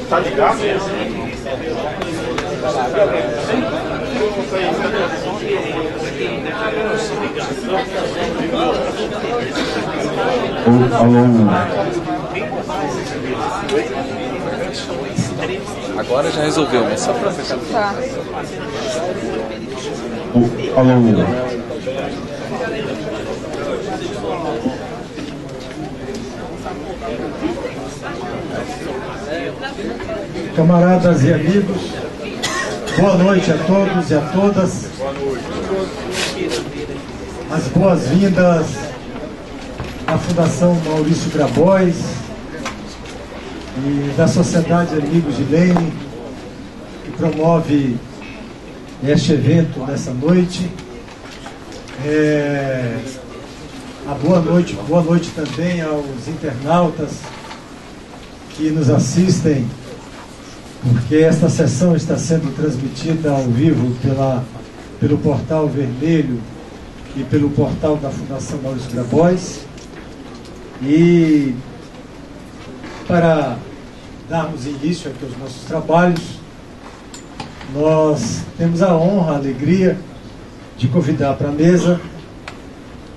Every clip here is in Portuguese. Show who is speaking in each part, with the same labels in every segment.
Speaker 1: Tá ligado?
Speaker 2: Agora já resolveu, mas só pra fechar.
Speaker 3: Tá.
Speaker 4: Camaradas e amigos, boa noite a todos e a todas. As boas-vindas à Fundação Maurício Grabois e da Sociedade Amigos de Lênin, que promove este evento nessa noite. Boa noite também aos internautas que nos assistem, porque esta sessão está sendo transmitida ao vivo pelo Portal Vermelho e pelo portal da Fundação Maurício Grabois. E para darmos início aqui aos nossos trabalhos, nós temos a honra, a alegria de convidar para a mesa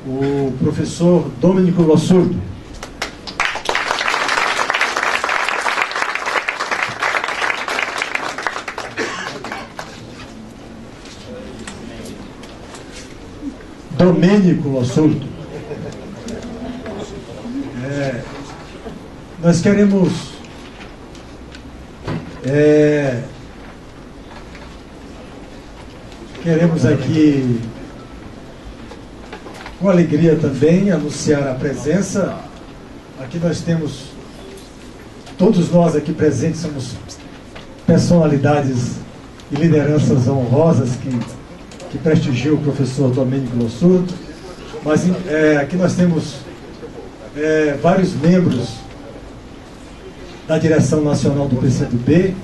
Speaker 4: o professor Domênico Lossurdo. Domênico Lossurdo. Nós queremos aqui, com alegria também, anunciar a presença. Aqui nós temos, todos nós aqui presentes somos personalidades e lideranças honrosas que prestigiam o professor Domênico Lossurdo, mas aqui nós temos vários membros da direção nacional do PCdoB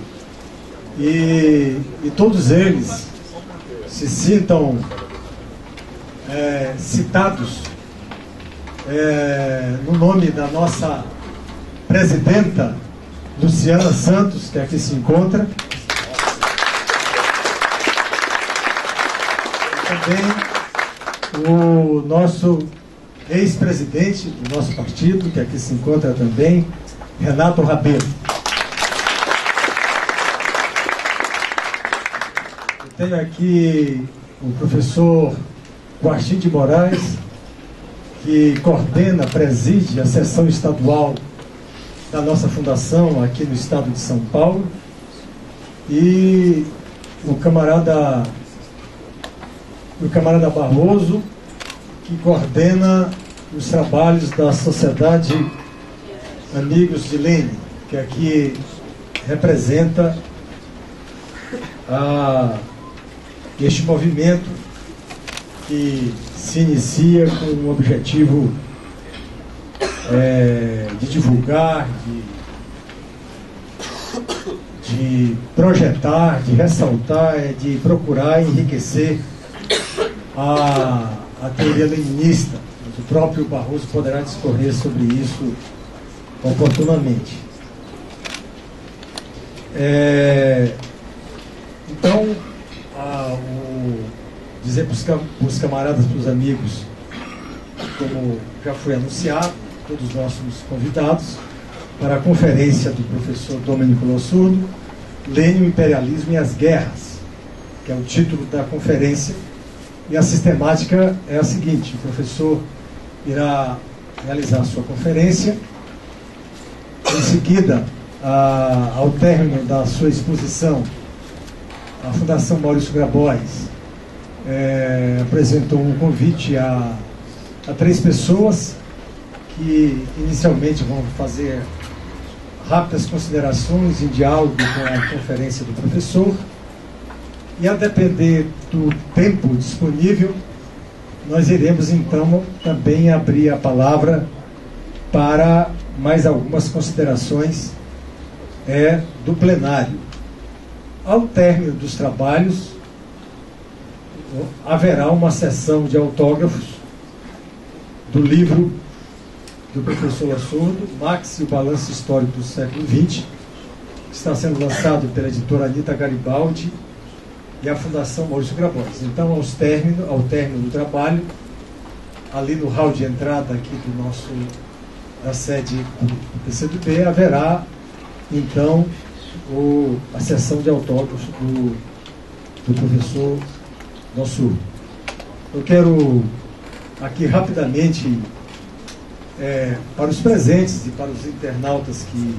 Speaker 4: e todos eles se sintam citados no nome da nossa presidenta Luciana Santos, que aqui se encontra. Também o nosso ex-presidente do nosso partido, que aqui se encontra também, Renato Rabelo. Eu tenho aqui o professor Guartim de Moraes, que coordena, preside a seção estadual da nossa fundação aqui no estado de São Paulo, e o camarada Barroso, que coordena os trabalhos da Sociedade Amigos de Lênin, que aqui representa este movimento que se inicia com o objetivo de divulgar, de projetar, de ressaltar, de procurar enriquecer a teoria leninista. O próprio Barroso poderá discorrer sobre isso oportunamente. Então, dizer para os camaradas, para os amigos, como já foi anunciado, todos nós somos convidados para a conferência do professor Domênico Lossurdo, Lênin, o Imperialismo e as Guerras, que é o título da conferência. E a sistemática é a seguinte: o professor irá realizar a sua conferência, em seguida, ao término da sua exposição, a Fundação Maurício Grabois apresentou um convite a 3 pessoas que inicialmente vão fazer rápidas considerações em diálogo com a conferência do professor, e a depender do tempo disponível, nós iremos então também abrir a palavra para mais algumas considerações do plenário. Ao término dos trabalhos, haverá uma sessão de autógrafos do livro do professor Lossurdo, Marx e o Balanço Histórico do Século XX, que está sendo lançado pela editora Anita Garibaldi e a Fundação Maurício Grabois. Então, ao término do trabalho, ali no hall de entrada aqui da sede do PCdoB, haverá, então, a sessão de autógrafos do professor Nossurdo. Eu quero aqui rapidamente, para os presentes e para os internautas que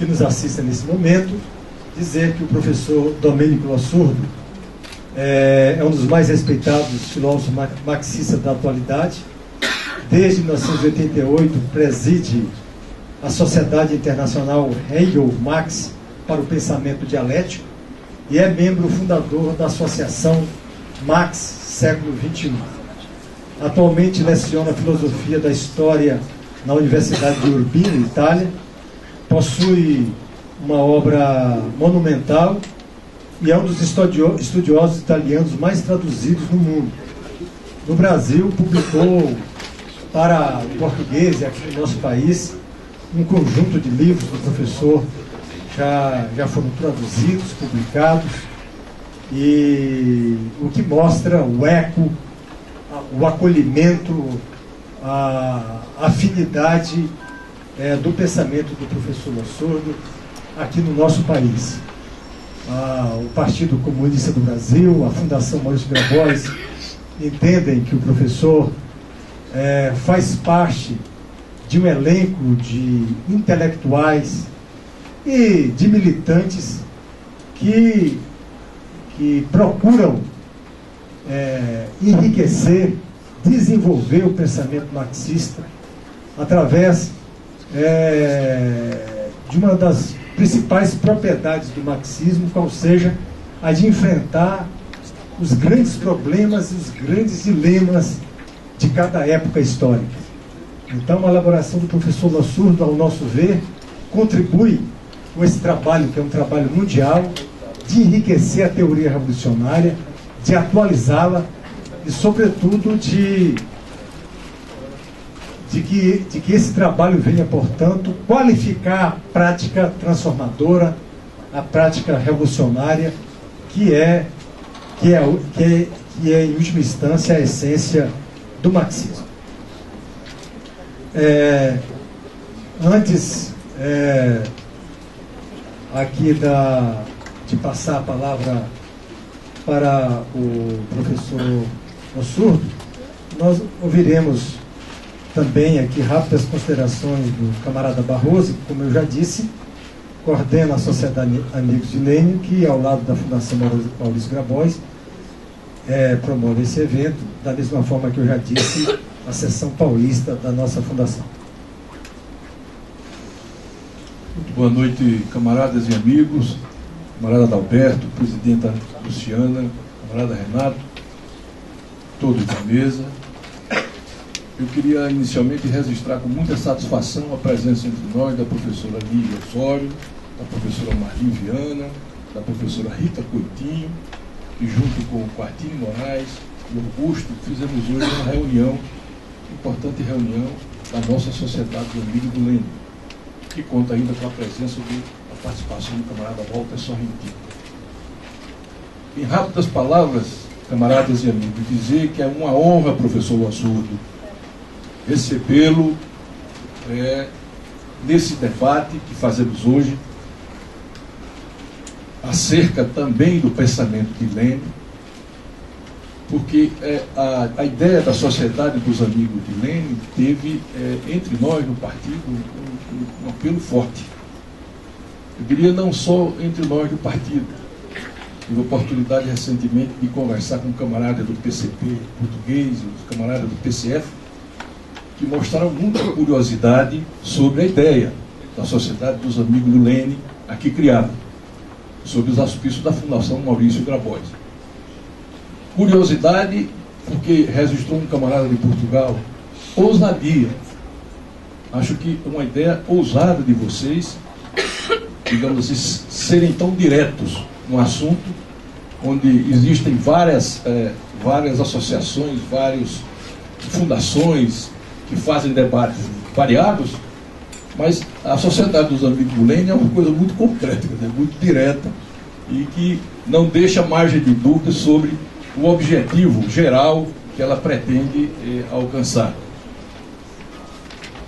Speaker 4: nos assistem nesse momento, dizer que o professor Domênico Nossurdo é um dos mais respeitados filósofos marxistas da atualidade. Desde 1988 preside a Sociedade Internacional Hegel-Marx para o Pensamento Dialético e é membro fundador da Associação Marx Século XXI. Atualmente leciona Filosofia da História na Universidade de Urbino, Itália. Possui uma obra monumental e é um dos estudiosos italianos mais traduzidos no mundo. No Brasil, publicou para o português e aqui no nosso país um conjunto de livros do professor já foram traduzidos, publicados, e o que mostra o eco, o acolhimento, a afinidade do pensamento do professor Nossurdo aqui no nosso país. O Partido Comunista do Brasil, a Fundação Maurício Grabois, entendem que o professor faz parte de um elenco de intelectuais e de militantes que procuram enriquecer, desenvolver o pensamento marxista através de uma das principais propriedades do marxismo, qual seja a de enfrentar os grandes problemas e os grandes dilemas de cada época histórica. Então, a elaboração do professor Nossurdo, ao nosso ver, contribui com esse trabalho, que é um trabalho mundial, de enriquecer a teoria revolucionária, de atualizá-la e, sobretudo, de que esse trabalho venha, portanto, qualificar a prática transformadora, a prática revolucionária, que é em última instância, a essência do marxismo. Antes aqui de passar a palavra para o professor Nossurdo, nós ouviremos também aqui rápidas considerações do camarada Barroso, que, como eu já disse, coordena a Sociedade Amigos de Lênin, que, ao lado da Fundação Maurício Grabois, promove esse evento, da mesma forma que eu já disse, a seção paulista da nossa fundação.
Speaker 1: Muito boa noite, camaradas e amigos, camarada Adalberto, presidenta Luciana, camarada Renato, todos da mesa. Eu queria inicialmente registrar com muita satisfação a presença entre nós da professora Lívia Osório, da professora Marli Viana, da professora Rita Coitinho, que junto com o Quartini Moraes e Augusto fizemos hoje uma reunião, importante reunião da nossa Sociedade do Amigo do Lênin, que conta ainda com a presença da participação do camarada Walter Sorrentino. Em rápidas palavras, camaradas e amigos, dizer que é uma honra, professor Nossurdo, recebê-lo nesse debate que fazemos hoje, acerca também do pensamento de Lênin, porque a ideia da Sociedade dos Amigos de Lênin teve, entre nós no partido, um apelo forte. Eu diria não só entre nós do partido. Tive a oportunidade recentemente de conversar com um camarada do PCP português, os camaradas do PCF, que mostraram muita curiosidade sobre a ideia da Sociedade dos Amigos do Lênin, aqui criada, sob os auspícios da Fundação Maurício Grabois. Curiosidade porque registrou um camarada de Portugal, ousadia. Acho que uma ideia ousada de vocês, digamos assim, serem tão diretos no assunto, onde existem várias associações, várias fundações que fazem debates variados, Mas a Sociedade dos Amigos do Lênin é uma coisa muito concreta, quer dizer, muito direta, e que não deixa margem de dúvida sobre o objetivo geral que ela pretende alcançar.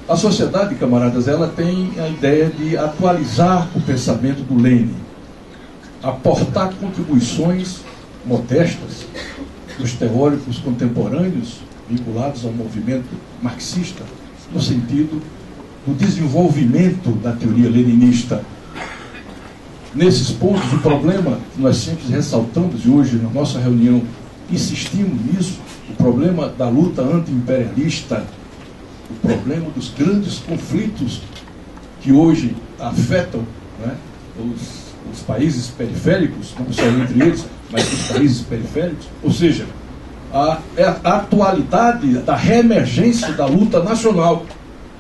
Speaker 1: A sociedade, camaradas, ela tem a ideia de atualizar o pensamento do Lênin, aportar contribuições modestas dos teóricos contemporâneos vinculados ao movimento marxista, no sentido do desenvolvimento da teoria leninista. Nesses pontos, o problema que nós sempre ressaltamos, e hoje na nossa reunião insistimos nisso, o problema da luta anti-imperialista, o problema dos grandes conflitos que hoje afetam, né, os países periféricos, não só entre eles, mas os países periféricos, ou seja, a atualidade da reemergência da luta nacional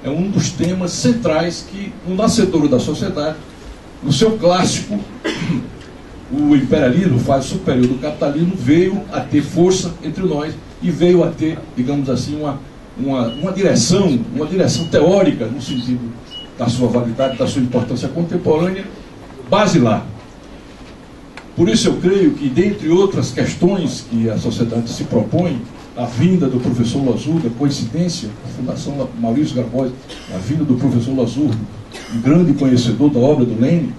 Speaker 1: é um dos temas centrais que, no Nascedouro da Sociedade, no seu clássico, o imperialismo, fase superior do capitalismo, veio a ter força entre nós e veio a ter, digamos assim, uma direção teórica, no sentido da sua validade, da sua importância contemporânea, basilar. Por isso eu creio que, dentre outras questões que a sociedade se propõe, a vinda do professor Losurdo, a coincidência, a Fundação Maurício Garbosa, a vinda do professor Losurdo, um grande conhecedor da obra do Lênin,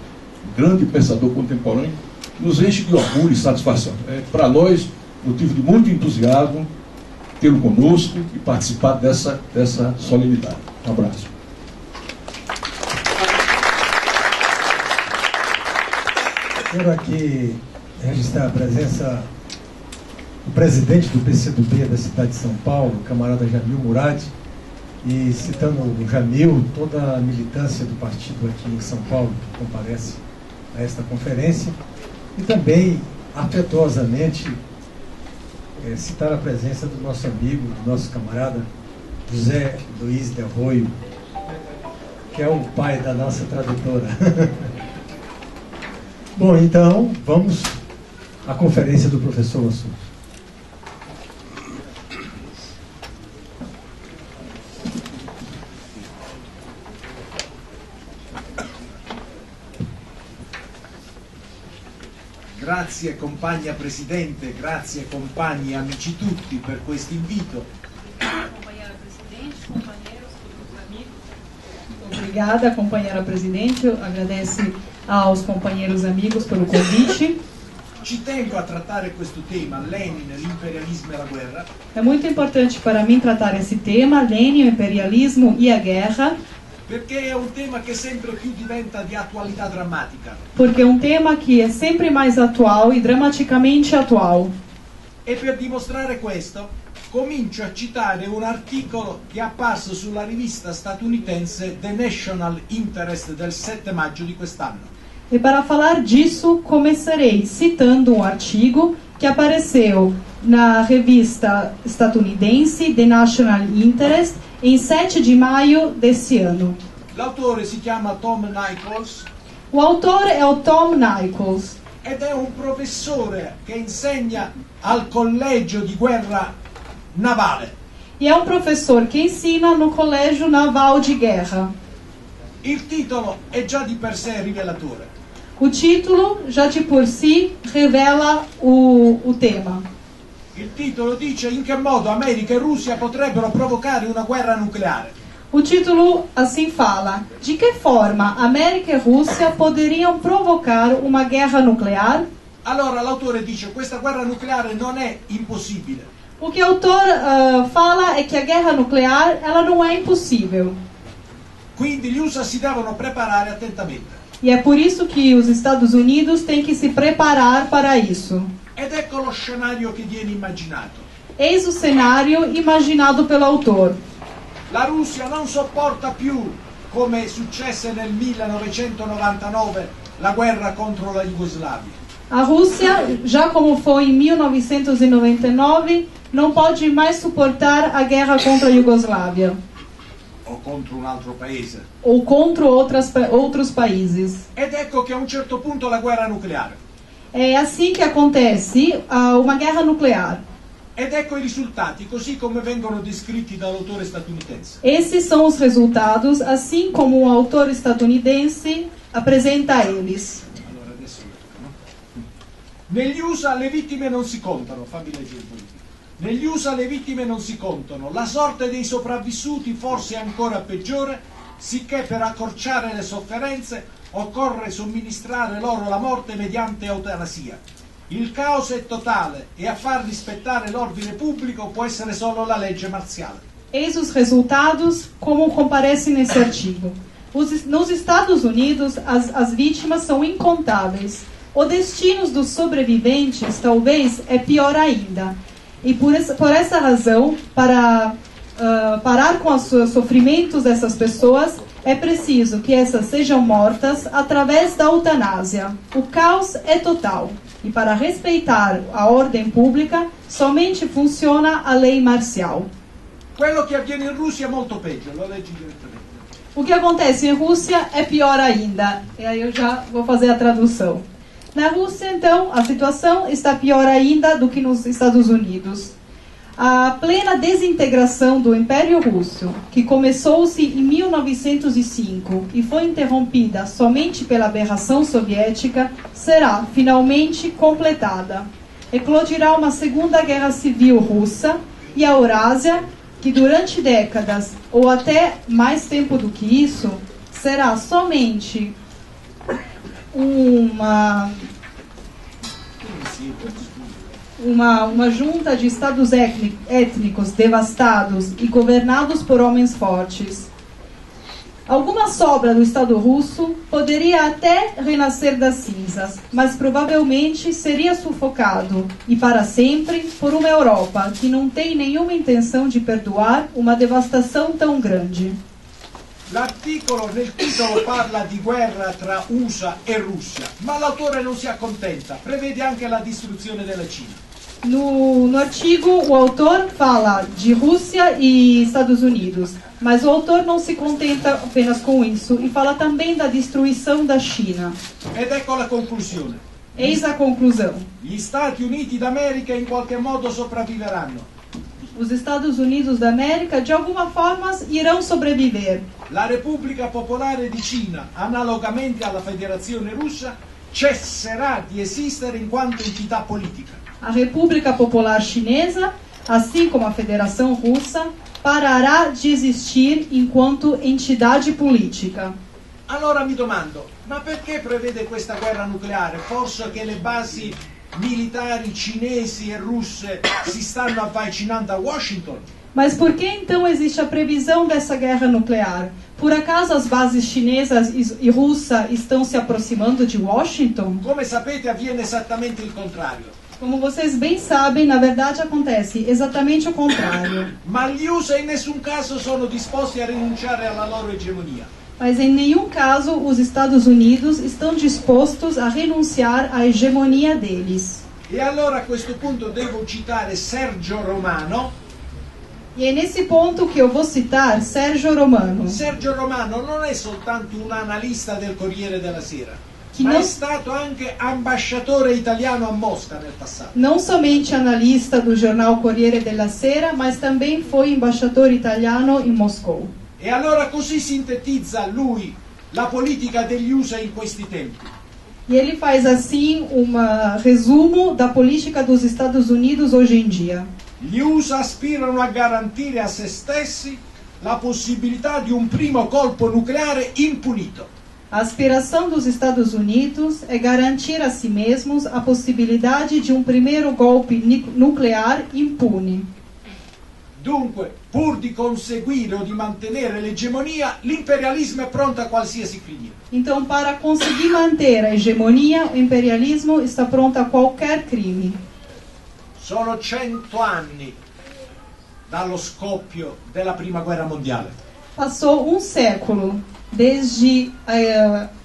Speaker 1: um grande pensador contemporâneo, nos enche de orgulho e satisfação. É para nós motivo de muito entusiasmo tê-lo conosco e participar dessa solenidade. Um abraço.
Speaker 4: Quero aqui registrar a presença do presidente do PCdoB da cidade de São Paulo, o camarada Jamil Murad, e citando o Jamil, toda a militância do partido aqui em São Paulo que comparece a esta conferência, e também, afetuosamente, citar a presença do nosso amigo, do nosso camarada José Luiz de Arroio, que é o pai da nossa tradutora. Bom, então, vamos à conferência do professor Losurdo.
Speaker 3: Grazie compagna Presidente, grazie compagni e amici tutti per questo invito.
Speaker 5: Companheira Presidente, companheiros, amigos. Obrigada, companheira Presidente. Agradece aos companheiros amigos pelo convite.
Speaker 3: Ci tengo a trattare questo tema, Lenin, l'imperialismo e la guerra.
Speaker 5: É muito importante para mim tratar esse tema, Lenin, o imperialismo e a guerra.
Speaker 3: Perché è un tema che sempre più diventa di attualità drammatica.
Speaker 5: Porque é um tema que é sempre mais atual e dramaticamente atual.
Speaker 3: E per dimostrare questo, comincio a citare un articolo che è apparso sulla rivista statunitense The National Interest del 7 maggio di quest'anno.
Speaker 5: E para falar disso, começarei citando um artigo que apareceu na revista estadunidense The National Interest em 7 de maio desse ano.
Speaker 3: L'autore si chiama Tom Nichols.
Speaker 5: O autor é o Tom Nichols.
Speaker 3: Ed è un professore che insegna al collegio di guerra navale.
Speaker 5: E é um professor que ensina no Colégio Naval de Guerra.
Speaker 3: Il titolo è già di per sé rivelatore.
Speaker 5: O título já de por si revela o tema.
Speaker 3: Il titolo dice in che modo America e Russia potrebbero provocare una guerra nucleare.
Speaker 5: O título assim fala: de que forma América e Rússia poderiam provocar uma guerra nuclear?
Speaker 3: Allora l'autore dice questa guerra nucleare non è impossibile.
Speaker 5: O que o autor fala é que a guerra nuclear ela não é impossível.
Speaker 3: Quindi gli USA si devono preparare attentamente.
Speaker 5: E é por isso que os Estados Unidos têm que se preparar para isso.
Speaker 3: Ed ecco lo scenario che viene immaginato.
Speaker 5: Eis o cenário imaginado pelo autor.
Speaker 3: La Russia non sopporta più, come successe nel 1999, la guerra contro la Jugoslavia.
Speaker 5: A Rússia, já como foi em 1999, não pode mais suportar a guerra contra a Iugoslávia.
Speaker 3: O contro un altro paese.
Speaker 5: Ou contra outros países.
Speaker 3: Ed ecco che a un certo punto la guerra nucleare.
Speaker 5: É assim que acontece uma guerra nuclear.
Speaker 3: Ed ecco i risultati, così come vengono descritti dall'autore statunitense.
Speaker 5: Esses são os resultados, assim como o autor estadunidense apresenta eles.
Speaker 3: Allora, adesso no? Negli USA le vittime non si contano, fammi leggere il politico. Negli USA le vittime non si contano, la sorte dei sopravvissuti forse è ancora peggiore, sicché per accorciare le sofferenze occorre somministrare loro la morte mediante eutanasia. Il caos è totale e a far rispettare l'ordine pubblico può essere solo la legge marziale.
Speaker 5: Eis os resultados, como comparece nesse artigo. Nos Estados Unidos, as vítimas são incontáveis. O destino dos sobreviventes, talvez, é pior ainda. E por essa razão, para parar com os sofrimentos dessas pessoas, é preciso que essas sejam mortas através da eutanásia. O caos é total. E para respeitar a ordem pública, somente funciona a lei marcial.
Speaker 3: Quello che avviene in Russia è molto peggio, lo leggi direttamente.
Speaker 5: O que acontece em Rússia é pior ainda. E aí eu já vou fazer a tradução. Na Rússia, então, a situação está pior ainda do que nos Estados Unidos. A plena desintegração do Império Russo, que começou-se em 1905 e foi interrompida somente pela aberração soviética, será finalmente completada. Eclodirá uma segunda guerra civil russa e a Eurásia, que durante décadas ou até mais tempo do que isso, será somente uma junta de estados étnicos devastados e governados por homens fortes. Alguma sobra do Estado russo poderia até renascer das cinzas, mas provavelmente seria sufocado, e para sempre, por uma Europa que não tem nenhuma intenção de perdoar uma devastação tão grande.
Speaker 3: L'articolo nel titolo parla di guerra tra USA e Russia, ma l'autore non si accontenta, prevede anche la distruzione della Cina.
Speaker 5: No artigo, o autor fala de Rússia e Estados Unidos, mas o autor não se contenta apenas com isso e fala também da destruição da China.
Speaker 3: Ed ecco la conclusione.
Speaker 5: Eis a conclusão.
Speaker 3: Gli Stati Uniti d'America in qualche modo sopravviveranno.
Speaker 5: Os Estados Unidos da América, de alguma forma, irão sobreviver.
Speaker 3: La Repubblica Popolare di Cina, analogamente alla Federazione Russa, cesserà di esistere in quanto entità politica.
Speaker 5: A República Popular Chinesa, assim como a Federação Russa, parará de existir enquanto entidade política.
Speaker 3: Allora mi domando, ma perché prevede questa guerra nucleare? Forse che le basi militari cinesi e russe si stanno avvicinando a Washington?
Speaker 5: Mas por que então existe a previsão dessa guerra nuclear? Por acaso as bases chinesas e russas estão se aproximando de Washington?
Speaker 3: Come sapete avviene esattamente il contrario.
Speaker 5: Como vocês bem sabem, na verdade acontece exatamente o contrário.
Speaker 3: Ma gli USA in nessun caso sono disposti a rinunciare alla loro egemonia.
Speaker 5: Mas em nenhum caso os Estados Unidos estão dispostos a renunciar à hegemonia deles.
Speaker 3: E allora a questo punto devo citare Sergio Romano.
Speaker 5: E é nesse ponto que eu vou citar Sergio Romano.
Speaker 3: Sergio Romano non è soltanto un analista del Corriere della Sera,
Speaker 5: Que
Speaker 3: ma
Speaker 5: não,
Speaker 3: è stato anche ambasciatore italiano a Mosca nel passato.
Speaker 5: não somente analista do jornal Corriere della Sera, mas também foi embaixador italiano em Moscou.
Speaker 3: E allora così sintetizza lui la politica degli USA in questi tempi.
Speaker 5: E ele faz assim um resumo da política dos Estados Unidos hoje em dia.
Speaker 3: Gli USA aspirano a garantire a se stessi la possibilità di un primo colpo nucleare impunito.
Speaker 5: A aspiração dos Estados Unidos é garantir a si mesmos a possibilidade de um primeiro golpe nuclear impune.
Speaker 3: Dunque, pur di conseguire o di mantenere l'egemonia, l'imperialismo è pronto a qualsiasi crimine.
Speaker 5: Então, para conseguir manter a hegemonia, o imperialismo está pronto a qualquer crime.
Speaker 3: Sono 100 anni dallo scoppio della Prima Guerra Mondiale.
Speaker 5: Passou um século desde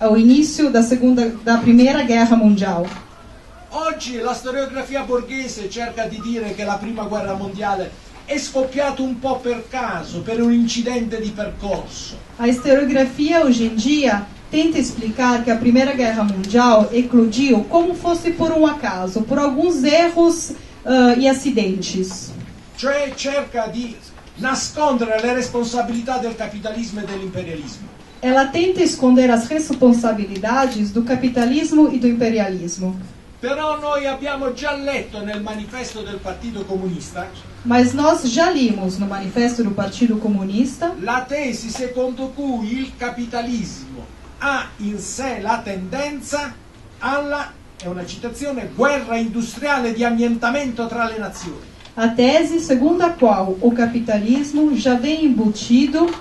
Speaker 5: o início da Primeira Guerra Mundial.
Speaker 3: Oggi la storiografia borghese cerca di dire che la Prima Guerra Mondiale è scoppiato un po' per caso, per un incidente di percorso.
Speaker 5: A historiografia hoje em dia tenta explicar que a Primeira Guerra Mundial eclodiu como fosse por um acaso, por alguns erros e acidentes.
Speaker 3: Cioè cerca di nascondere le responsabilità del capitalismo e dell'imperialismo.
Speaker 5: Ela tenta esconder as responsabilidades do capitalismo e do imperialismo.
Speaker 3: Però noi abbiamo già letto nel manifesto del Partito Comunista
Speaker 5: Mas nós já limos no manifesto do Partido Comunista
Speaker 3: la tesi secondo cui il capitalismo ha in sé la tendenza alla, è una citazione, guerra industriale di annientamento tra le nazioni.
Speaker 5: a tese segundo a qual o capitalismo já vem embutido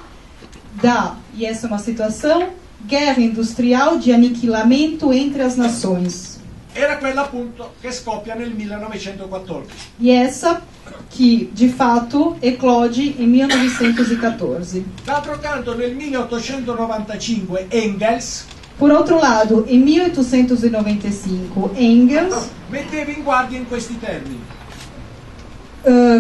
Speaker 5: da, e essa é uma situação, guerra industrial de aniquilamento entre as nações.
Speaker 3: Era quella appunto che scoppia nel 1914.
Speaker 5: E essa que, de fato, eclode em 1914.
Speaker 3: D'altro canto nel 1895 Engels
Speaker 5: Por outro lado, em 1895, Engels
Speaker 3: metteva in guardia in questi termini.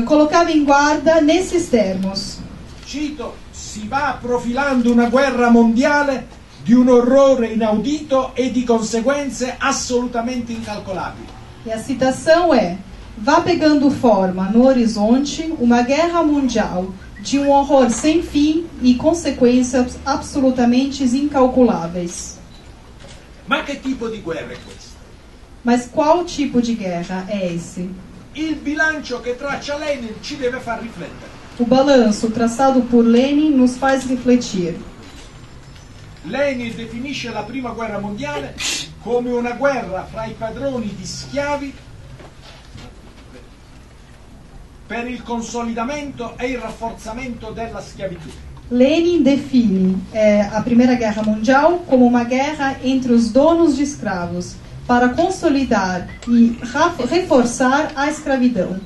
Speaker 5: colocava em guarda nesses termos.
Speaker 3: Cito, si va profilando una guerra mondiale di un orrore inaudito e di conseguenze assolutamente incalcolabili.
Speaker 5: E a citação é: vá pegando forma no horizonte uma guerra mundial de um horror sem fim e consequências absolutamente incalculáveis.
Speaker 3: Ma che tipo di guerra è questa?
Speaker 5: Mas qual tipo de guerra é esse?
Speaker 3: Il bilancio che traccia Lenin ci deve far riflettere.
Speaker 5: O balanço traçado por Lenin nos faz refletir.
Speaker 3: Lenin definisce la prima guerra mondiale come una guerra fra i padroni di schiavi per il consolidamento e il rafforzamento della schiavitù.
Speaker 5: Lenin define a Primeira Guerra Mundial como uma guerra entre os donos de escravos para consolidar e reforçar a escravidão.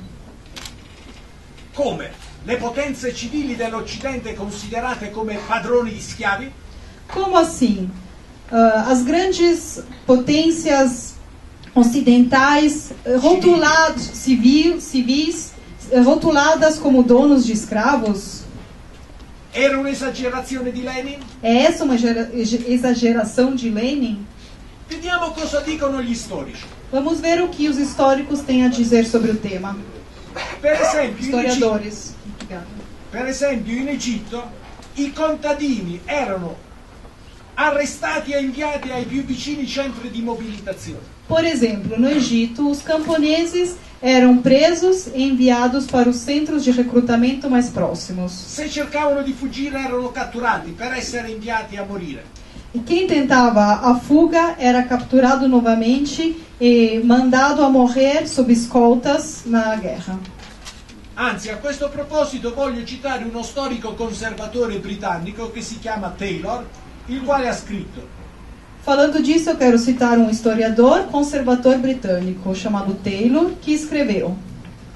Speaker 3: Come? Le potenze civili dell'Occidente considerate come padroni di schiavi?
Speaker 5: Como assim? As grandes potências ocidentais civis, rotuladas como donos de escravos?
Speaker 3: Era un'esagerazione di Lenin?
Speaker 5: É essa uma exageração de Lenin?
Speaker 3: Vediamo cosa dicono gli storici.
Speaker 5: Vamos ver o que os históricos têm a dizer sobre o tema.
Speaker 3: Per esempio,
Speaker 5: Historiadores. Obrigada.
Speaker 3: Per esempio in Egitto i contadini erano arrestati e inviati ai più vicini centri di mobilitazione.
Speaker 5: Por exemplo, no Egito, os camponeses eram presos e enviados para os centros de recrutamento mais próximos.
Speaker 3: Se cercavano di fuggire erano catturati per essere inviati a morire.
Speaker 5: E quem tentava a fuga era capturado novamente e mandado a morrer sob escoltas na guerra.
Speaker 3: Anzi, a questo proposito voglio citare uno storico conservatore britannico che si chiama Taylor, il quale ha scritto:
Speaker 5: Falando disso, eu quero citar um historiador conservador britânico chamado Taylor, que escreveu: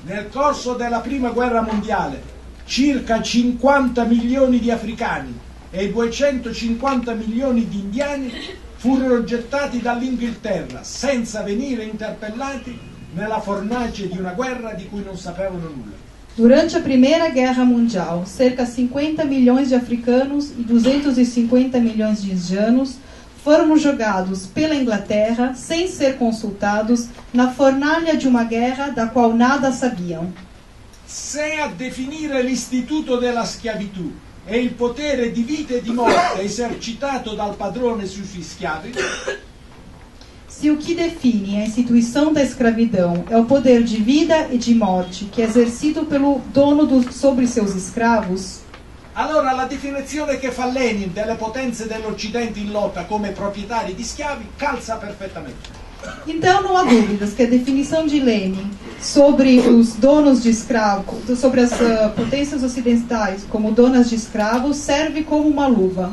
Speaker 3: nel corso della prima guerra mondiale circa 50 milioni di africani e 250 milioni di indiani furono gettati dall'Inghilterra senza venire interpellati nella fornace di una guerra di cui non sapevano nulla.
Speaker 5: Durante a Primeira Guerra Mundial, cerca 50 milhões de africanos e 250 milhões de indianos foram jogados pela Inglaterra sem ser consultados na fornalha de uma guerra da qual nada sabiam.
Speaker 3: Se a definire l'istituto della schiavitù è il potere di vita e di morte esercitato dal padrone sui suoi schiavi,
Speaker 5: Se o que define a instituição da escravidão é o poder de vida e de morte que é exercido pelo dono sobre seus escravos,
Speaker 3: allora la definizione che fa Lenin delle potenze dell'Occidente in lotta come proprietari di schiavi calza perfettamente.
Speaker 5: então não há dúvidas que a definição de Lenin sobre os donos de escravos, sobre as potências ocidentais como donas de escravos, serve como uma luva.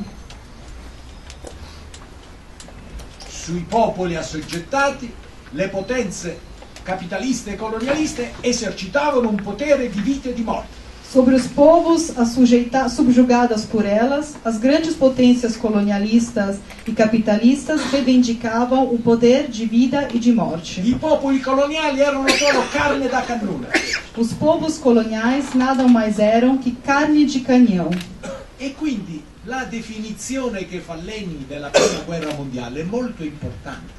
Speaker 3: Sui popoli assoggettati, le potenze capitaliste e colonialiste esercitavano un potere di vita e di morte.
Speaker 5: Sobre os povos subjugados por elas, as grandes potências colonialistas e capitalistas reivindicavam o poder de vida e de morte.
Speaker 3: I popoli coloniali erano solo carne da cannone.
Speaker 5: Os povos coloniais nada mais eram que carne de canhão.
Speaker 3: E quindi la definizione che fa Lenin della prima guerra mondiale è molto importante.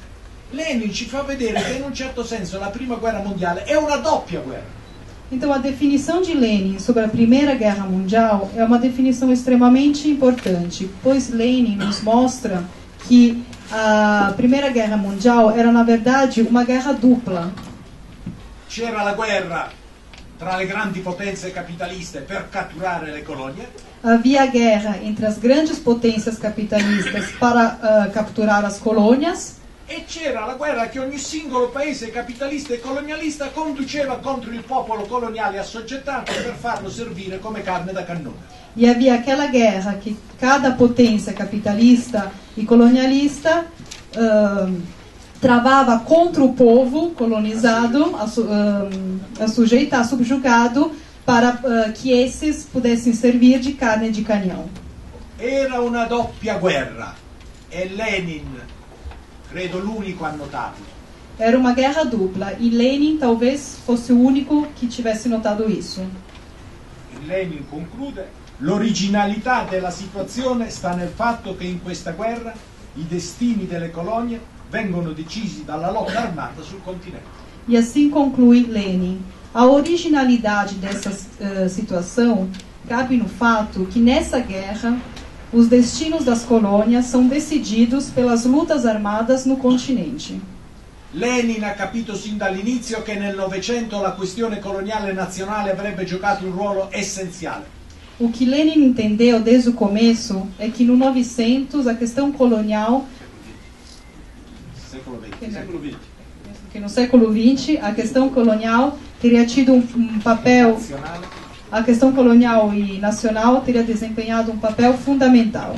Speaker 3: Lenin ci fa vedere che in un certo senso la prima guerra mondiale è una doppia guerra.
Speaker 5: Então, a definição de Lenin sobre a Primeira Guerra Mundial é uma definição extremamente importante, pois Lenin nos mostra que a Primeira Guerra Mundial era, na verdade, uma guerra dupla.
Speaker 3: C'era la guerra tra le grandi potenze capitaliste per catturare le colonie.
Speaker 5: Havia guerra entre as grandes potências capitalistas para capturar as colônias.
Speaker 3: E c'era la guerra che ogni singolo paese capitalista e colonialista conduceva contro il popolo coloniale assoggettato per farlo servire come carne da cannone.
Speaker 5: E havia aquela guerra que cada potência capitalista e colonialista travava contra o povo colonizado, subjugado, para que esses pudessem servir de carne de canhão.
Speaker 3: Era una doppia guerra e Lenin, credo l'unico a notarlo.
Speaker 5: Era uma guerra dupla e Lenin talvez fosse o único que tivesse notado isso.
Speaker 3: E Lenin conclude: l'originalità della situazione sta nel fatto che in questa guerra i destini delle colonie vengono decisi dalla lotta armata sul continente.
Speaker 5: E assim conclui Lenin. A originalidade dessa situação cabe no fato que nessa guerra os destinos das colônias são decididos pelas lutas armadas no continente.
Speaker 3: Lenin ha capito sin dall'inizio che nel Novecento la questione coloniale nazionale avrebbe giocato un ruolo essenziale.
Speaker 5: O que Lenin entendeu desde o começo é que no 900 a questão colonial, que no século XX a questão colonial teria tido um papel, a questão colonial e nacional teria desempenhado um papel fundamental.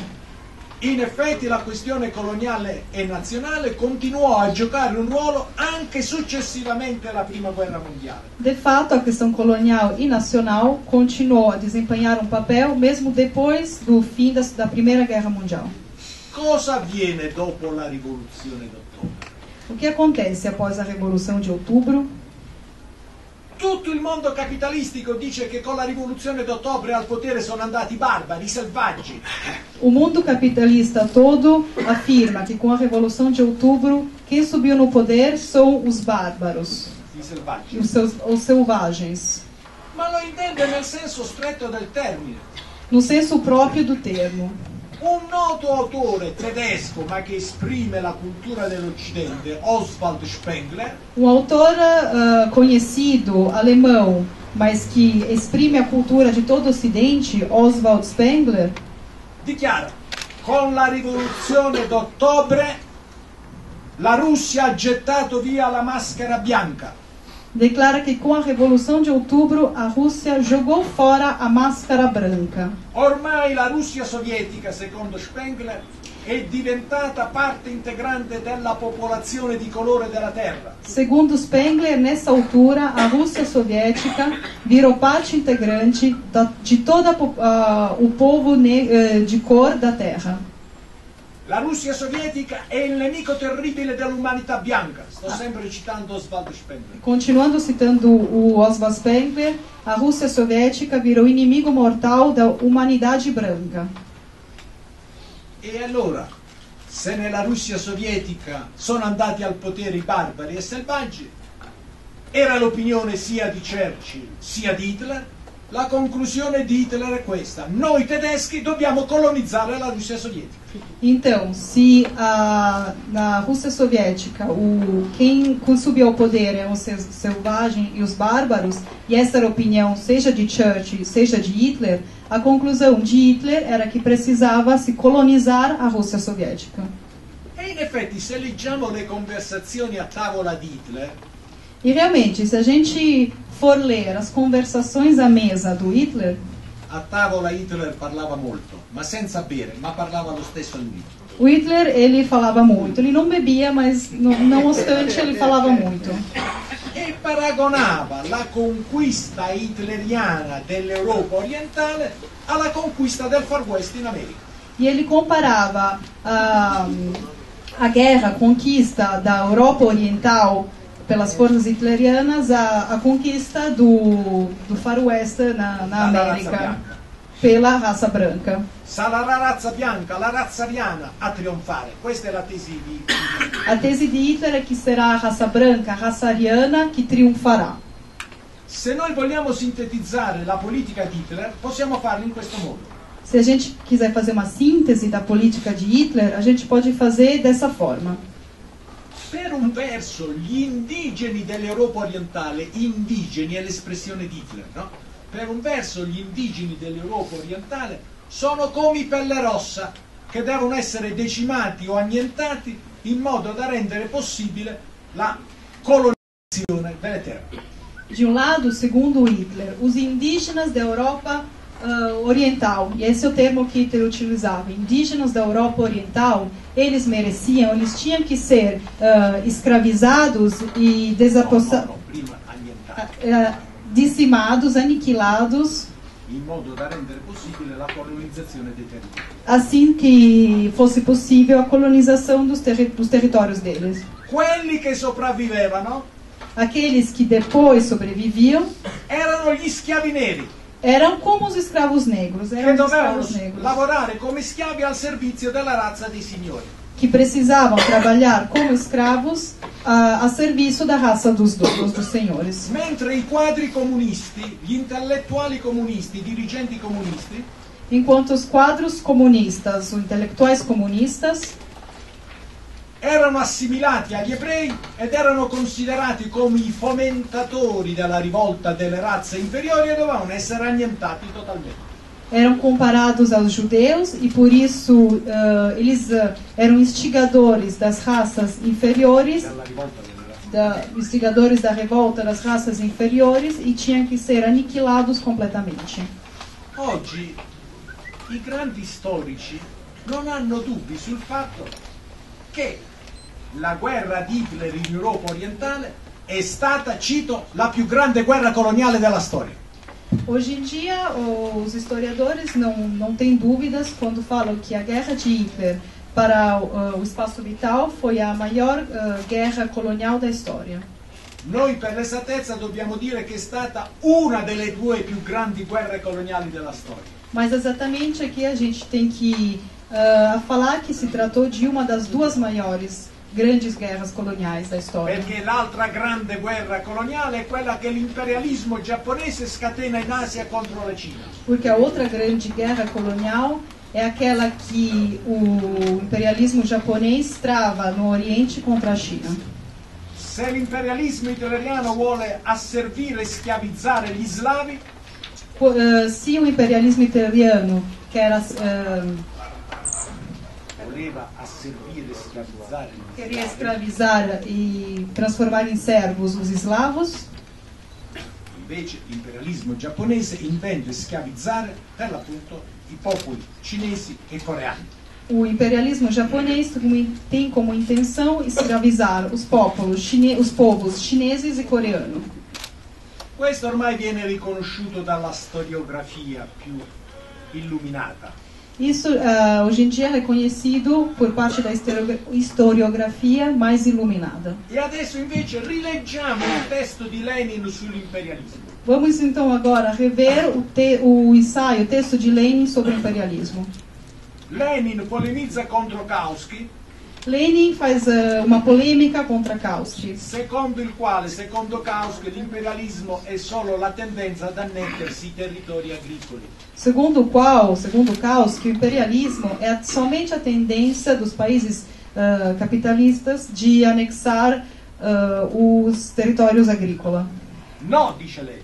Speaker 3: In effetti la questione coloniale e nazionale continuò a giocare un ruolo anche successivamente alla Prima Guerra Mondiale.
Speaker 5: De fato, a questão colonial e nacional continuou a desempenhar um papel mesmo depois do fim da Primeira Guerra Mundial.
Speaker 3: Cosa avviene dopo la rivoluzione d'ottobre?
Speaker 5: O que acontece após a Revolução de Outubro?
Speaker 3: Tutto il mondo capitalistico dice che con la rivoluzione d'ottobre al potere sono andati i barbari, i selvaggi.
Speaker 5: O mundo capitalista todo afirma que com a Revolução de Outubro quem subiu no poder são os bárbaros,
Speaker 3: I selvaggi.
Speaker 5: os selvagens,
Speaker 3: Ma lo intende nel senso stretto del termine.
Speaker 5: no senso próprio do termo.
Speaker 3: Un noto autore tedesco, ma che esprime la cultura dell'Occidente, Oswald Spengler,
Speaker 5: Um autor conhecido, alemão, mas que exprime a cultura de todo o Ocidente, Oswald Spengler,
Speaker 3: dichiara: con la rivoluzione d'ottobre la Russia ha gettato via la maschera bianca.
Speaker 5: declara que com a Revolução de Outubro a Rússia jogou fora a máscara branca.
Speaker 3: Ormai la Russia sovietica, secondo Spengler, è diventata parte integrante della popolazione di colore della terra.
Speaker 5: Segundo Spengler, nessa altura, a Rússia soviética virou parte integrante de todo o povo de cor da Terra.
Speaker 3: La Russia sovietica è il nemico terribile dell'umanità bianca. Sto sempre citando Oswald Spengler.
Speaker 5: Continuando citando o Oswald Spengler, a Rússia soviética virou inimigo mortal da humanidade branca.
Speaker 3: E allora, se nella Russia sovietica sono andati al potere i barbari e selvaggi, era l'opinione sia di Churchill sia di Hitler, la conclusione di Hitler è questa: noi tedeschi dobbiamo colonizzare la Russia sovietica.
Speaker 5: Então, se na Rússia soviética quem subiu ao poder eram os selvagens e os bárbaros, e essa era a opinião seja de Churchill, seja de Hitler, a conclusão de Hitler era que precisava se colonizar a Rússia soviética.
Speaker 3: E in effetti, se leggiamo le conversazioni a tavola di Hitler,
Speaker 5: E realmente, se a gente for ler as conversações à mesa do Hitler,
Speaker 3: a tavola Hitler parlava molto, ma senza bere, ma parlava lo stesso lui.
Speaker 5: o Hitler, ele falava muito. Ele não bebia, mas não obstante ele falava muito.
Speaker 3: E paragonava la conquista hitleriana dell'Europa orientale alla conquista del Far West in America.
Speaker 5: E ele comparava a guerra, a conquista da Europa Oriental pelas forças hitlerianas à conquista do Far West na América pela raça branca.
Speaker 3: Sarà la razza bianca, la razza ariana a trionfare. Questa è la tesi di Hitler.
Speaker 5: A tese de Hitler é que será a raça branca, a raça ariana, que triunfará.
Speaker 3: Se noi vogliamo sintetizzare la politica di Hitler, possiamo farlo in questo modo.
Speaker 5: Se a gente quiser fazer uma síntese da política de Hitler, a gente pode fazer dessa forma.
Speaker 3: Per un verso gli indigeni dell'Europa orientale, indigeni è l'espressione di Hitler, no? Per un verso gli indigeni dell'Europa orientale sono come i pelle rossa, che devono essere decimati o annientati in modo da rendere possibile la colonizzazione delle terre.
Speaker 5: De um lado, segundo Hitler, os indígenas da Europa Oriental, e esse é o termo que Hitler utilizava, indígenas da Europa Oriental, eles mereciam, eles tinham que ser escravizados e
Speaker 3: Prima annientati.
Speaker 5: dizimados, aniquilados,
Speaker 3: in modo da rendere possibile la colonizzazione dei territori.
Speaker 5: assim que fosse possível a colonização dos territórios deles.
Speaker 3: Quelli che sopravvivevano
Speaker 5: Aqueles que depois sobreviviam
Speaker 3: erano gli schiavi neri,
Speaker 5: eram como os escravos negros,
Speaker 3: che
Speaker 5: eram os
Speaker 3: dovevano
Speaker 5: escravos negros,
Speaker 3: lavorare come schiavi al servizio della razza dei signori.
Speaker 5: que precisavam trabalhar como escravos a serviço da raça dos donos, dos senhores.
Speaker 3: Mentre i quadri comunisti, gli intellettuali comunisti, i dirigenti comunisti,
Speaker 5: Enquanto os quadros comunistas, os intelectuais comunistas,
Speaker 3: erano assimilati agli ebrei ed erano considerati come i fomentatori della rivolta delle razze inferiori e dovevano essere annientati totalmente.
Speaker 5: eram comparados aos judeus e por isso eles eram instigadores das raças inferiores,
Speaker 3: Della rivolta delle razze.
Speaker 5: instigadores da revolta das raças inferiores e tinham que ser aniquilados completamente.
Speaker 3: Oggi i grandi storici non hanno dubbi sul fatto che la guerra di Hitler in Europa orientale è stata, cito, la più grande guerra coloniale della storia.
Speaker 5: Hoje em dia, os historiadores não têm dúvidas quando falam que a guerra de Hitler para o espaço vital foi a maior guerra colonial da história.
Speaker 3: Noi per l'esattezza dobbiamo dire che è stata una delle due più grandi guerre coloniali della storia.
Speaker 5: Mas exatamente aqui a gente tem que falar que se tratou de uma das duas maiores grandes guerras coloniais da história.
Speaker 3: Perché l'altra grande guerra coloniale è quella che l'imperialismo giapponese scatena in Asia contro la Cina.
Speaker 5: Porque a outra grande guerra colonial é aquela que o imperialismo japonês trava no Oriente contra a China.
Speaker 3: Se l'imperialismo hitleriano vuole asservire e schiavizzare gli slavi,
Speaker 5: Se o imperialismo italiano
Speaker 3: voleva asservire e schiavizzare gli
Speaker 5: queria
Speaker 3: slavi,
Speaker 5: escravizar e transformar em servos os eslavos,
Speaker 3: invece l'imperialismo giapponese intende schiavizzare per l'appunto i popoli cinesi e coreani.
Speaker 5: o imperialismo japonês tem como intenção escravizar os povos chineses e coreanos.
Speaker 3: Questo ormai viene riconosciuto dalla storiografia più illuminata.
Speaker 5: Isso hoje em dia é reconhecido por parte da historiografia mais iluminada.
Speaker 3: E adesso invece rileggiamo il testo di Lenin sull'imperialismo.
Speaker 5: Vamos então agora rever o ensaio, o texto de Lenin sobre o imperialismo.
Speaker 3: Lenin polemizza contro Kautsky,
Speaker 5: Lenin faz uma polêmica contra Kautsky,
Speaker 3: secondo Kautsky, l'imperialismo è solo la tendenza ad annettersi i territori agricoli.
Speaker 5: segundo Kautsky, o imperialismo é somente a tendência dos países capitalistas de anexar os territórios agrícolas.
Speaker 3: No, dice Lenin,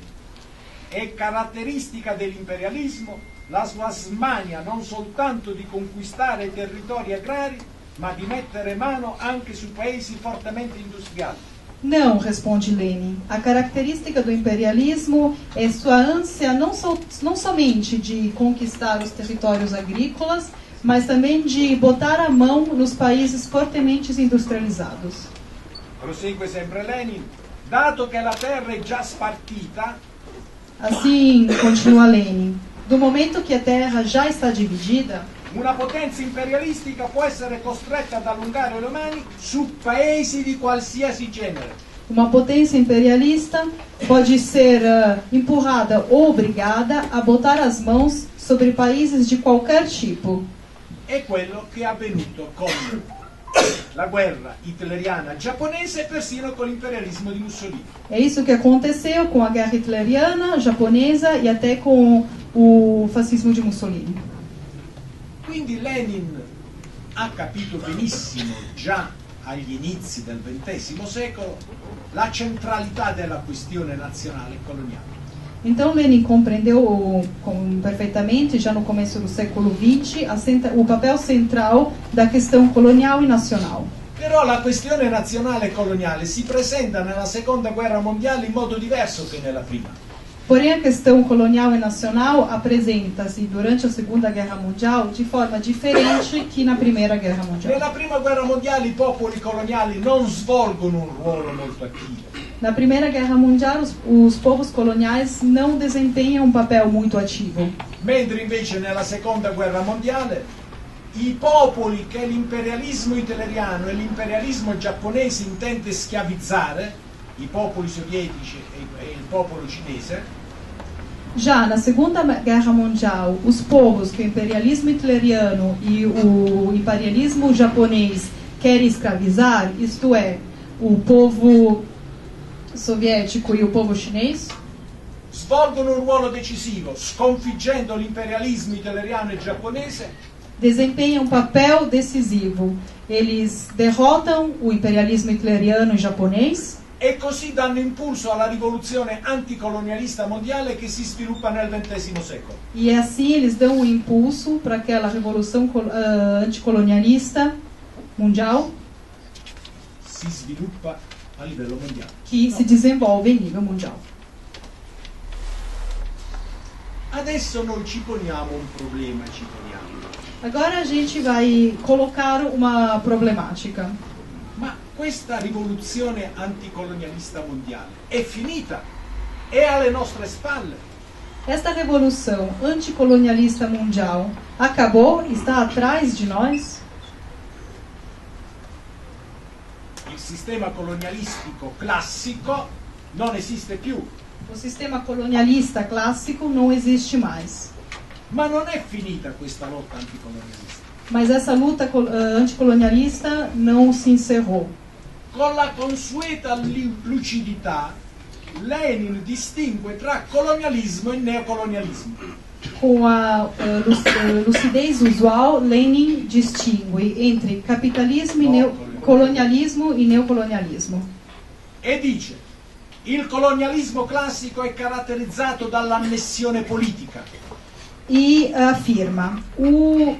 Speaker 3: è caratteristica dell'imperialismo la sua smania non soltanto di conquistare i territori agrari, ma di mettere mano anche su paesi fortemente industriali.
Speaker 5: Não, responde Lenin. A característica do imperialismo é sua ânsia não somente de conquistar os territórios agrícolas, mas também de botar a mão nos países fortemente industrializados.
Speaker 3: Prosegue sempre Lenin, dato che la terra è già spartita,
Speaker 5: Assim, continua Lenin, do momento que a terra já está dividida,
Speaker 3: una potenza imperialistica può essere costretta ad allungare le mani su paesi di qualsiasi genere.
Speaker 5: Uma potência imperialista pode ser empurrada ou obrigada a botar as mãos sobre países de qualquer tipo.
Speaker 3: È quello che è avvenuto con la guerra hitleriana giapponese e persino con l'imperialismo di Mussolini.
Speaker 5: É isso que aconteceu com a guerra hitleriana, japonesa e até com o fascismo de Mussolini.
Speaker 3: Quindi Lenin ha capito benissimo già agli inizi del XX secolo la centralità della questione nazionale e coloniale.
Speaker 5: Então Lenin compreendeu perfeitamente, já no começo do século XX, o papel central da questão colonial e nacional.
Speaker 3: Però la questione nazionale e coloniale si presenta nella seconda guerra mondiale in modo diverso che nella prima.
Speaker 5: Porém, a questão colonial e nacional apresenta-se durante a Segunda Guerra Mundial de forma diferente que na Primeira Guerra Mundial.
Speaker 3: Nella prima guerra mondiale i popoli coloniali non svolgono un ruolo molto attivo.
Speaker 5: Na Primeira Guerra Mundial, os povos coloniais não desempenham um papel muito ativo.
Speaker 3: Mentre invece nella seconda guerra mondiale i popoli che l'imperialismo hitleriano e l'imperialismo giapponese intende schiavizzare, i popoli sovietici e il popolo cinese,
Speaker 5: Já na Segunda Guerra Mundial, os povos que o imperialismo hitleriano e o imperialismo japonês querem escravizar, isto é, o povo sovietico e o povo chinês,
Speaker 3: svolgono un ruolo decisivo, sconfiggendo l'imperialismo hitleriano e giapponese,
Speaker 5: desempenham um papel decisivo. Eles derrotam o imperialismo hitleriano e japonês
Speaker 3: e così danno impulso alla rivoluzione anticolonialista mondiale che si sviluppa nel XX secolo.
Speaker 5: e assim eles dão um impulso para aquela revolução anticolonialista mundial
Speaker 3: Si sviluppa a livello mondiale.
Speaker 5: que se desenvolve em nível mundial.
Speaker 3: Adesso noi ci poniamo un problema, ci poniamo.
Speaker 5: Agora a gente vai colocar uma problemática.
Speaker 3: Ma questa rivoluzione anticolonialista mondiale è finita? È alle nostre spalle?
Speaker 5: Esta revolução anticolonialista mundial acabou? Está atrás de nós?
Speaker 3: Il sistema colonialistico classico non esiste più,
Speaker 5: O sistema colonialista clássico não existe mais.
Speaker 3: ma non è finita questa lotta anticolonialista.
Speaker 5: Mas essa luta anticolonialista não se encerrou.
Speaker 3: Con la consueta lucidità, Lenin distingue tra colonialismo e neocolonialismo.
Speaker 5: Com a lucidez usual, Lenin distingue entre capitalismo e colonialismo e neocolonialismo.
Speaker 3: E dice: il colonialismo classico è caratterizzato dall'annessione politica.
Speaker 5: E afirma: o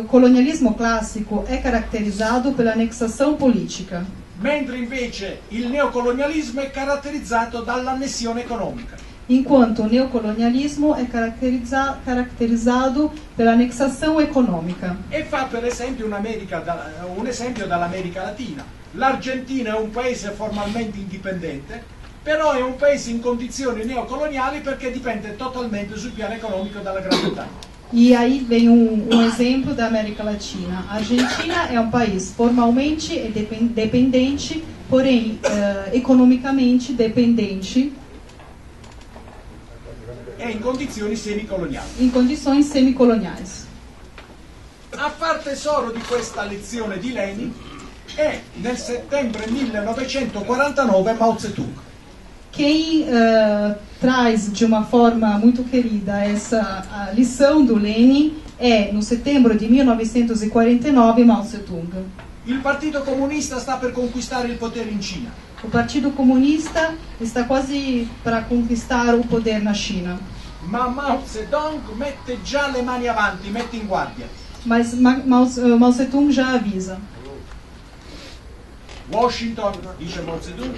Speaker 5: colonialismo clássico é caracterizado pela anexação política,
Speaker 3: Mentre invece il neocolonialismo è caratterizzato dall'annessione economica.
Speaker 5: enquanto o neocolonialismo é caracterizado pela anexação econômica.
Speaker 3: E fa per esempio un esempio dall'America Latina. L'Argentina è un paese formalmente indipendente, però è un paese in condizioni neocoloniali perché dipende totalmente sul piano economico dalla Gran Bretagna.
Speaker 5: E aí vem exemplo da América Latina. A Argentina é um país formalmente dependente, porém economicamente dependente,
Speaker 3: È in condizioni semicoloniali.
Speaker 5: em condições semicoloniais.
Speaker 3: A far tesoro di questa lezione di Lenin è nel settembre 1949 Mao Zedong.
Speaker 5: Quem traz de uma forma muito querida essa lição do Lenin é, no setembro de 1949, Mao Zedong.
Speaker 3: Il Partito Comunista sta per conquistare il potere in Cina.
Speaker 5: O Partido Comunista está quase para conquistar o poder na China.
Speaker 3: Ma Mao Zedong mette già le mani avanti, mette in guardia.
Speaker 5: Mas Mao Zedong já avisa.
Speaker 3: Washington, dice Mao Zedong,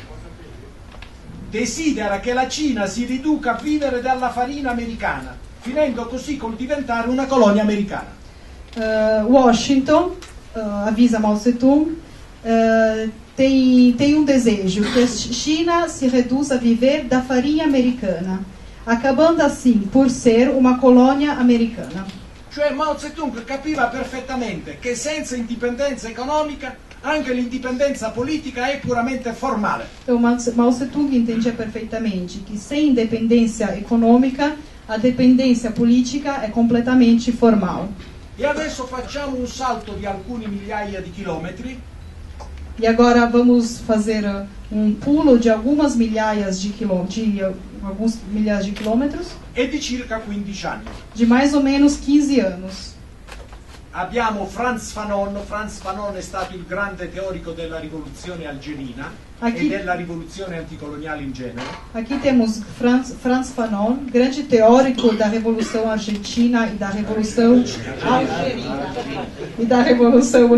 Speaker 3: desidera che la Cina si riduca a vivere dalla farina americana, finendo così col diventare una colonia americana.
Speaker 5: Washington, avisa Mao Zedong, tem desejo que a China se reduza a viver da farinha americana, acabando assim por ser uma colônia americana.
Speaker 3: Cioè Mao Zedong capiva perfettamente che senza indipendenza economica anche l'indipendenza politica è puramente formale.
Speaker 5: Então, Mao Tse-tung entendia perfeitamente que sem independência econômica, a dependência política é completamente formal.
Speaker 3: E adesso facciamo un salto di alcune migliaia di chilometri
Speaker 5: E agora vamos fazer pulo de alguns milhares de quilômetros,
Speaker 3: e di circa 15 anni.
Speaker 5: de mais ou menos 15 anos.
Speaker 3: Abbiamo Frantz Fanon. Frantz Fanon è stato il grande teorico della rivoluzione algerina e della rivoluzione anticoloniale in genere.
Speaker 5: Aqui temos Frantz Fanon, grande teórico da Revolução Argentina e da Revolução Algerina e da Revolução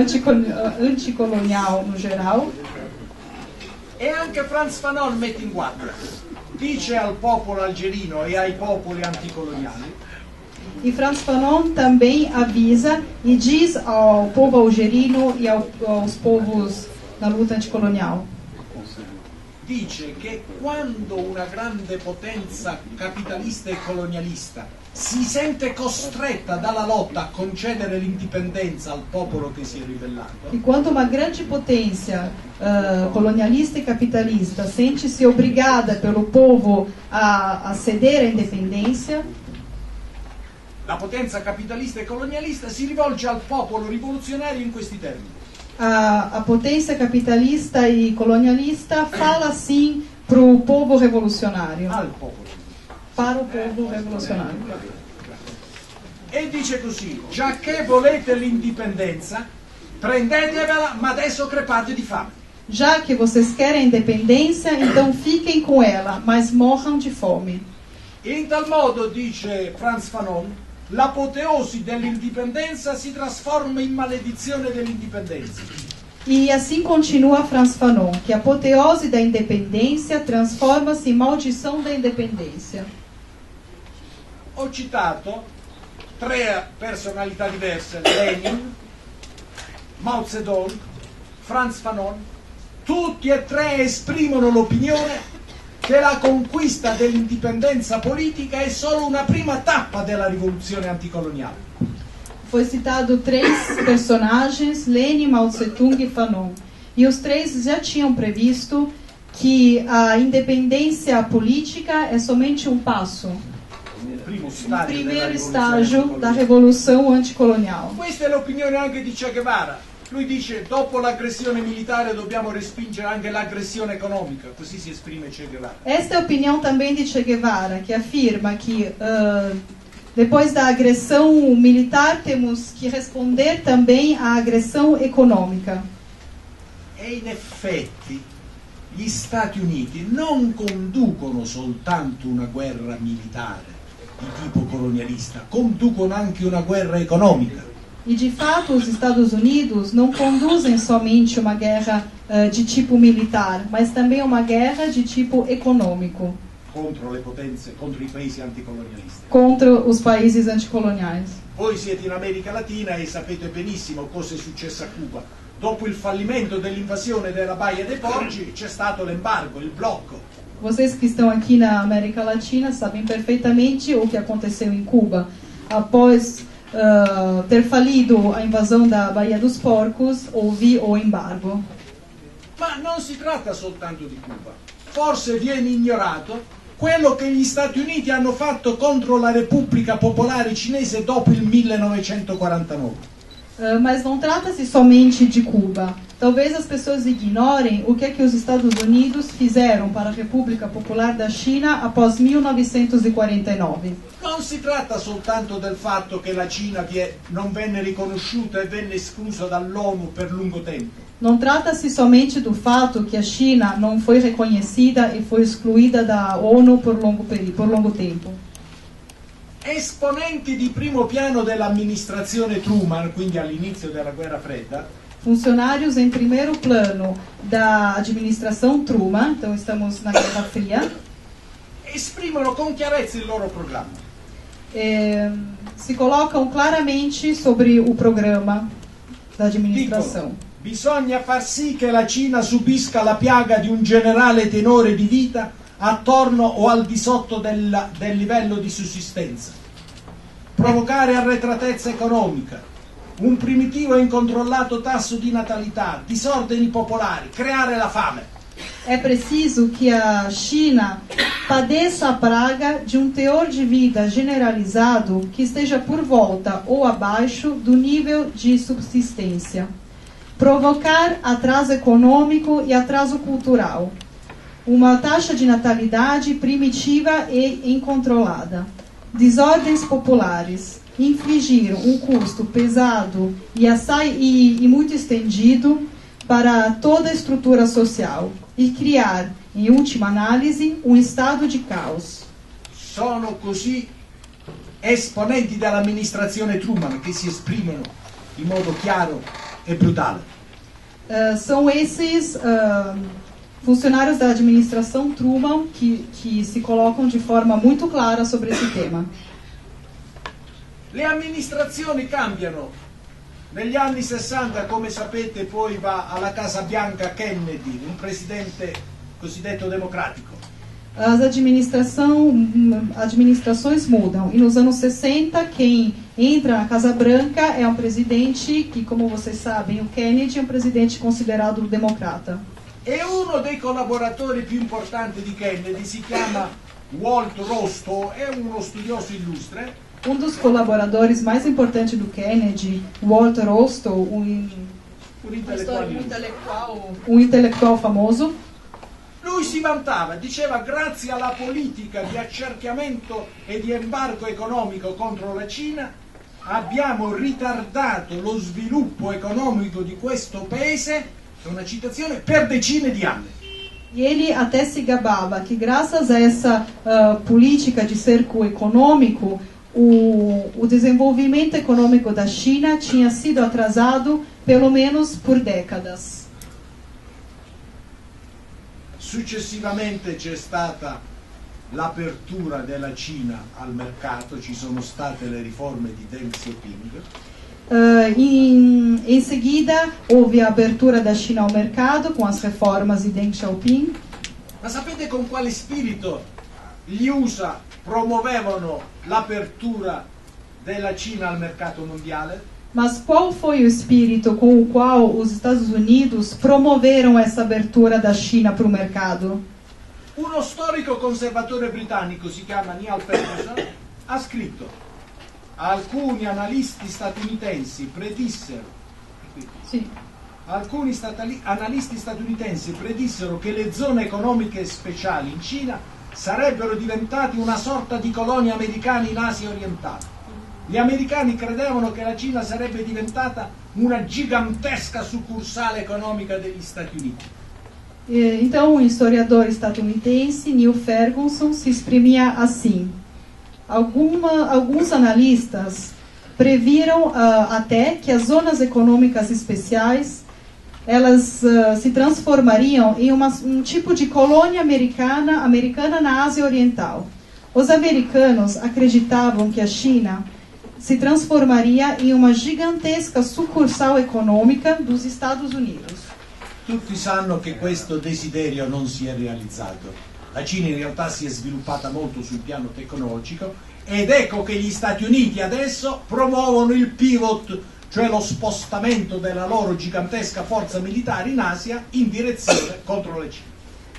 Speaker 5: anticolonial no geral.
Speaker 3: E anche Frantz Fanon mette in guardia, dice al popolo algerino e ai popoli anticoloniali:
Speaker 5: E Frantz Fanon também avisa e diz ao povo algerino e aos povos na luta anticolonial.
Speaker 3: Dice che quando una grande potenza capitalista e colonialista si sente costretta dalla lotta a concedere l'indipendenza al popolo che si è ribellato,
Speaker 5: E quando uma grande potência colonialista e capitalista sente-se obrigada pelo povo a ceder a independência,
Speaker 3: la potenza capitalista e colonialista si rivolge al popolo rivoluzionario in questi termini:
Speaker 5: a potência capitalista e colonialista fala assim para o povo revolucionário,
Speaker 3: al popolo.
Speaker 5: para o povo revolucionário.
Speaker 3: E dice così: giacché volete l'indipendenza, prendetevela, ma adesso crepate di fame.
Speaker 5: Já que vocês querem independência, então fiquem com ela, mas morram de fome.
Speaker 3: In tal modo, dice Frantz Fanon, l'apoteosi dell'indipendenza si trasforma in maledizione dell'indipendenza.
Speaker 5: E assim continua Frantz Fanon, que a apoteose da independência transforma-se em maldição da independência.
Speaker 3: Ho citato 3 personalità diverse: Lenin, Mao Zedong, Frantz Fanon. Tutti e 3 esprimono l'opinione che la conquista dell'indipendenza politica è solo una prima tappa della rivoluzione anticoloniale.
Speaker 5: Foi citado 3 personagens, Lenin, Mao Tse-tung e Fanon. E os 3 já tinham previsto que a independência política é somente um passo,
Speaker 3: Il primo
Speaker 5: o
Speaker 3: stadio
Speaker 5: primeiro
Speaker 3: della
Speaker 5: estágio
Speaker 3: rivoluzione
Speaker 5: da revolução anticolonial.
Speaker 3: Questa è l'opinione anche di Che Guevara. Lui dice: dopo l'aggressione militare dobbiamo respingere anche l'aggressione economica. Così si esprime Che Guevara.
Speaker 5: Esta é a opinião também de Che Guevara, que afirma que depois da agressão militar temos que responder também à agressão econômica.
Speaker 3: E in effetti gli Stati Uniti non conducono soltanto una guerra militare di tipo colonialista, conducono anche una guerra economica.
Speaker 5: E de fato os Estados Unidos não conduzem somente uma guerra de tipo militar, mas também uma guerra de tipo econômico
Speaker 3: Contro le potenze, contro i paesi anticolonialisti.
Speaker 5: contra os países anticoloniais.
Speaker 3: Voi siete in America Latina e sapete benissimo cosa è successo a Cuba. Dopo il fallimento dell'invasione della Baia dei Porci c'è stato l'embargo, il blocco.
Speaker 5: Vocês que estão aqui na América Latina sabem perfeitamente o que aconteceu em Cuba. Após ter falido a invasão da Baía dos Porcos, houve o embargo.
Speaker 3: Ma non si tratta soltanto di Cuba. Forse viene ignorato quello che gli Stati Uniti hanno fatto contro la Repubblica Popolare Cinese dopo il 1949.
Speaker 5: Mas não trata-se somente de Cuba. Talvez as pessoas ignorem o que é que os Estados Unidos fizeram para a República Popular da China após 1949.
Speaker 3: Non si tratta soltanto del fatto che la Cina non venne riconosciuta e venne esclusa dall'ONU per lungo tempo.
Speaker 5: Não trata-se somente do fato que a China não foi reconhecida e foi excluída da ONU por longo tempo.
Speaker 3: Esponenti di primo piano dell'amministrazione Truman, quindi all'inizio della guerra fredda,
Speaker 5: Funcionários em primeiro plano da administração Truman, então estamos na Guerra Fria,
Speaker 3: esprimono con chiarezza il loro programma.
Speaker 5: se colocam claramente sobre o programa da administração.
Speaker 3: Dicono: bisogna far sì che la Cina subisca la piaga di un generale tenore di vita attorno o al di sotto del livello di sussistenza, provocare arretratezza economica, un primitivo e incontrollato tasso di natalità, disordini popolari, creare la fame.
Speaker 5: É preciso que a China padeça a praga de um teor de vida generalizado que esteja por volta ou abaixo do nível de subsistência. Provocar atraso econômico e atraso cultural. Uma taxa de natalidade primitiva e incontrolada. Desordens populares. Infligir um custo pesado e muito estendido para toda a estrutura social e criar, em última análise, um estado de caos.
Speaker 3: Sono così esponenti dell'amministrazione Truman che si esprimono in modo chiaro e brutale.
Speaker 5: São esses funcionários da administração Truman que se colocam de forma muito clara sobre esse tema.
Speaker 3: Le amministrazioni cambiano. Negli anni 60, come sapete, poi va alla Casa Bianca Kennedy, un presidente cosiddetto democratico.
Speaker 5: As administrações mudam. E nos anos 60, quem entra na Casa Branca é um presidente que, como vocês sabem, o Kennedy é um presidente considerado democrata.
Speaker 3: E uno dei collaboratori più importanti di Kennedy si chiama Walt Rostow, è uno studioso illustre.
Speaker 5: Um dos colaboradores mais importantes do Kennedy, Walt Rostow, um intelectual famoso.
Speaker 3: Lui si vantava, diceva: grazie alla politica di accerchiamento e di embargo economico contro la Cina abbiamo ritardato lo sviluppo economico di questo paese, è una citazione, per decine di anni.
Speaker 5: E ele até se gabava que graças a essa política de cerco econômico, o desenvolvimento econômico da China tinha sido atrasado pelo menos por décadas.
Speaker 3: Successivamente c'è stata l'apertura della Cina al mercato, ci sono state le riforme di Deng Xiaoping.
Speaker 5: Em seguida, houve a abertura da China ao mercado com as reformas de Deng Xiaoping.
Speaker 3: Ma sapete con quale spirito gli USA promuovevano l'apertura della Cina al mercato mondiale?
Speaker 5: Mas qual foi o espírito com o qual os Estados Unidos promoveram essa abertura da China para o mercado?
Speaker 3: Uno storico conservatore britannico, si chiama Neil Ferguson, ha scritto: alcuni analisti statunitensi predissero che le zone economiche speciali in Cina sarebbero diventate una sorta di colonia americana in Asia orientale. Gli americani credevano che la Cina sarebbe diventata una gigantesca succursale economica degli Stati Uniti.
Speaker 5: Então, o historiador estadunidense Neil Ferguson se exprimia assim: alguns analistas previram até que as zonas econômicas especiais elas se transformariam em um tipo de colônia americana na Ásia Oriental. Os americanos acreditavam que a China se transformaria em uma gigantesca sucursal econômica dos Estados Unidos.
Speaker 3: Tutti sanno che questo desiderio non si è realizzato. La Cina in realtà si è sviluppata molto sul piano tecnologico ed ecco che gli Stati Uniti adesso promuovono il pivot, cioè lo spostamento della loro gigantesca forza militare in Asia in direzione contro la Cina.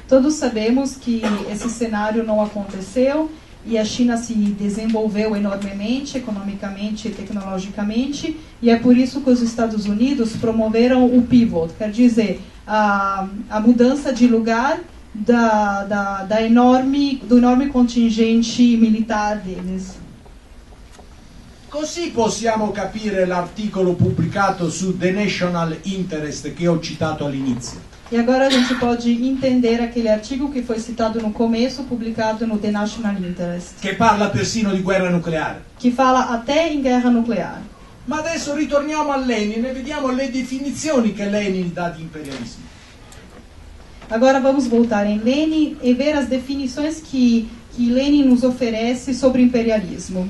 Speaker 5: Todos sabemos que esse cenário não aconteceu e a China se desenvolveu enormemente, economicamente e tecnologicamente, e é por isso que os Estados Unidos promoveram o pivot, quer dizer, a mudança de lugar do enorme contingente militar deles.
Speaker 3: Così possiamo capire l'articolo pubblicato su The National Interest che ho citato all'inizio.
Speaker 5: E agora a gente pode entender aquele artigo que foi citado no começo, publicado no The National Interest,
Speaker 3: che parla persino di guerra nucleare.
Speaker 5: que fala até em guerra nuclear.
Speaker 3: Ma adesso ritorniamo a Lenin e vediamo le definizioni che Lenin dà di imperialismo.
Speaker 5: Agora vamos voltar em Lenin e ver as definições que Lenin nos oferece sobre imperialismo.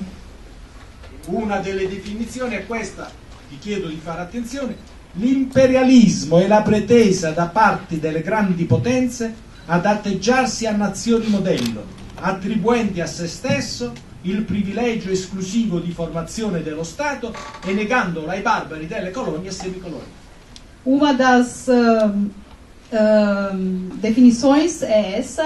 Speaker 3: Una delle definizioni è questa, vi chiedo di fare attenzione: l'imperialismo è la pretesa da parte delle grandi potenze ad atteggiarsi a nazioni modello, attribuenti a se stesso il privilegio esclusivo di formazione dello Stato e negandolo ai barbari delle colonie e semicolonie.
Speaker 5: Uma das definições é essa.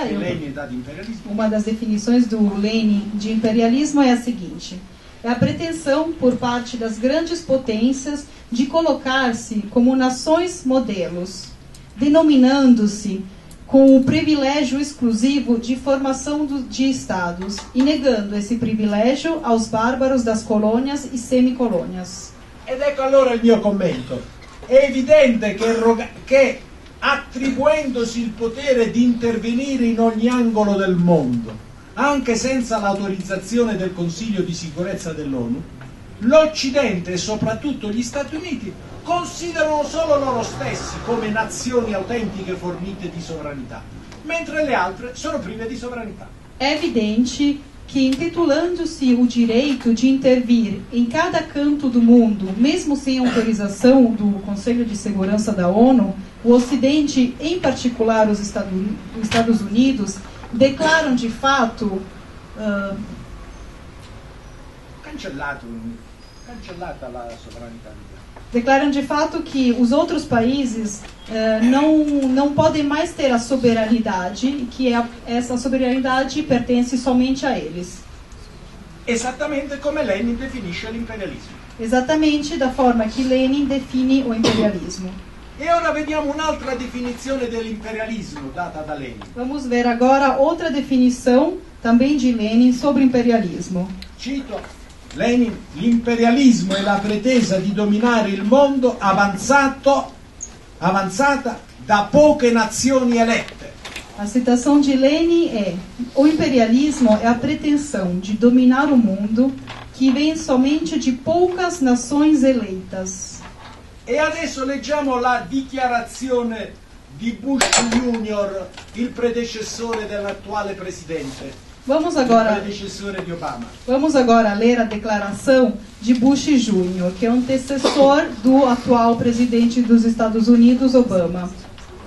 Speaker 5: Uma das definições do Lenin de imperialismo é a seguinte: é a pretensão por parte das grandes potências de colocar-se como nações modelos, denominando-se com o privilégio exclusivo de formação de estados e negando esse privilégio aos bárbaros das colônias e semicolônias.
Speaker 3: Ed ecco allora il mio commento. È evidente che attribuendosi il potere di intervenire in ogni angolo del mondo, anche senza l'autorizzazione del Consiglio di sicurezza dell'ONU, l'Occidente e soprattutto gli Stati Uniti considerano solo loro stessi come nazioni autentiche fornite di sovranità, mentre le altre sono prive di sovranità.
Speaker 5: É evidente que, intitulando-se o direito de intervir em cada canto do mundo, mesmo sem autorização do Conselho de Segurança da ONU, o Ocidente, em particular os Estados Unidos, declaram de fato
Speaker 3: cancellata la sovranità di Dio.
Speaker 5: Declaram de fato que os outros países não podem mais ter a soberanidade e que essa soberanidade pertence somente a eles.
Speaker 3: Esattamente come Lenin definisce l'imperialismo.
Speaker 5: Exatamente da forma que Lenin define o imperialismo.
Speaker 3: E ora vediamo un'altra definizione dell'imperialismo data da Lenin.
Speaker 5: Vamos ver agora outra definição também de Lenin sobre imperialismo.
Speaker 3: Cito Lenin: l'imperialismo è la pretesa di dominare il mondo avanzata da poche nazioni elette.
Speaker 5: A citação de Lenin é: o imperialismo é a pretensão de dominar o mundo que vem somente de poucas nações eleitas.
Speaker 3: E adesso leggiamo la dichiarazione di Bush Junior, il predecessore dell'attuale presidente.
Speaker 5: Vamos agora ler a declaração de Bush Jr., que é um antecessor do atual presidente dos Estados Unidos, Obama.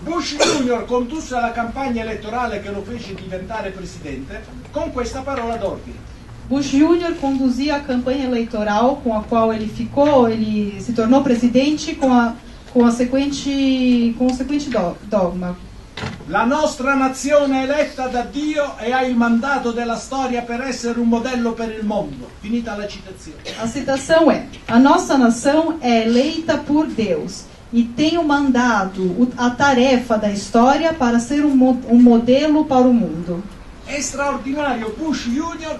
Speaker 3: Bush Jr. condusse la campagna elettorale che lo fece diventare presidente con questa parola d'ordine.
Speaker 5: Bush Jr. conduzia a campanha eleitoral com a qual ele se tornou presidente com o seguinte dogma:
Speaker 3: la nostra nazione è eletta da Dio e ha il mandato della storia per essere un modello per il mondo. Finita la citazione.
Speaker 5: A citação é: a nossa nação é eleita por Deus e tem o mandato, a tarefa da história para ser um modelo para o mundo.
Speaker 3: È straordinario, Bush Jr.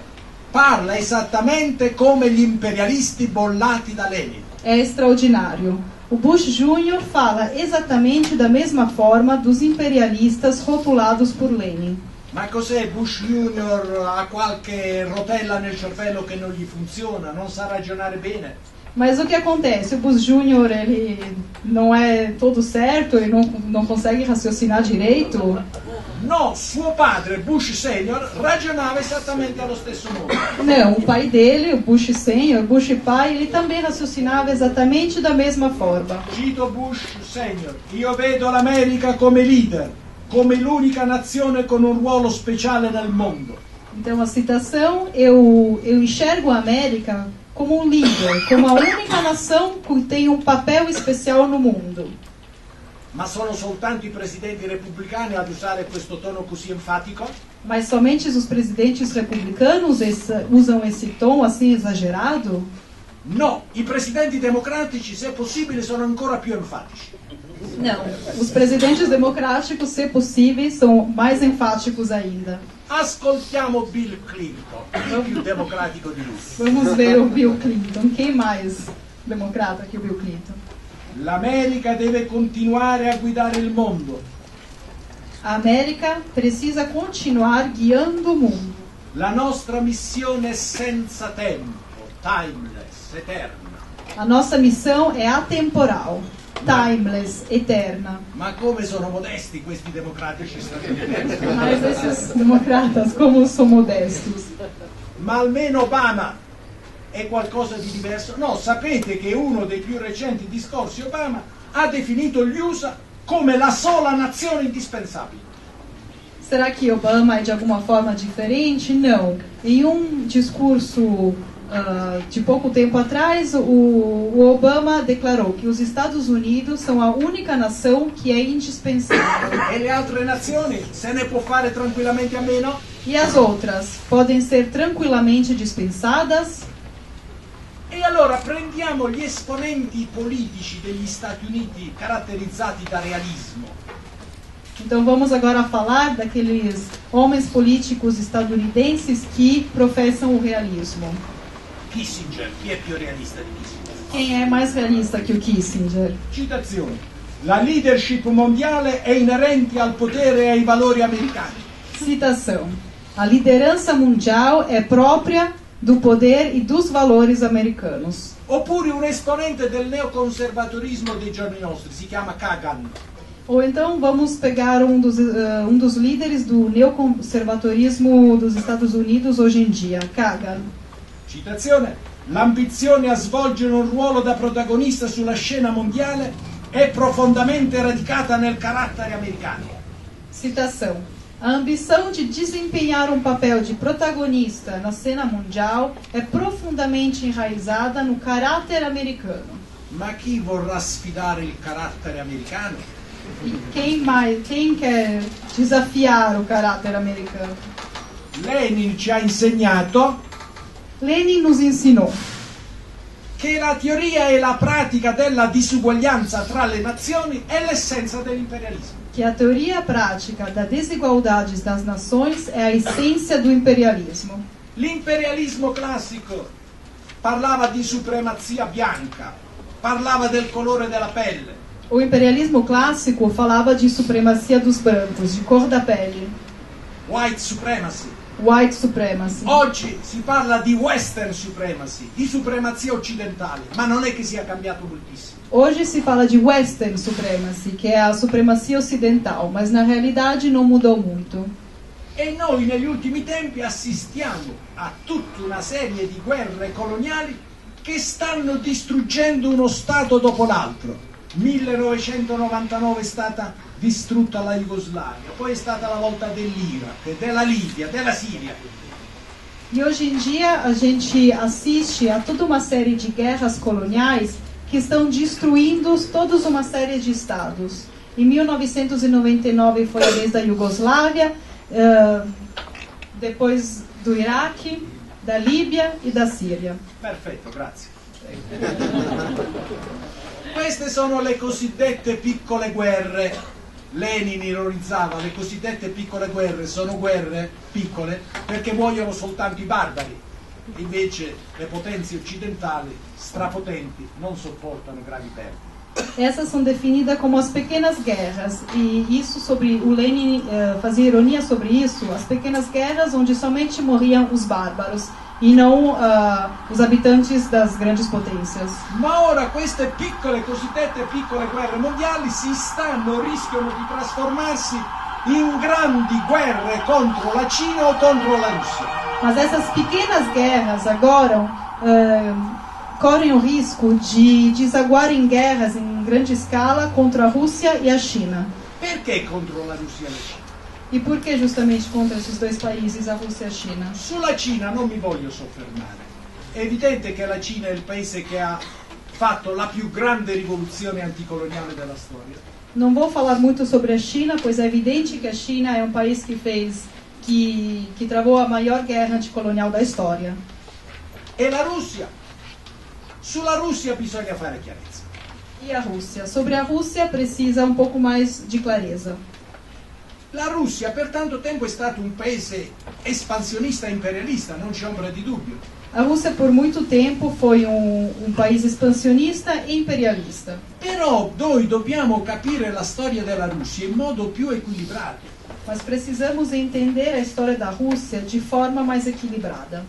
Speaker 3: parla esattamente come gli imperialisti bollati da Lenin.
Speaker 5: É extraordinário. O Bush Jr. fala exatamente da mesma forma dos imperialistas rotulados por Lenin.
Speaker 3: Ma cos'è? Bush Jr. ha qualche rotella nel cervello che non gli funziona, non sa ragionare bene?
Speaker 5: Mas o que acontece? O Bush Jr. ele não é todo certo, ele não consegue raciocinar direito?
Speaker 3: No, suo padre, Bush Senior, ragionava esattamente allo stesso modo.
Speaker 5: Não, o pai dele, o Bush Senior, Bush pai, ele também raciocinava exatamente da mesma forma.
Speaker 3: Cito Bush Senior: io vedo l'America come leader, come l'unica nazione con un ruolo speciale nel mondo.
Speaker 5: Então a citação: eu enxergo a América como um líder, como a única nação que tem um papel especial no mundo.
Speaker 3: Ma sono soltanto i presidenti repubblicani ad usare questo tono così enfatico?
Speaker 5: Mas somente os presidentes republicanos usam esse tom assim exagerado?
Speaker 3: No, i presidenti democratici, se possibile, sono ancora più enfatici.
Speaker 5: Não, os presidentes democráticos, se possíveis, são mais enfáticos ainda.
Speaker 3: Ascoltiamo Bill Clinton, il più democratico di lui.
Speaker 5: Vamos ver o Bill Clinton. Quem mais democrata que o Bill Clinton?
Speaker 3: L'America deve continuare a guidare il mondo.
Speaker 5: A América precisa continuar guiando o mundo.
Speaker 3: La nostra missione è senza tempo, timeless, eterna.
Speaker 5: A nossa missão é atemporal, timeless, eterna.
Speaker 3: Ma come sono modesti questi democratici statunitensi?
Speaker 5: Mas esses democratas, como são modestos.
Speaker 3: Ma almeno Obama è qualcosa di diverso? No, sapete che uno dei più recenti discorsi Obama ha definito gli USA come la sola nazione indispensabile.
Speaker 5: Será que Obama é de alguma forma diferente? Não. Em um discurso de pouco tempo atrás, o Obama declarou que os Estados Unidos são a única nação que é indispensável.
Speaker 3: E le altre nazioni se ne può fare tranquillamente a meno?
Speaker 5: E as outras podem ser tranquilamente dispensadas?
Speaker 3: E allora prendiamo gli esponenti politici degli Stati Uniti caratterizzati da realismo.
Speaker 5: Então vamos agora falar daqueles homens políticos estadunidenses que professam o realismo.
Speaker 3: Kissinger, chi è più realista di Kissinger?
Speaker 5: Quem é mais realista que o Kissinger?
Speaker 3: Citazione. La leadership mondiale è inerente al potere e ai valori americani.
Speaker 5: Citação. A liderança mundial é própria do poder e dos valores americanos.
Speaker 3: Oppure un esponente del neoconservatorismo dei giorni nostri, si chiama Kagan.
Speaker 5: Ou então vamos pegar um dos líderes do neoconservatorismo dos Estados Unidos hoje em dia, Kagan.
Speaker 3: Citazione. L'ambizione a svolgere un ruolo da protagonista sulla scena mondiale è profondamente radicata nel carattere americano.
Speaker 5: Citação. A ambição de desempenhar um papel de protagonista na cena mundial é profundamente enraizada no caráter americano.
Speaker 3: Ma chi vorrà sfidare il carattere americano?
Speaker 5: E quem quer desafiar o caráter americano?
Speaker 3: Lenin ci ha insegnato
Speaker 5: Lenin nos ensinou
Speaker 3: che la teoria e la pratica della disuguaglianza tra le nazioni è l'essenza dell'imperialismo.
Speaker 5: que a teoria prática das desigualdades das nações é a essência do imperialismo.
Speaker 3: L'imperialismo classico parlava di supremazia bianca, parlava del colore della pelle.
Speaker 5: O imperialismo clássico falava de supremacia dos brancos, de cor da pele,
Speaker 3: White supremacy.
Speaker 5: white supremacy.
Speaker 3: Oggi si parla di western supremacy, di supremazia occidentale, ma non è che sia cambiato moltissimo.
Speaker 5: Hoje se fala de western supremacy, que é a supremacia ocidental, mas na realidade não mudou muito.
Speaker 3: E noi negli ultimi tempi assistiamo a tutta una serie di guerre coloniali che stanno distruggendo uno Stato dopo l'altro. 1999 è stata distrutta la Jugoslavia, poi è stata la volta dell'Iraq, della Libia, della Siria.
Speaker 5: E hoje em dia a gente assiste a toda uma série de guerras coloniais que estão destruindo toda uma série de estados. Em 1999 foi a vez da Iugoslávia, depois do Iraque, da Líbia e da Síria.
Speaker 3: Perfetto, grazie. Queste sono le cosiddette piccole guerre. Lenin ironizzava, le cosiddette piccole guerre sono guerre piccole perché muoiono soltanto i barbari. Invece le potenze occidentali, strapotenti, non sopportano gravi perdite.
Speaker 5: Essas são definidas como as pequenas guerras, e isso sobre o Lenin fazia ironia sobre isso, as pequenas guerras onde somente morriam os bárbaros e não os habitantes das grandes potências.
Speaker 3: Ma ora queste piccole, cosiddette piccole guerre mondiali rischiano di trasformarsi in grandi guerre contro la Cina o contro la Russia.
Speaker 5: Mas essas pequenas guerras agora correm o risco de desaguar em guerras em grande escala contra a Rússia e a China.
Speaker 3: Perché contro la Russia e la Cina?
Speaker 5: E por que justamente contra esses dois países, a Rússia e a China?
Speaker 3: Sulla Cina non mi voglio soffermare. È evidente che la Cina è il paese che ha fatto la più grande rivoluzione anticoloniale della storia.
Speaker 5: Não vou falar muito sobre a China, pois é evidente que a China é um país que travou a maior guerra anticolonial da história.
Speaker 3: E la Russia? Sulla Russia bisogna fare chiarezza.
Speaker 5: E a Rússia? Sobre a Rússia precisa um pouco mais de clareza.
Speaker 3: La Russia per tanto tempo è stato un paese espansionista e imperialista, non c'è ombra di dubbio.
Speaker 5: A Rússia por muito tempo foi um país expansionista e imperialista.
Speaker 3: Però noi dobbiamo capire la storia della Russia in modo più equilibrato.
Speaker 5: Mas precisamos entender a história da Rússia de forma mais equilibrada.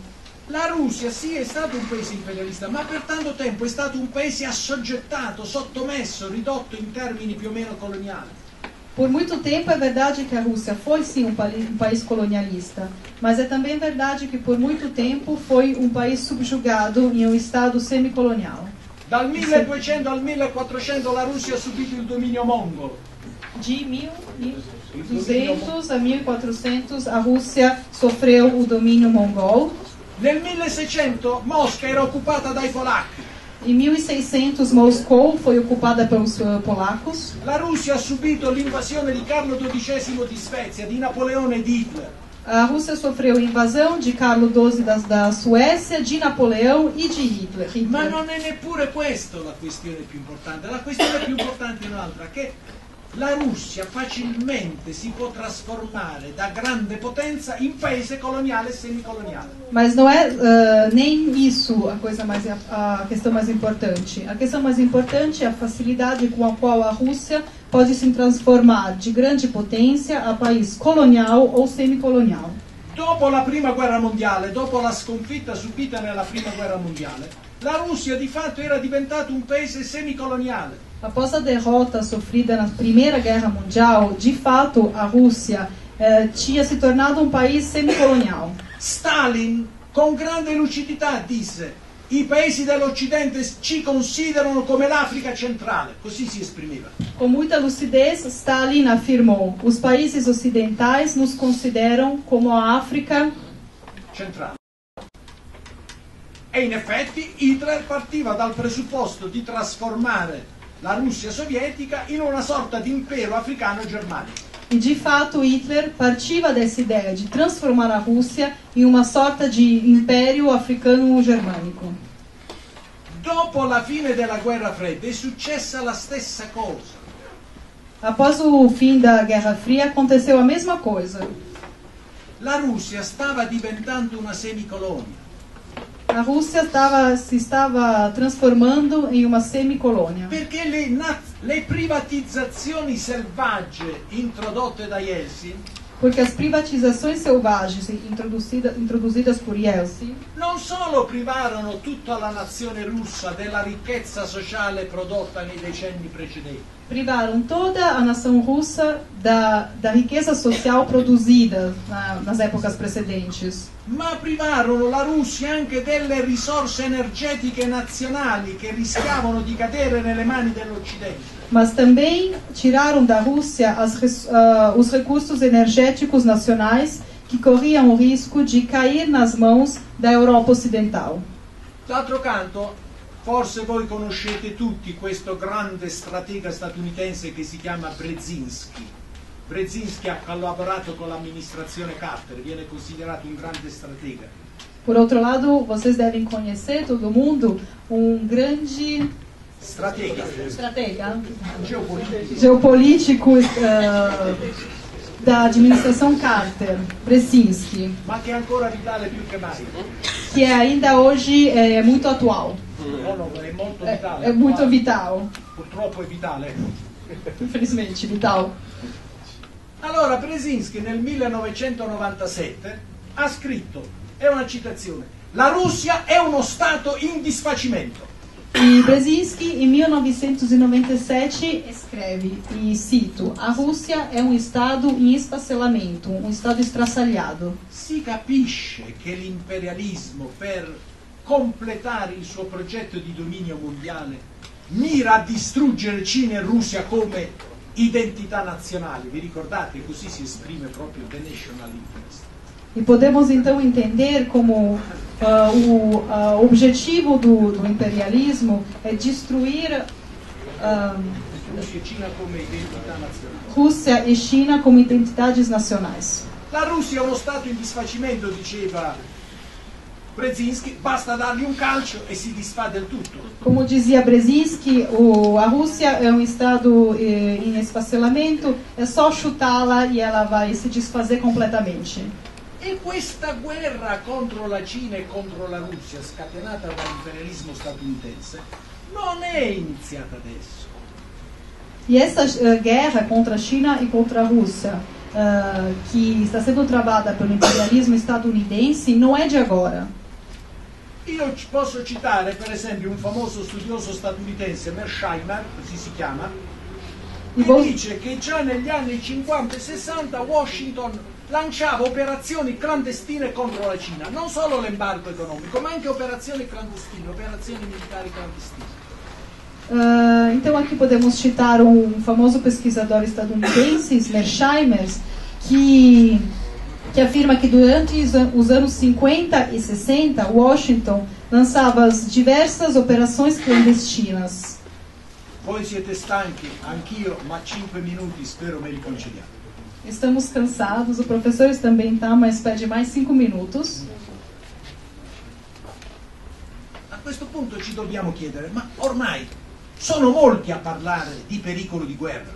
Speaker 3: La Russia sì è stato un paese imperialista, ma per tanto tempo è stato un paese assoggettato, sottomesso, ridotto in termini più o meno coloniali.
Speaker 5: Por muito tempo é verdade que a Rússia foi sim um país colonialista, mas é também verdade que por muito tempo foi um país subjugado em um estado semicolonial.
Speaker 3: Dal 1200 al 1400 la Russia ha subito il dominio mongolo.
Speaker 5: De 1200 a 1400 a Rússia sofreu o domínio mongol.
Speaker 3: Nel 1600 Mosca era occupata dai polacchi.
Speaker 5: Em 1600 Moscou foi ocupada pelos polacos.
Speaker 3: La Russia ha subito l'invasione di Carlo XII di Svezia, di Napoleone e di Hitler.
Speaker 5: A Rússia sofreu a invasão de Carlo XII da Suécia, de Napoleão e de Hitler.
Speaker 3: Ma non è neppure questa la questione più importante. La questione più importante è un'altra, che la Russia facilmente si può trasformare da grande potenza in paese coloniale e semicoloniale.
Speaker 5: Mas não é nem isso a questão mais importante. A questão mais importante é a facilidade com a qual a Rússia pode se transformar de grande potência a país colonial ou semicolonial.
Speaker 3: Dopo la prima guerra mondiale, dopo la sconfitta subita nella prima guerra mondiale, la Russia di fatto era diventata un paese semicoloniale.
Speaker 5: Após a derrota sofrida na Primeira Guerra Mundial, de fato a Rússia tinha se tornado um país semicolonial.
Speaker 3: Stalin con grande lucidità disse: i paesi dell'Occidente ci considerano come l'Africa centrale, così si esprimeva.
Speaker 5: Com muita lucidez, Stalin afirmou: os países ocidentais nos consideram como a África
Speaker 3: centrale. E in effetti Hitler partiva dal presupposto di trasformare la Russia sovietica in una sorta di impero africano-germanico.
Speaker 5: E de fato Hitler partiva dessa ideia de transformar a Rússia em uma sorta de império africano-germânico.
Speaker 3: Dopo la fine della guerra fredda è successa la stessa cosa.
Speaker 5: Após o fim da Guerra Fria aconteceu a mesma coisa.
Speaker 3: La Russia stava diventando una semicolonia.
Speaker 5: A Rússia se estava transformando em uma semicolonia.
Speaker 3: Perché le privatizzazioni selvagge introdotte da Yeltsin,
Speaker 5: Porque as privatizações selvagens introduzidas por Yeltsin
Speaker 3: non solo privarono tutta la nazione russa della ricchezza sociale prodotta nei decenni precedenti,
Speaker 5: privaram toda a nação russa da riqueza social produzida nas épocas precedentes.
Speaker 3: ma privarono la Russia anche delle risorse energetiche nazionali che rischiavano di cadere nelle mani dell'Occidente.
Speaker 5: Mas também tiraram da Rússia os recursos energéticos nacionais que corriam o risco de cair nas mãos da Europa Ocidental.
Speaker 3: D'altro canto, forse voi conoscete tutti questo grande stratega statunitense che si chiama Brzezinski. Brzezinski ha collaborato con l'amministrazione Carter, viene considerato un grande stratega.
Speaker 5: Por outro lado, vocês devem conhecer, todo mundo, grande
Speaker 3: Stratega.
Speaker 5: Geopolítico da administração Carter, Brzezinski,
Speaker 3: Ma che è ancora vitale più che mai.
Speaker 5: que ainda hoje é muito atual.
Speaker 3: No, è molto vitale.
Speaker 5: É muito vital,
Speaker 3: Purtroppo è vitale.
Speaker 5: infelizmente, vital.
Speaker 3: Allora, Brzezinski nel 1997 ha scritto, è una citazione: la Russia è uno stato in disfacimento.
Speaker 5: E Brzezinski, em 1997, escreve, e cito: a Rússia é um estado em esfacelamento, um estado estraçalhado.
Speaker 3: Si capisce che l'imperialismo, per completare il suo progetto di dominio mondiale, mira a distruggere Cina e Russia come identità nazionali. Vi ricordate? Così si esprime proprio the national interest.
Speaker 5: E podemos então entender como o objetivo do imperialismo é destruir
Speaker 3: Russia e Cina come identità nazionali.
Speaker 5: Rússia e China como identidades nacionais.
Speaker 3: La Russia è uno stato in disfacimento, diceva Brzezinski, basta dargli un calcio e si disfà del tutto.
Speaker 5: Como dizia Brzezinski, a Rússia é um estado em esfacelamento, é só chutá-la e ela vai se desfazer completamente.
Speaker 3: E questa guerra contro la Cina e contro la Russia, scatenata dall'imperialismo statunitense, non è iniziata adesso.
Speaker 5: E essa guerra contra a China e contra a Rússia, que está sendo travada pelo imperialismo estadunidense, não é de agora.
Speaker 3: Io posso citare per esempio un famoso studioso statunitense, Mersheimer, così si chiama, che dice che già negli anni 50 e 60 Washington lanciava operazioni clandestine contro la Cina, non solo l'embargo economico, ma anche operazioni clandestine, operazioni militari clandestine.
Speaker 5: Então aqui podemos citar um famoso pesquisador estadunidense, Mearsheimer, que afirma que durante os anos 50 e 60, Washington lançava diversas operações clandestinas.
Speaker 3: Voi siete stanchi, anch'io, ma 5 minuti spero me li concediate.
Speaker 5: Estamos cansados, o professor também está, mas pede mais 5 minutos.
Speaker 3: A questo punto ci dobbiamo chiedere, ma ormai sono molti a parlare di pericolo di guerra.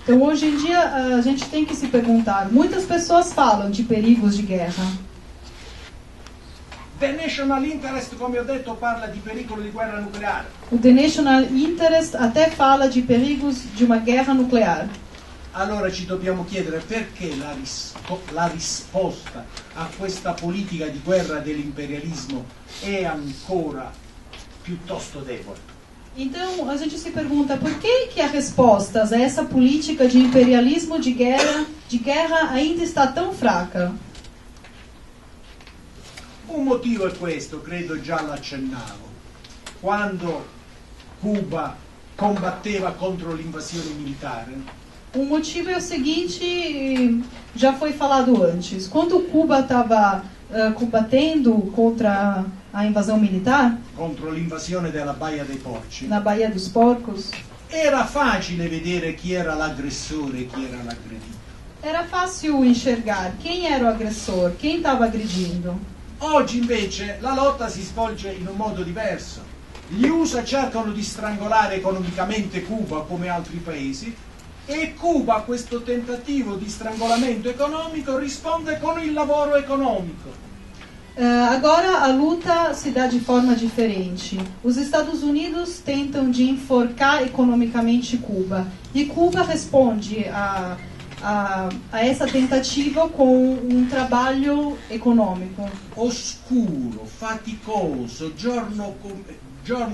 Speaker 5: Então, hoje em dia, a gente tem que se perguntar, muitas pessoas falam de perigos de guerra.
Speaker 3: The National Interest, come ho detto, parla di pericolo di guerra nucleare.
Speaker 5: O The National Interest até fala de perigos de uma guerra nuclear.
Speaker 3: Allora ci dobbiamo chiedere perché la risposta a questa politica di guerra dell'imperialismo è ancora piuttosto debole.
Speaker 5: Então, a gente se pergunta por que a resposta a essa política de imperialismo de guerra ainda está tão fraca?
Speaker 3: Un motivo è questo, credo già l'accennavo. Quando Cuba combatteva contro l'invasione militare,
Speaker 5: Um motivo é o seguinte, já foi falado antes. Quando Cuba estava combatendo contra a invasão militar,
Speaker 3: contro l'invasione della Baia dei Porci,
Speaker 5: na Baía dos Porcos,
Speaker 3: era facile vedere chi era l'aggressore e chi era l'aggredito.
Speaker 5: era fácil enxergar quem era o agressor, quem estava agredindo.
Speaker 3: Oggi invece la lotta si svolge in un modo diverso. Gli USA cercano di strangolare economicamente Cuba come altri paesi e Cuba a questo tentativo di strangolamento economico risponde con il lavoro economico.
Speaker 5: Agora a luta se dá de forma diferente. Os Estados Unidos tentam de enforcar economicamente Cuba e Cuba responde a essa tentativa com um trabalho econômico.
Speaker 3: Oscuro, faticoso, giorno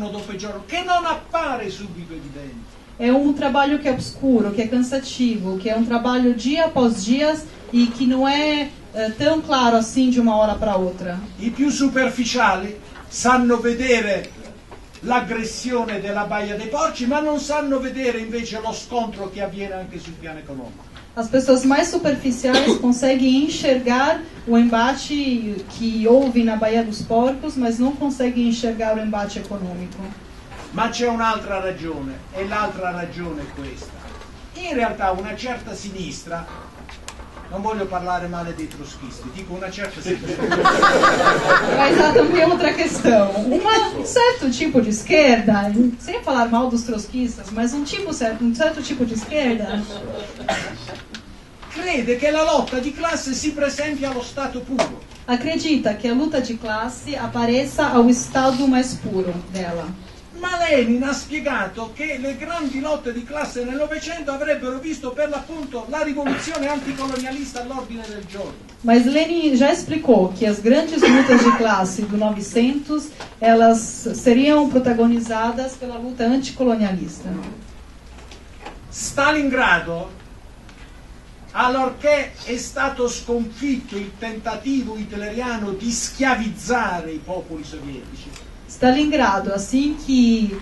Speaker 3: dopo giorno, che non appare subito evidente.
Speaker 5: É um trabalho que é obscuro, que é cansativo, que é um trabalho dia após dia e que não é tão claro assim de uma hora para outra.
Speaker 3: I più superficiali sanno vedere l'aggressione della Baia dei Porci, ma non sanno vedere invece lo scontro che avviene anche sul piano economico.
Speaker 5: As pessoas mais superficiais conseguem enxergar o embate que houve na Baía dos Porcos, mas não conseguem enxergar o embate econômico.
Speaker 3: Ma c'è un'altra ragione, e l'altra ragione è questa. In realtà una certa sinistra, non voglio parlare male dei trotskisti, dico una certa sinistra.
Speaker 5: Mas há também outra questão. Um certo tipo de esquerda, sem falar mal dos trotskistas, mas um certo tipo de esquerda
Speaker 3: crede che la lotta di classe si presenti allo stato puro.
Speaker 5: acredita que a luta de classe apareça ao estado mais puro dela.
Speaker 3: Ma Lenin ha spiegato che le grandi lotte di classe nel Novecento avrebbero visto per l'appunto la rivoluzione anticolonialista all'ordine del giorno.
Speaker 5: Mas Lenin já explicou que as grandes lutas de classe do 900 elas seriam protagonizadas pela luta anticolonialista.
Speaker 3: Stalingrado, allorché è stato sconfitto il tentativo hitleriano di schiavizzare i popoli sovietici,
Speaker 5: Stalingrado, assim que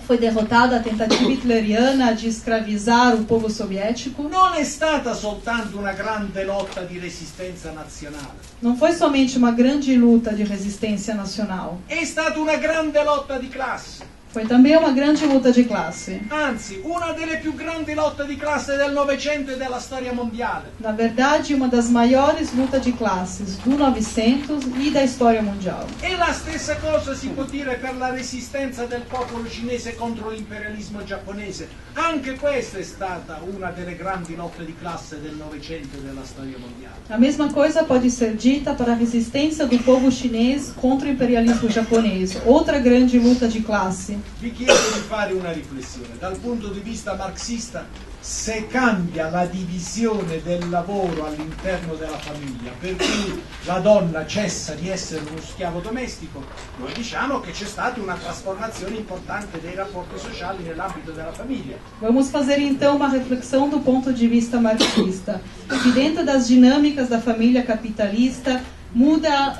Speaker 5: foi derrotada a tentativa hitleriana de escravizar o povo soviético,
Speaker 3: non è stata soltanto una grande lotta di resistenza nazionale,
Speaker 5: não foi somente uma grande luta de resistência nacional,
Speaker 3: è stata una grande lotta di classe.
Speaker 5: foi também uma grande luta de classe.
Speaker 3: Anzi, una delle più grandi lotte di classe del Novecento e della storia mondiale.
Speaker 5: Na verdade, uma das maiores lutas de classes do 900 e da história mundial.
Speaker 3: E la stessa cosa si può dire per la resistenza del popolo cinese contro l'imperialismo giapponese. Anche questa è stata una delle grandi lotte di classe del Novecento e della storia mondiale.
Speaker 5: A mesma coisa pode ser dita para a resistência do povo chinês contra o imperialismo japonês, outra grande luta de classe.
Speaker 3: Vi chiedo di fare una riflessione. Dal punto di vista marxista, se cambia la divisione del lavoro all'interno della famiglia, per cui la donna cessa di essere uno schiavo domestico, noi diciamo che c'è stata una trasformazione importante dei rapporti sociali nell'ambito della famiglia.
Speaker 5: Vamos fazer então uma reflexão do ponto de vista marxista. Que dentro das dinâmicas da família capitalista muda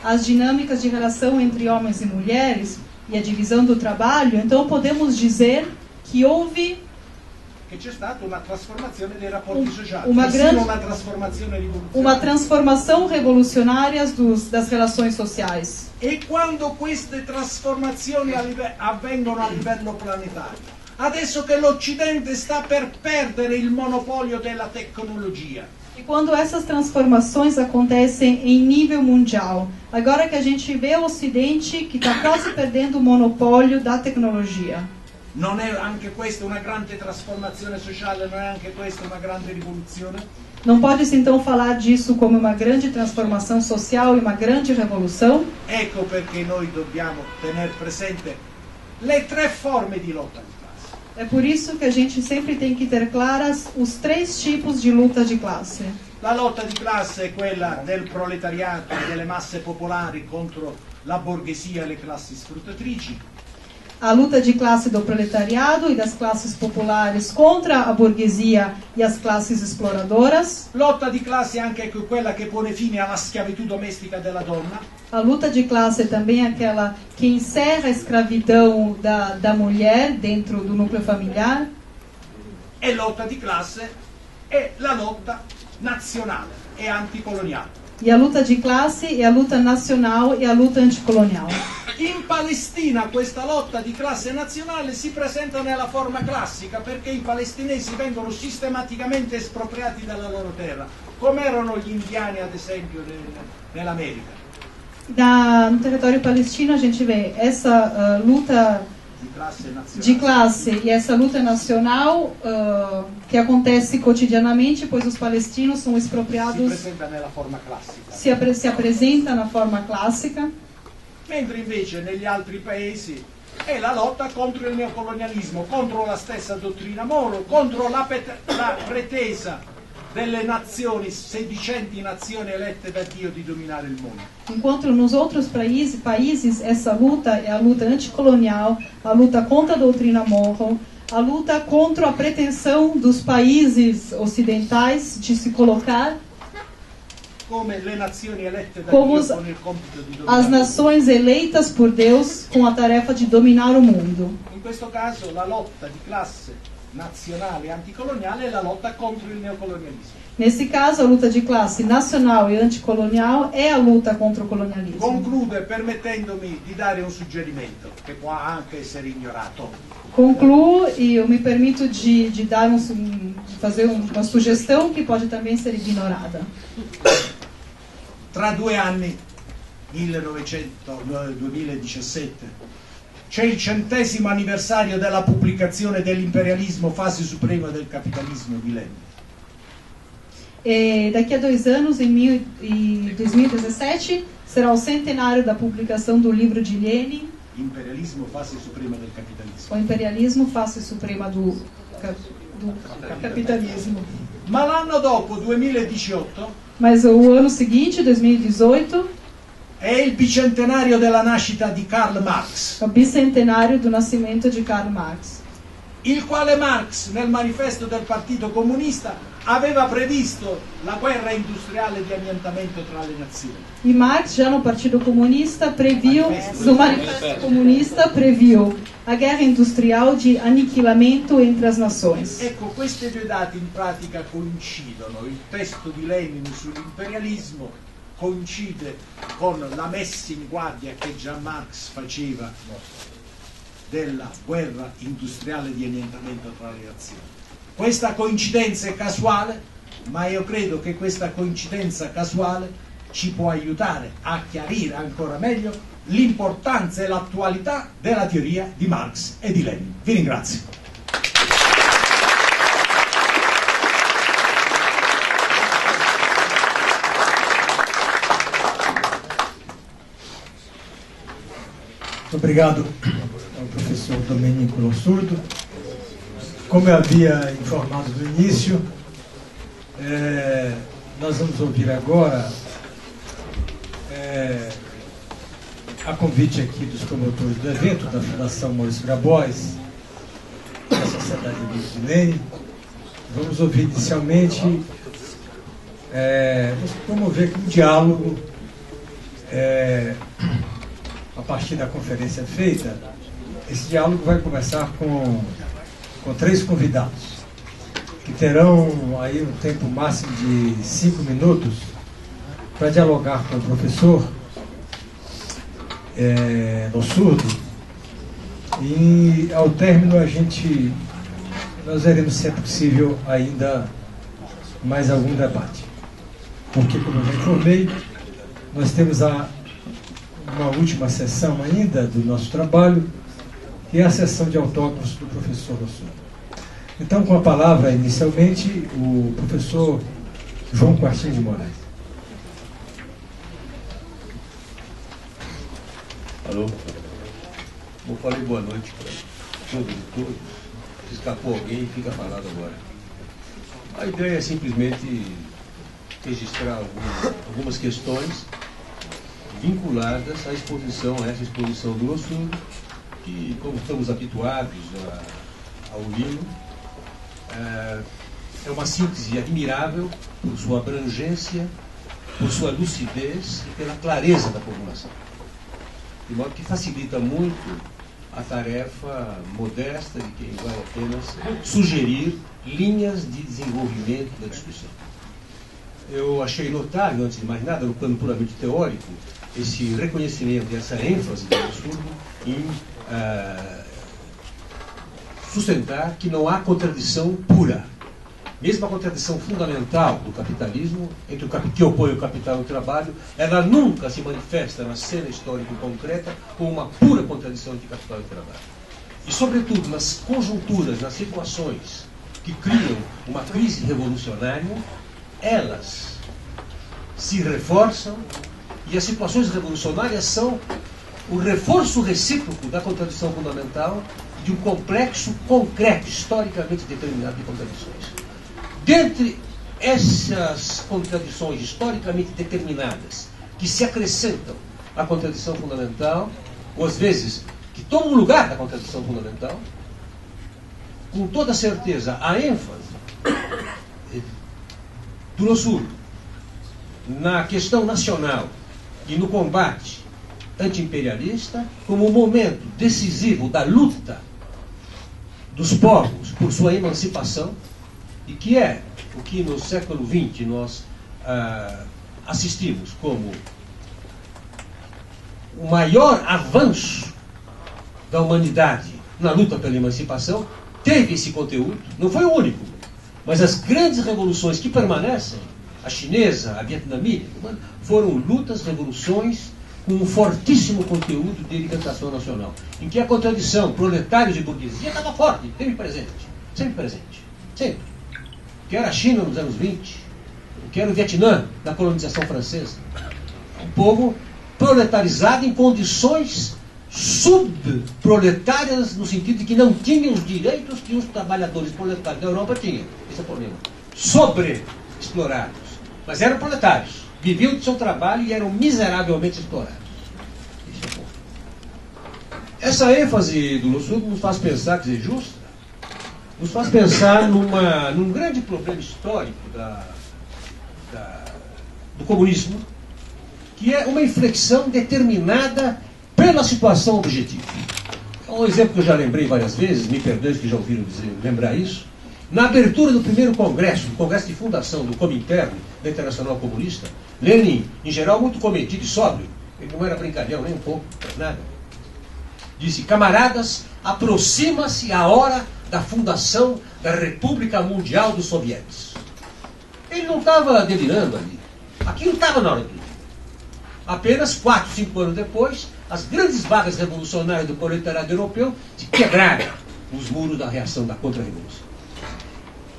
Speaker 5: as dinâmicas de relação entre homens e mulheres, e a divisão do trabalho, então podemos dizer que houve
Speaker 3: che c'è stata una trasformazione dei rapporti sociali,
Speaker 5: uma
Speaker 3: una
Speaker 5: transformação revolucionária das relações sociais.
Speaker 3: E quando queste trasformazioni avvengono a livello planetario, adesso che l'Occidente sta per perdere il monopolio della tecnologia,
Speaker 5: E quando essas transformações acontecem em nível mundial, agora que a gente vê o Ocidente que está quase perdendo o monopólio da tecnologia.
Speaker 3: non è anche questa una grande trasformazione sociale, non è anche questa una grande rivoluzione?
Speaker 5: Não pode-se então falar disso como uma grande transformação social e uma grande revolução?
Speaker 3: Ecco perché noi dobbiamo tenere presente le tre forme di lotta di classe.
Speaker 5: É por isso que a gente sempre tem que ter claras os três tipos de luta de classe.
Speaker 3: La lotta di classe è quella del proletariato e delle masse popolari contro la borghesia e le classi sfruttatrici.
Speaker 5: A luta de classe do proletariado e das classes populares contra a burguesia e as classes exploradoras.
Speaker 3: Lotta di classe anche quella che pone fine alla schiavitù domestica della donna.
Speaker 5: A luta de classe é também aquela que encerra a escravidão da mulher dentro do núcleo familiar.
Speaker 3: E lotta di classe è la lotta nazionale e anticoloniale.
Speaker 5: E a luta de classe é a luta nacional e a luta anticolonial.
Speaker 3: In Palestina questa lotta di classe nazionale si presenta nella forma classica perché i palestinesi vengono sistematicamente espropriati dalla loro terra, come erano gli indiani ad esempio nell'America.
Speaker 5: No território palestino a gente vê essa luta de classe e essa luta nacional que acontece cotidianamente, pois os palestinos são expropriados. Se apresenta na forma clássica.
Speaker 3: Mentre invece negli altri paesi è la lotta contro il neocolonialismo, contro la stessa dottrina Moro, contro la pretesa delle nazioni, sedicenti nazioni elette da Dio di dominare il mondo.
Speaker 5: Enquanto nos outros países essa luta é a luta anticolonial, a luta contra a doutrina Monroe, a luta contra a pretensão dos países ocidentais de se colocar
Speaker 3: come le nazioni elette da
Speaker 5: como
Speaker 3: Dio con il compito di dominare.
Speaker 5: As nações eleitas por Deus com a tarefa de dominar o mundo.
Speaker 3: In questo caso la lotta di classe nazionale e anticoloniale è la lotta contro il neocolonialismo.
Speaker 5: Nesse caso, a luta de classe nacional e anticolonial é a luta contra o colonialismo.
Speaker 3: Concludo permettendomi di dare un suggerimento che può anche essere ignorato.
Speaker 5: Concluo e eu me permito de fazer uma sugestão que pode também ser ignorada.
Speaker 3: Tra 2 anni, 2017, c'è il 100° anniversario della pubblicazione dell'Imperialismo, fase suprema del capitalismo di Lenin.
Speaker 5: E daqui a 2 anos, em 2017, será o centenário da publicação do livro de Lenin.
Speaker 3: Imperialismo, face suprema del capitalismo.
Speaker 5: O imperialismo, face suprema do capitalismo.
Speaker 3: Ma l'anno dopo, 2018,
Speaker 5: mas o ano seguinte, 2018,
Speaker 3: è il bicentenario della nascita di Karl Marx.
Speaker 5: É o bicentenário do nascimento de Karl Marx.
Speaker 3: Il quale Marx, nel manifesto del Partito Comunista, aveva previsto la guerra industriale di annientamento tra le nazioni.
Speaker 5: E Marx, já no Partido Comunista, no Manifesto Comunista, previu a guerra industrial de aniquilamento entre as nações.
Speaker 3: Ecco, questi due dati in pratica coincidono. Il testo di Lenin sull'imperialismo coincide con la messa in guardia che già Marx faceva della guerra industriale di annientamento tra le nazioni. Questa coincidenza è casuale, ma io credo che questa coincidenza casuale ci può aiutare a chiarire ancora meglio l'importanza e l'attualità della teoria di Marx e di Lenin. Vi ringrazio.
Speaker 4: Obrigado ao professor Domenico Lossurdo. Como eu havia informado no início, nós vamos ouvir agora, a convite aqui dos promotores do evento, da Fundação Maurício Grabois, da Sociedade Amigos de Lenin. Vamos ouvir inicialmente, vamos promover aqui um diálogo a partir da conferência feita, esse diálogo vai começar com 3 convidados, que terão aí um tempo máximo de 5 minutos para dialogar com o professor Lossurdo, e ao término nós veremos se é possível ainda mais algum debate, porque, como eu já informei, nós temos uma última sessão ainda do nosso trabalho, que é a sessão de autógrafos do professor Lossurdo. Então, com a palavra, inicialmente, o professor João Quartim de Moraes.
Speaker 6: Alô? Eu falei boa noite para todos e todos. Se escapou alguém, fica falado agora. A ideia é simplesmente registrar algumas questões vinculadas à exposição, a essa exposição do Lossurdo, que, como estamos habituados a ouvi-lo, é uma síntese admirável por sua abrangência, por sua lucidez e pela clareza da formulação. De modo que facilita muito a tarefa modesta de quem vai apenas sugerir linhas de desenvolvimento da discussão. Eu achei notável, antes de mais nada, no plano puramente teórico, esse reconhecimento e essa ênfase do Lossurdo em sustentar que não há contradição pura. Mesmo a contradição fundamental do capitalismo, entre que opõe o capital e o trabalho, ela nunca se manifesta na cena histórica concreta como uma pura contradição entre capital e trabalho. E, sobretudo, nas conjunturas, nas situações que criam uma crise revolucionária, elas se reforçam, e as situações revolucionárias são o reforço recíproco da contradição fundamental de um complexo concreto, historicamente determinado de contradições. Dentre essas contradições historicamente determinadas, que se acrescentam à contradição fundamental, ou às vezes que tomam o lugar da contradição fundamental, com toda certeza a ênfase do Lossurdo na questão nacional e no combate anti-imperialista como um momento decisivo da luta dos povos por sua emancipação, e que é o que no século XX nós assistimos como o maior avanço da humanidade na luta pela emancipação, teve esse conteúdo, não foi o único, mas as grandes revoluções que permanecem, a chinesa, a vietnamita, foram lutas, revoluções com um fortíssimo conteúdo de libertação nacional, em que a contradição proletários e burguesia estava forte, sempre presente, sempre. Que era a China nos anos 20, que era o Vietnã na colonização francesa. Um povo proletarizado em condições subproletárias, no sentido de que não tinham os direitos que os trabalhadores proletários da Europa tinham. Esse é o problema. Sobreexplorados. Mas eram proletários. Viviam do seu trabalho e eram miseravelmente explorados. Esse é o ponto. Essa ênfase do Lossurdo nos faz pensar, quer dizer, justa, nos faz pensar num grande problema histórico do comunismo, que é uma inflexão determinada pela situação objetiva. É um exemplo que eu já lembrei várias vezes, me perdoe que já ouviram lembrar isso. Na abertura do primeiro congresso, o congresso de fundação do Comintern, da Internacional Comunista, Lenin, em geral muito cometido e sóbrio, ele não era brincalhão nem um pouco, nada, disse: camaradas, aproxima-se a hora da fundação da República Mundial dos Sovietes. Ele não estava delirando ali. Aquilo estava na hora dele. Apenas 4, 5 anos depois, as grandes vagas revolucionárias do proletariado europeu se quebraram os muros da reação da contra-revolução.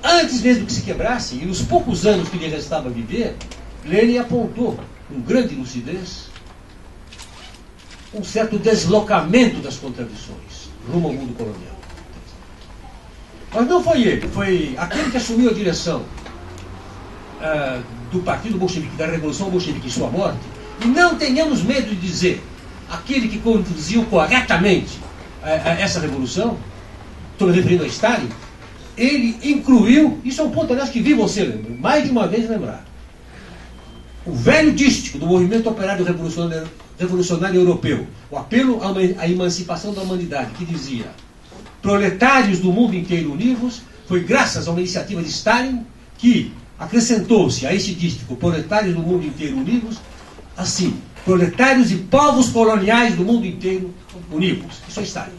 Speaker 6: Antes mesmo que se quebrassem, e nos poucos anos que lhe restava viver, Lenin apontou, com grande lucidez, um certo deslocamento das contradições rumo ao mundo colonial. Mas não foi ele, foi aquele que assumiu a direção do Partido Bolchevique, da Revolução Bolchevique em sua morte, e não tenhamos medo de dizer, aquele que conduziu corretamente essa revolução, estou me referindo a Stalin, ele incluiu, isso é um ponto, aliás, que vi você lembrar, mais de uma vez lembrar, o velho dístico do movimento operário revolucionário europeu, o apelo à emancipação da humanidade, que dizia: proletários do mundo inteiro univos, foi graças a uma iniciativa de Stalin que acrescentou-se a este dístico, proletários do mundo inteiro univos, assim, proletários e povos coloniais do mundo inteiro univos. Isso é Stalin.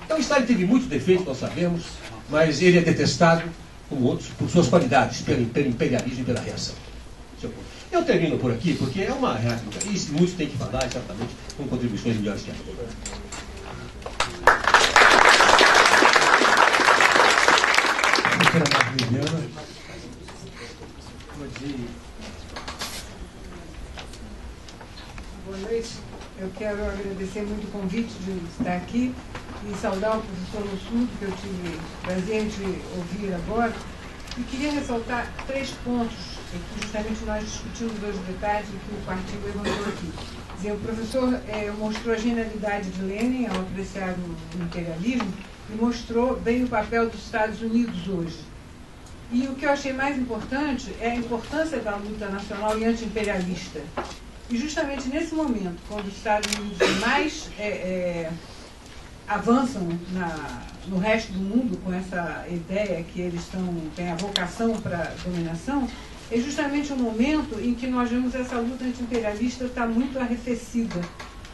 Speaker 6: Então Stalin teve muitos defeitos, nós sabemos, mas ele é detestado, como outros, por suas qualidades, pelo imperialismo e pela reação. Eu termino por aqui, porque é uma réplica, e muitos têm que falar, exatamente, com contribuições melhores que a minha.
Speaker 7: Boa noite. Eu quero agradecer muito o convite de estar aqui e saudar o professor Lossurdo, que eu tive o prazer de ouvir agora. E queria ressaltar 3 pontos que justamente nós discutimos hoje de tarde e que o partido levantou aqui. Quer dizer, o professor mostrou a genialidade de Lenin ao apreciar o imperialismo e mostrou bem o papel dos Estados Unidos hoje. E o que eu achei mais importante é a importância da luta nacional e anti-imperialista. E justamente nesse momento, quando os Estados Unidos mais avançam no resto do mundo com essa ideia que eles têm a vocação para a dominação, é justamente o momento em que nós vemos essa luta anti-imperialista estar muito arrefecida,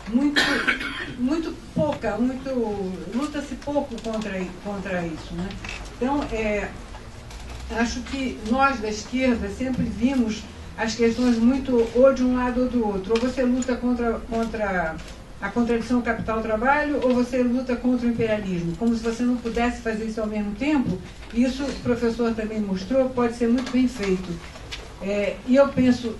Speaker 7: muito pouca, luta-se pouco contra isso, né? Então, acho que nós da esquerda sempre vimos as questões muito ou de um lado ou do outro. Ou você luta contra a contradição capital-trabalho, ou você luta contra o imperialismo. Como se você não pudesse fazer isso ao mesmo tempo. Isso o professor também mostrou, pode ser muito bem feito. E eu penso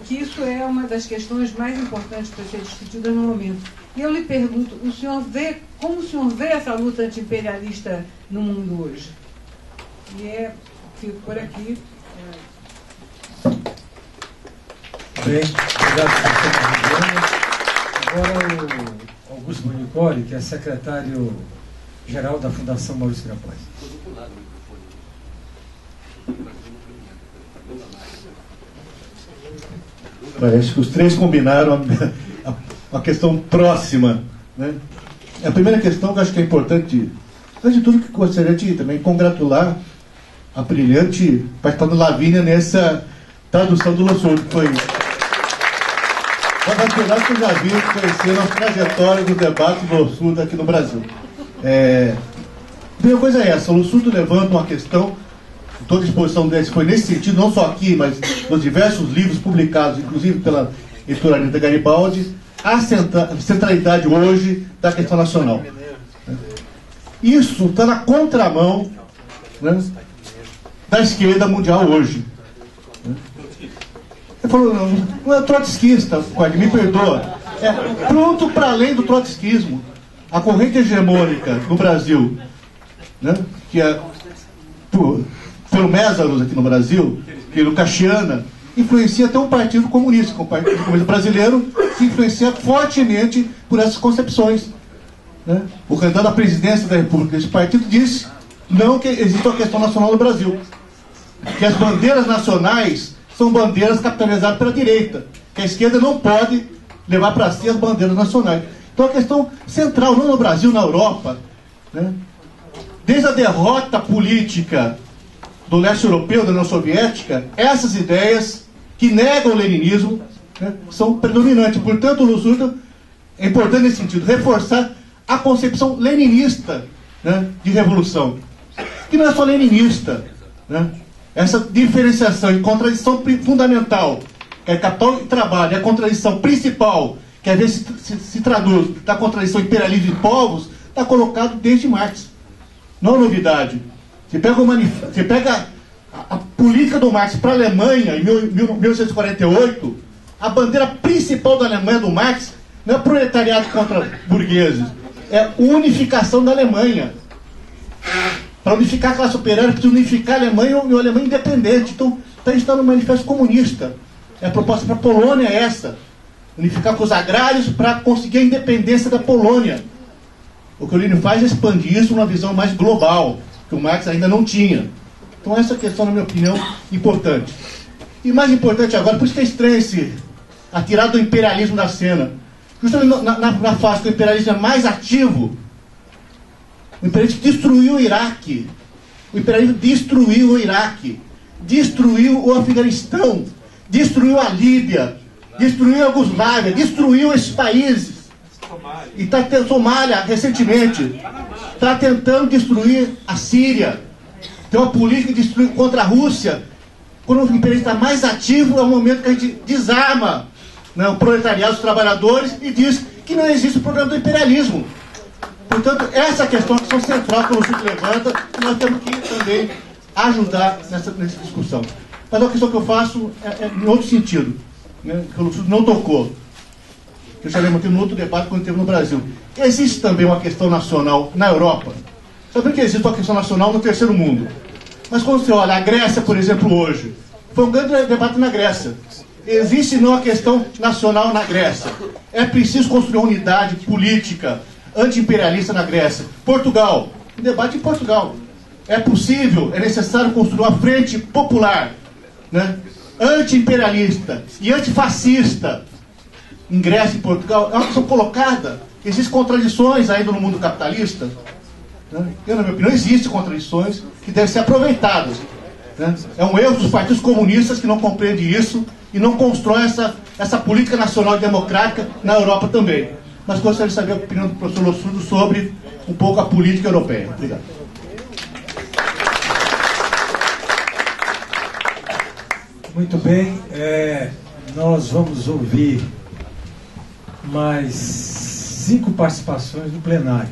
Speaker 7: que isso é uma das questões mais importantes para ser discutida no momento. E eu lhe pergunto, como o senhor vê essa luta anti-imperialista no mundo hoje? E fico por aqui.
Speaker 4: Bem, obrigado por você. Agora o Augusto Bonicoli, que é secretário-geral da Fundação Maurício Grapaz.
Speaker 8: Parece que os 3 combinaram a questão próxima, né? A primeira questão que eu acho que é importante, antes de tudo, que gostaria de também congratular a brilhante participação da Lavínia nessa tradução do Lossurdo, que foi uma das melhores que eu já vi conhecendo a trajetória do debate do Lossurdo aqui no Brasil. A primeira coisa é essa: o Lossurdo levanta uma questão, toda a exposição dele foi nesse sentido, não só aqui, mas nos diversos livros publicados, inclusive pela editora Anita Garibaldi, a centralidade hoje da questão nacional. Isso está na contramão, né, da esquerda mundial hoje. Ele falou, não é trotskista, me perdoa. É pronto para além do trotskismo. A corrente hegemônica no Brasil, né, que é pelo Mésaros aqui no Brasil, pelo Caxiana, influencia até um partido comunista, o Partido Comunista Brasileiro, que influencia fortemente por essas concepções. Né? O candidato à presidência da República desse partido disse não que existe uma questão nacional no Brasil, que as bandeiras nacionais são bandeiras capitalizadas pela direita, que a esquerda não pode levar para si as bandeiras nacionais. Então a questão central, não no Brasil, na Europa, né? Desde a derrota política do leste europeu, da União Soviética, essas ideias que negam o leninismo, né, são predominantes. Portanto, o Lossurdo é importante nesse sentido, reforçar a concepção leninista, né, de revolução, que não é só leninista, né? Essa diferenciação e contradição fundamental, que é capital e trabalho, é a contradição principal, que às vezes se traduz da contradição imperialismo de povos, está colocado desde Marx. Não é novidade. Você pega a política do Marx para a Alemanha, em 1848, a bandeira principal da Alemanha do Marx não é proletariado contra burgueses, é unificação da Alemanha. Para unificar a classe operária, precisa unificar a Alemanha e uma Alemanha independente. Então, a gente está no Manifesto Comunista. A proposta para a Polônia é essa: unificar com os agrários para conseguir a independência da Polônia. O que o Lenin faz é expandir isso numa visão mais global, que o Marx ainda não tinha. Então essa questão, na minha opinião, importante. E mais importante agora, por isso que é estranho a tirar do imperialismo da cena. Justamente na fase que o imperialismo é mais ativo, o imperialismo destruiu o Iraque. O imperialismo destruiu o Iraque, destruiu o Afeganistão, destruiu a Líbia, destruiu a Iugoslávia, destruiu esses países. E está tendo Somália recentemente. Está tentando destruir a Síria. Tem uma política de destruir contra a Rússia. Quando o imperialismo está mais ativo, é o momento que a gente desarma, né, o proletariado, os trabalhadores, e diz que não existe o problema do imperialismo. Portanto, essa questão central que o Lúcio levanta, e nós temos que também ajudar nessa discussão. Mas a questão que eu faço é em outro sentido, né, que o Lúcio não tocou, que eu já levantei no outro debate quando teve no Brasil. Existe também uma questão nacional na Europa. Sabendo que existe uma questão nacional no terceiro mundo. Mas quando você olha a Grécia, por exemplo, hoje, foi um grande debate na Grécia. Existe não a questão nacional na Grécia. É preciso construir uma unidade política anti-imperialista na Grécia. Portugal, um debate em Portugal. É possível, é necessário construir uma frente popular, né, anti-imperialista e antifascista em Grécia e Portugal. É uma questão colocada. Existem contradições ainda no mundo capitalista. Né? Eu, na minha opinião, existem contradições que devem ser aproveitadas. Né? É um erro dos partidos comunistas que não compreendem isso e não constroem essa política nacional e democrática na Europa também. Mas gostaria de saber a opinião do professor Lossurdo sobre um pouco a política europeia. Obrigado.
Speaker 4: Muito bem, nós vamos ouvir mais 5 participações no plenário.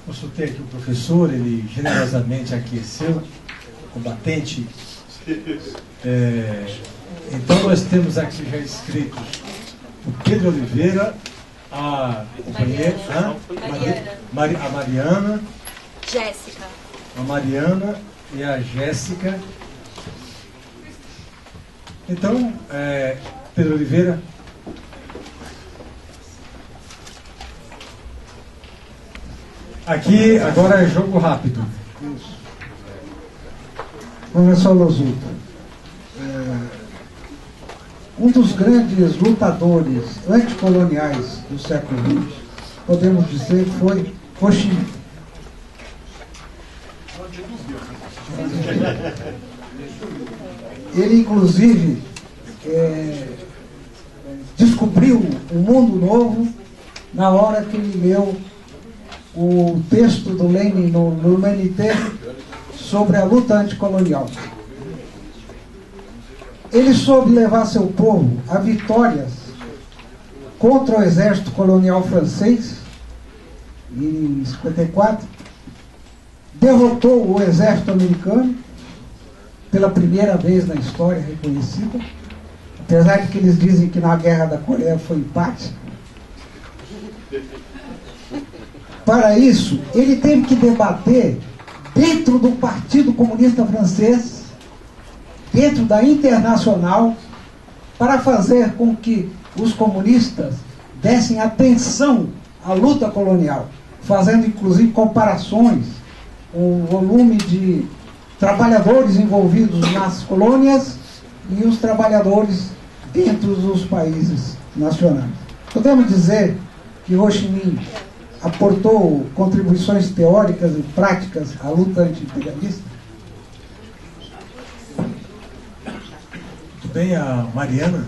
Speaker 4: Consultei aqui o professor, ele generosamente aqueceu, combatente. Então nós temos aqui já escritos o Pedro Oliveira, a companheira, a Mariana,
Speaker 9: Jéssica.
Speaker 4: A Mariana e a Jéssica. Então, Pedro Oliveira. Aqui, agora é jogo rápido.
Speaker 10: Isso. Professor Losuto, um dos grandes lutadores anticoloniais do século XX, podemos dizer, foi Ho Chi Minh. Ele, inclusive, descobriu um mundo novo na hora que ele leu o texto do Lenin no Humanité sobre a luta anticolonial. Ele soube levar seu povo a vitórias contra o exército colonial francês em 54, derrotou o exército americano pela primeira vez na história reconhecida, apesar de que eles dizem que na Guerra da Coreia foi empate. Para isso, ele teve que debater dentro do Partido Comunista Francês, dentro da Internacional, para fazer com que os comunistas dessem atenção à luta colonial, fazendo inclusive comparações com o volume de trabalhadores envolvidos nas colônias e os trabalhadores dentro dos países nacionais. Podemos dizer que Ho Chi Minh aportou contribuições teóricas e práticas à luta anti-imperialista?
Speaker 4: Muito bem, a Mariana.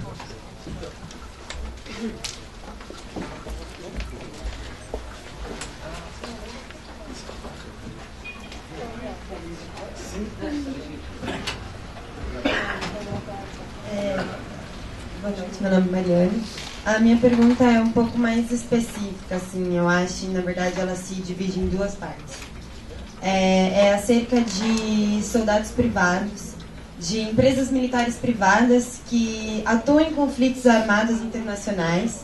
Speaker 11: Boa noite, meu nome é Mariane. A minha pergunta é um pouco mais específica, assim, eu acho, na verdade, ela se divide em 2 partes. É acerca de soldados privados, de empresas militares privadas que atuam em conflitos armados internacionais,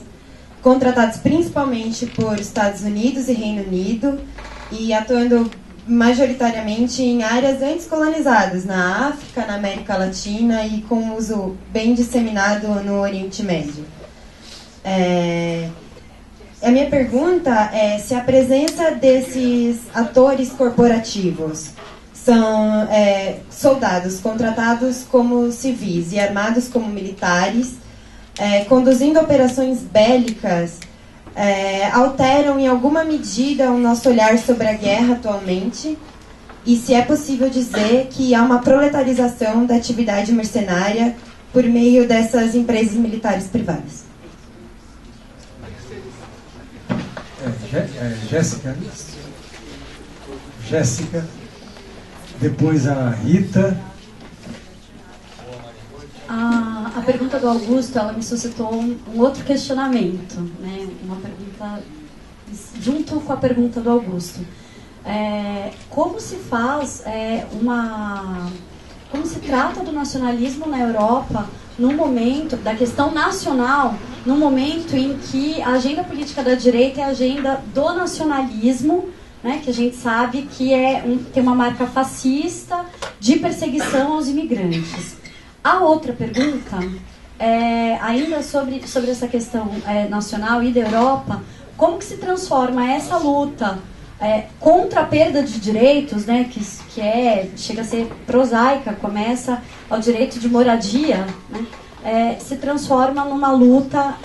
Speaker 11: contratados principalmente por Estados Unidos e Reino Unido, e atuando majoritariamente em áreas antes colonizadas, na África, na América Latina e com uso bem disseminado no Oriente Médio. A minha pergunta é se a presença desses atores corporativos são soldados contratados como civis e armados como militares conduzindo operações bélicas, alteram em alguma medida o nosso olhar sobre a guerra atualmente? E se é possível dizer que há uma proletarização da atividade mercenária por meio dessas empresas militares privadas?
Speaker 4: Jéssica, depois a Rita.
Speaker 9: A pergunta do Augusto, ela me suscitou um outro questionamento, né? Uma pergunta junto com a pergunta do Augusto. Como se faz como se trata do nacionalismo na Europa no momento da questão nacional, no momento em que a agenda política da direita é a agenda do nacionalismo, né, que a gente sabe que tem uma marca fascista de perseguição aos imigrantes. A outra pergunta, ainda sobre essa questão nacional e da Europa, como que se transforma essa luta contra a perda de direitos, né, que chega a ser prosaica, começa ao direito de moradia, né, se transforma numa luta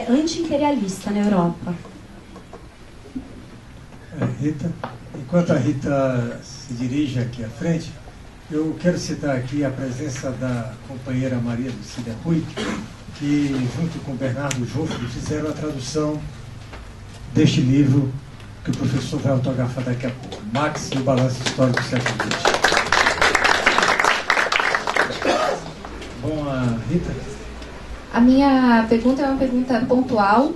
Speaker 9: anti-imperialista na Europa.
Speaker 4: Rita, enquanto a Rita se dirige aqui à frente, eu quero citar aqui a presença da companheira Maria Lucília Rui, que junto com Bernardo Joffre fizeram a tradução deste livro que o professor vai autografar daqui a pouco, Marx e o Balanço Histórico do Século XX. Bom, a Rita?
Speaker 12: A minha pergunta é uma pergunta pontual.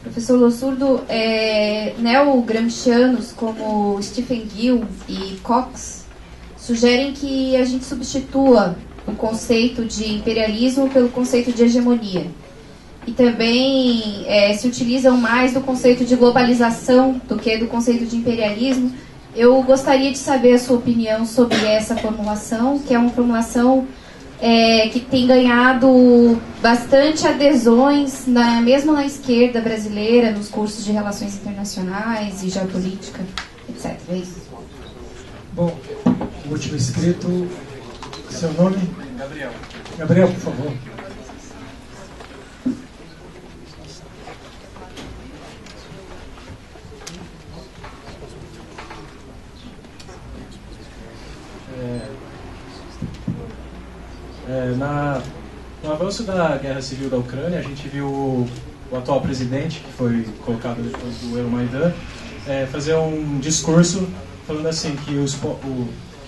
Speaker 12: Professor Lossurdo, neo-gramscianos como Stephen Gill e Cox sugerem que a gente substitua o conceito de imperialismo pelo conceito de hegemonia. E também se utilizam mais do conceito de globalização do que do conceito de imperialismo. Eu gostaria de saber a sua opinião sobre essa formulação, que é uma formulação que tem ganhado bastante adesões, mesmo na esquerda brasileira, nos cursos de relações internacionais e geopolítica, etc. É isso.
Speaker 4: Bom, o último inscrito, seu nome?
Speaker 13: Gabriel.
Speaker 4: Gabriel, por favor.
Speaker 13: No avanço da guerra civil da Ucrânia, a gente viu o atual presidente, que foi colocado depois do Euromaidan, fazer um discurso falando assim que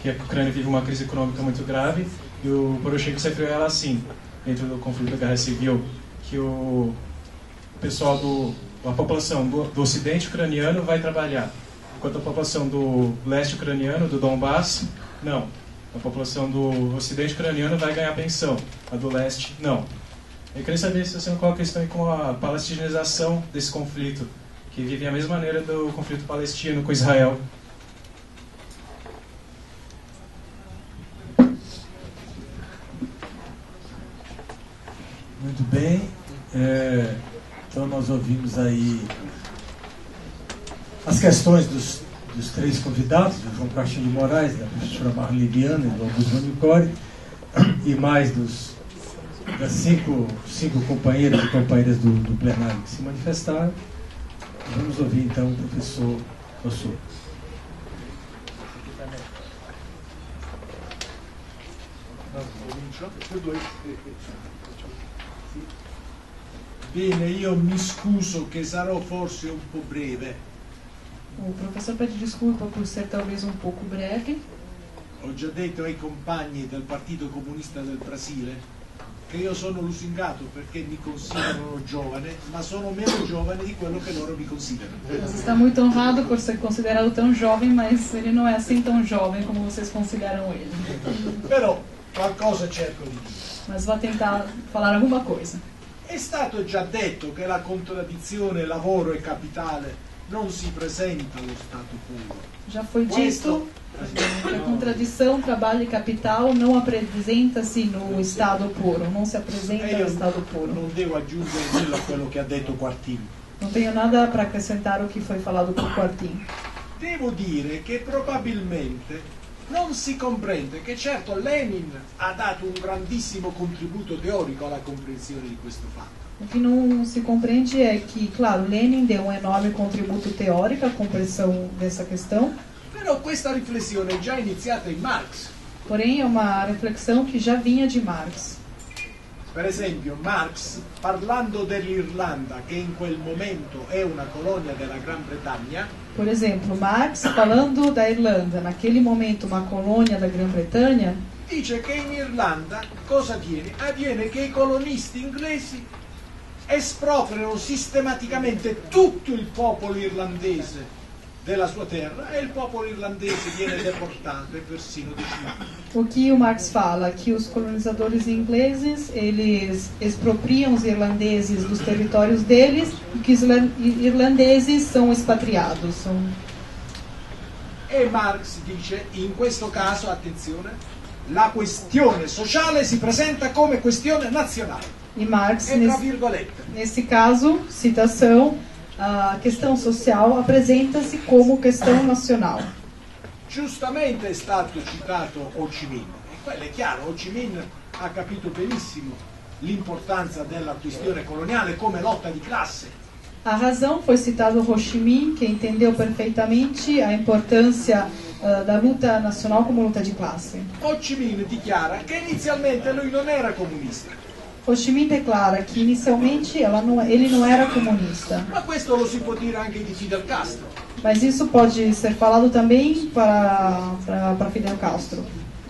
Speaker 13: a Ucrânia vive uma crise econômica muito grave, e o Poroshenko se referiu a ela assim, dentro do conflito da guerra civil, que o pessoal a população do ocidente ucraniano vai trabalhar, enquanto a população do leste ucraniano, do Donbass, não. A população do ocidente ucraniano vai ganhar pensão, a do leste não. Eu queria saber se você não coloca questão aí com a palestinização desse conflito, que vive a mesma maneira do conflito palestino com Israel.
Speaker 4: Muito bem. Então nós ouvimos aí as questões dos três convidados, do João Caixinha de Moraes, da professora Marli Viana e do Augusto Nicole, e mais das cinco companheiros e companheiras do plenário que se manifestaram. Vamos ouvir então o professor Lossurdo.
Speaker 3: Bene, io mi scuso che sarò forse un po' breve.
Speaker 14: O professor pede desculpa por ser talvez um pouco breve.
Speaker 3: Ho già detto ai compagni del Partito Comunista del Brasile che io sono lusingato perché mi considerano giovane, ma sono meno giovane di quello che loro mi considerano.
Speaker 14: Você está muito honrado por ser considerado tão jovem, mas ele não é assim tão jovem como vocês consideram ele.
Speaker 3: Però qualcosa cerco di dire.
Speaker 14: Mas vou tentar falar alguma coisa.
Speaker 3: È stato già detto che la contraddizione lavoro e capitale non si presenta allo Stato puro.
Speaker 14: Já foi dito que a contradição trabalho e capital não apresenta-se no Estado puro, não se apresenta no Estado puro.
Speaker 3: Non devo aggiungere nulla a quello che ha detto Quartino.
Speaker 14: Não tenho nada para acrescentar o que foi falado por Quartino.
Speaker 3: Devo dire che probabilmente non si comprende che certo Lenin ha dato un grandissimo contributo teorico alla comprensione di questo fatto.
Speaker 14: O que não se compreende é que, claro, Lenin deu um enorme contributo teórico à compreensão dessa questão.
Speaker 3: Però questa riflessione è già iniziata in Marx.
Speaker 14: Porém, é uma reflexão que já vinha de Marx.
Speaker 3: Per esempio, Marx, parlando dell'Irlanda, che in quel momento è una colonia della Gran Bretagna,
Speaker 14: por exemplo, Marx, falando da Irlanda, naquele momento uma colônia da Grã-Bretanha,
Speaker 3: dice che in Irlanda cosa avviene? Avviene che i colonisti inglesi espropriano sistematicamente tutto il popolo irlandese della sua terra e il popolo irlandese viene deportato e persino decimato.
Speaker 14: O que o Marx fala? Que os colonizadores ingleses, eles expropriam os irlandeses dos territórios deles e que os irlandeses são expatriados.
Speaker 3: E Marx dice, in questo caso, attenzione, la questione sociale si presenta come questione nazionale.
Speaker 14: E Marx,
Speaker 3: E tra virgolette.
Speaker 14: nesse caso, citação, a questão social apresenta-se como questão nacional.
Speaker 3: Giustamente è stato citato Ho Chi Minh, e quello è chiaro, Ho Chi Minh ha capito benissimo l'importanza della questione coloniale come lotta di classe.
Speaker 14: A razão foi citado Ho Chi Minh, que entendeu perfeitamente a importância da luta nacional como luta de classe.
Speaker 3: Ho Chi Minh dichiara che inizialmente lui non era comunista.
Speaker 14: Ho Chi Minh declara que inicialmente ele não era comunista.
Speaker 3: Ma questo lo si può dire anche di Fidel Castro.
Speaker 14: Mas isso pode ser falado também para Fidel Castro.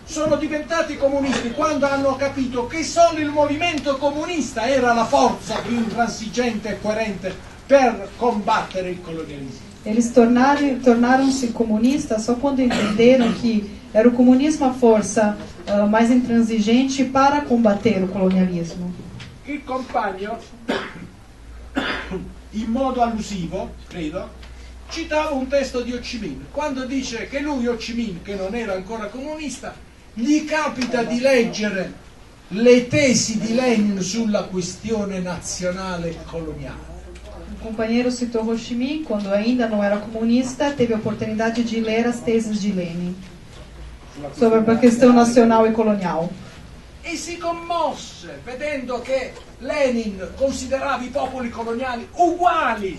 Speaker 3: Sono diventati comunisti quando hanno capito che solo il movimento comunista era la forza più intransigente e coerente per combattere il colonialismo.
Speaker 14: Eles tornaram-se comunistas só quando entenderam que era o comunismo a força mais intransigente para combater o colonialismo.
Speaker 3: Il compagno, in modo allusivo, credo, citava un testo di Ho Chi Minh. Quando dice che lui, Ho Chi Minh, che non era ancora comunista, gli capita di leggere le tesi di Lenin sulla questione nazionale e coloniale.
Speaker 14: O companheiro citou Ho Chi Minh, quando ainda não era comunista, teve a oportunidade de ler as teses de Lenin sobre a questão nacional e colonial.
Speaker 3: E si commosse vedendo che Lenin considerava i popoli coloniali uguali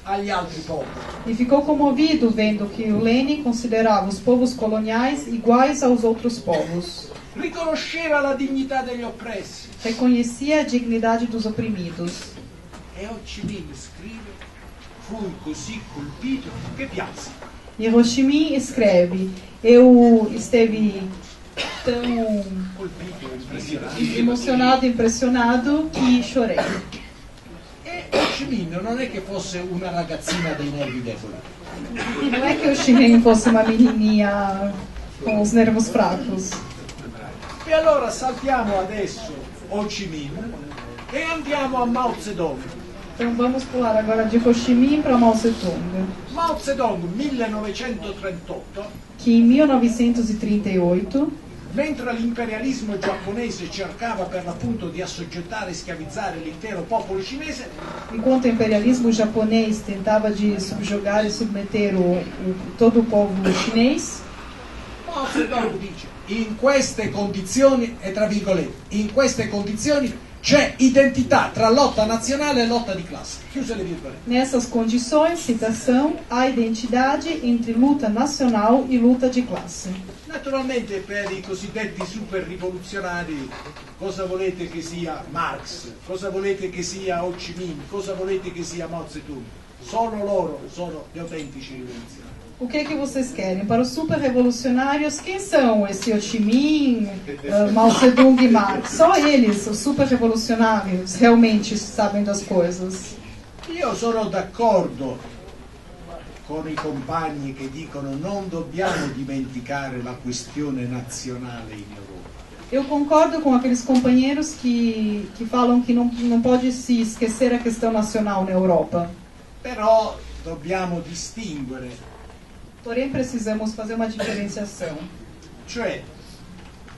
Speaker 3: agli altri popoli.
Speaker 14: E ficou comovido vendo que o Lenin considerava os povos coloniais iguais aos outros povos.
Speaker 3: Riconosceva la dignità degli oppressi.
Speaker 14: Reconhecia a dignidade dos oprimidos.
Speaker 3: E Ho Chi Minh scrive, fui così colpito che piansi.
Speaker 14: E Ho Chi Minh escreve, eu esteve tão emocionado, impressionado que chorei.
Speaker 3: E Ho Chi Minh non è che fosse una ragazzina dei nervi deboli.
Speaker 14: Não é que o Ho Chi Minh fosse uma menininha com os nervos fracos.
Speaker 3: E allora saltiamo adesso Ho Chi Minh e andiamo a Mao Zedong.
Speaker 14: Então vamos pular agora de Ho Chi Minh para Mao Zedong.
Speaker 3: Mao Zedong, 1938,
Speaker 14: Que em 1938,
Speaker 3: mentre l'imperialismo giapponese cercava per l'appunto di assoggettare e schiavizzare l'intero popolo cinese,
Speaker 14: enquanto o imperialismo japonês tentava de subjugar e submeter todo o povo chinês,
Speaker 3: Mao Zedong dice, in queste condizioni, e tra virgolette, in queste condizioni c'è identità tra lotta nazionale e lotta di classe. Chiuse le virgolette.
Speaker 14: Nessas condições, citação, há identidade entre luta nacional e luta de classe.
Speaker 3: Naturalmente per i cosiddetti super rivoluzionari cosa volete che sia Marx, cosa volete che sia Ho Chi Minh, cosa volete che sia Mao Zedong? Solo loro sono gli autentici rivoluzionari.
Speaker 14: O que vocês querem? Para os super-revolucionários, quem são esse Ho Chi Minh, Mao Zedong e Marx? Só eles, os super-revolucionários, realmente sabem das coisas.
Speaker 3: Io sono d'accordo con i compagni che dicono non dobbiamo dimenticare la questione nazionale in Europa.
Speaker 14: Eu concordo com aqueles companheiros que falam que não pode se esquecer a questão nacional na Europa.
Speaker 3: Però dobbiamo distinguere.
Speaker 14: Porém, precisamos fazer uma diferenciação.
Speaker 3: Cioè,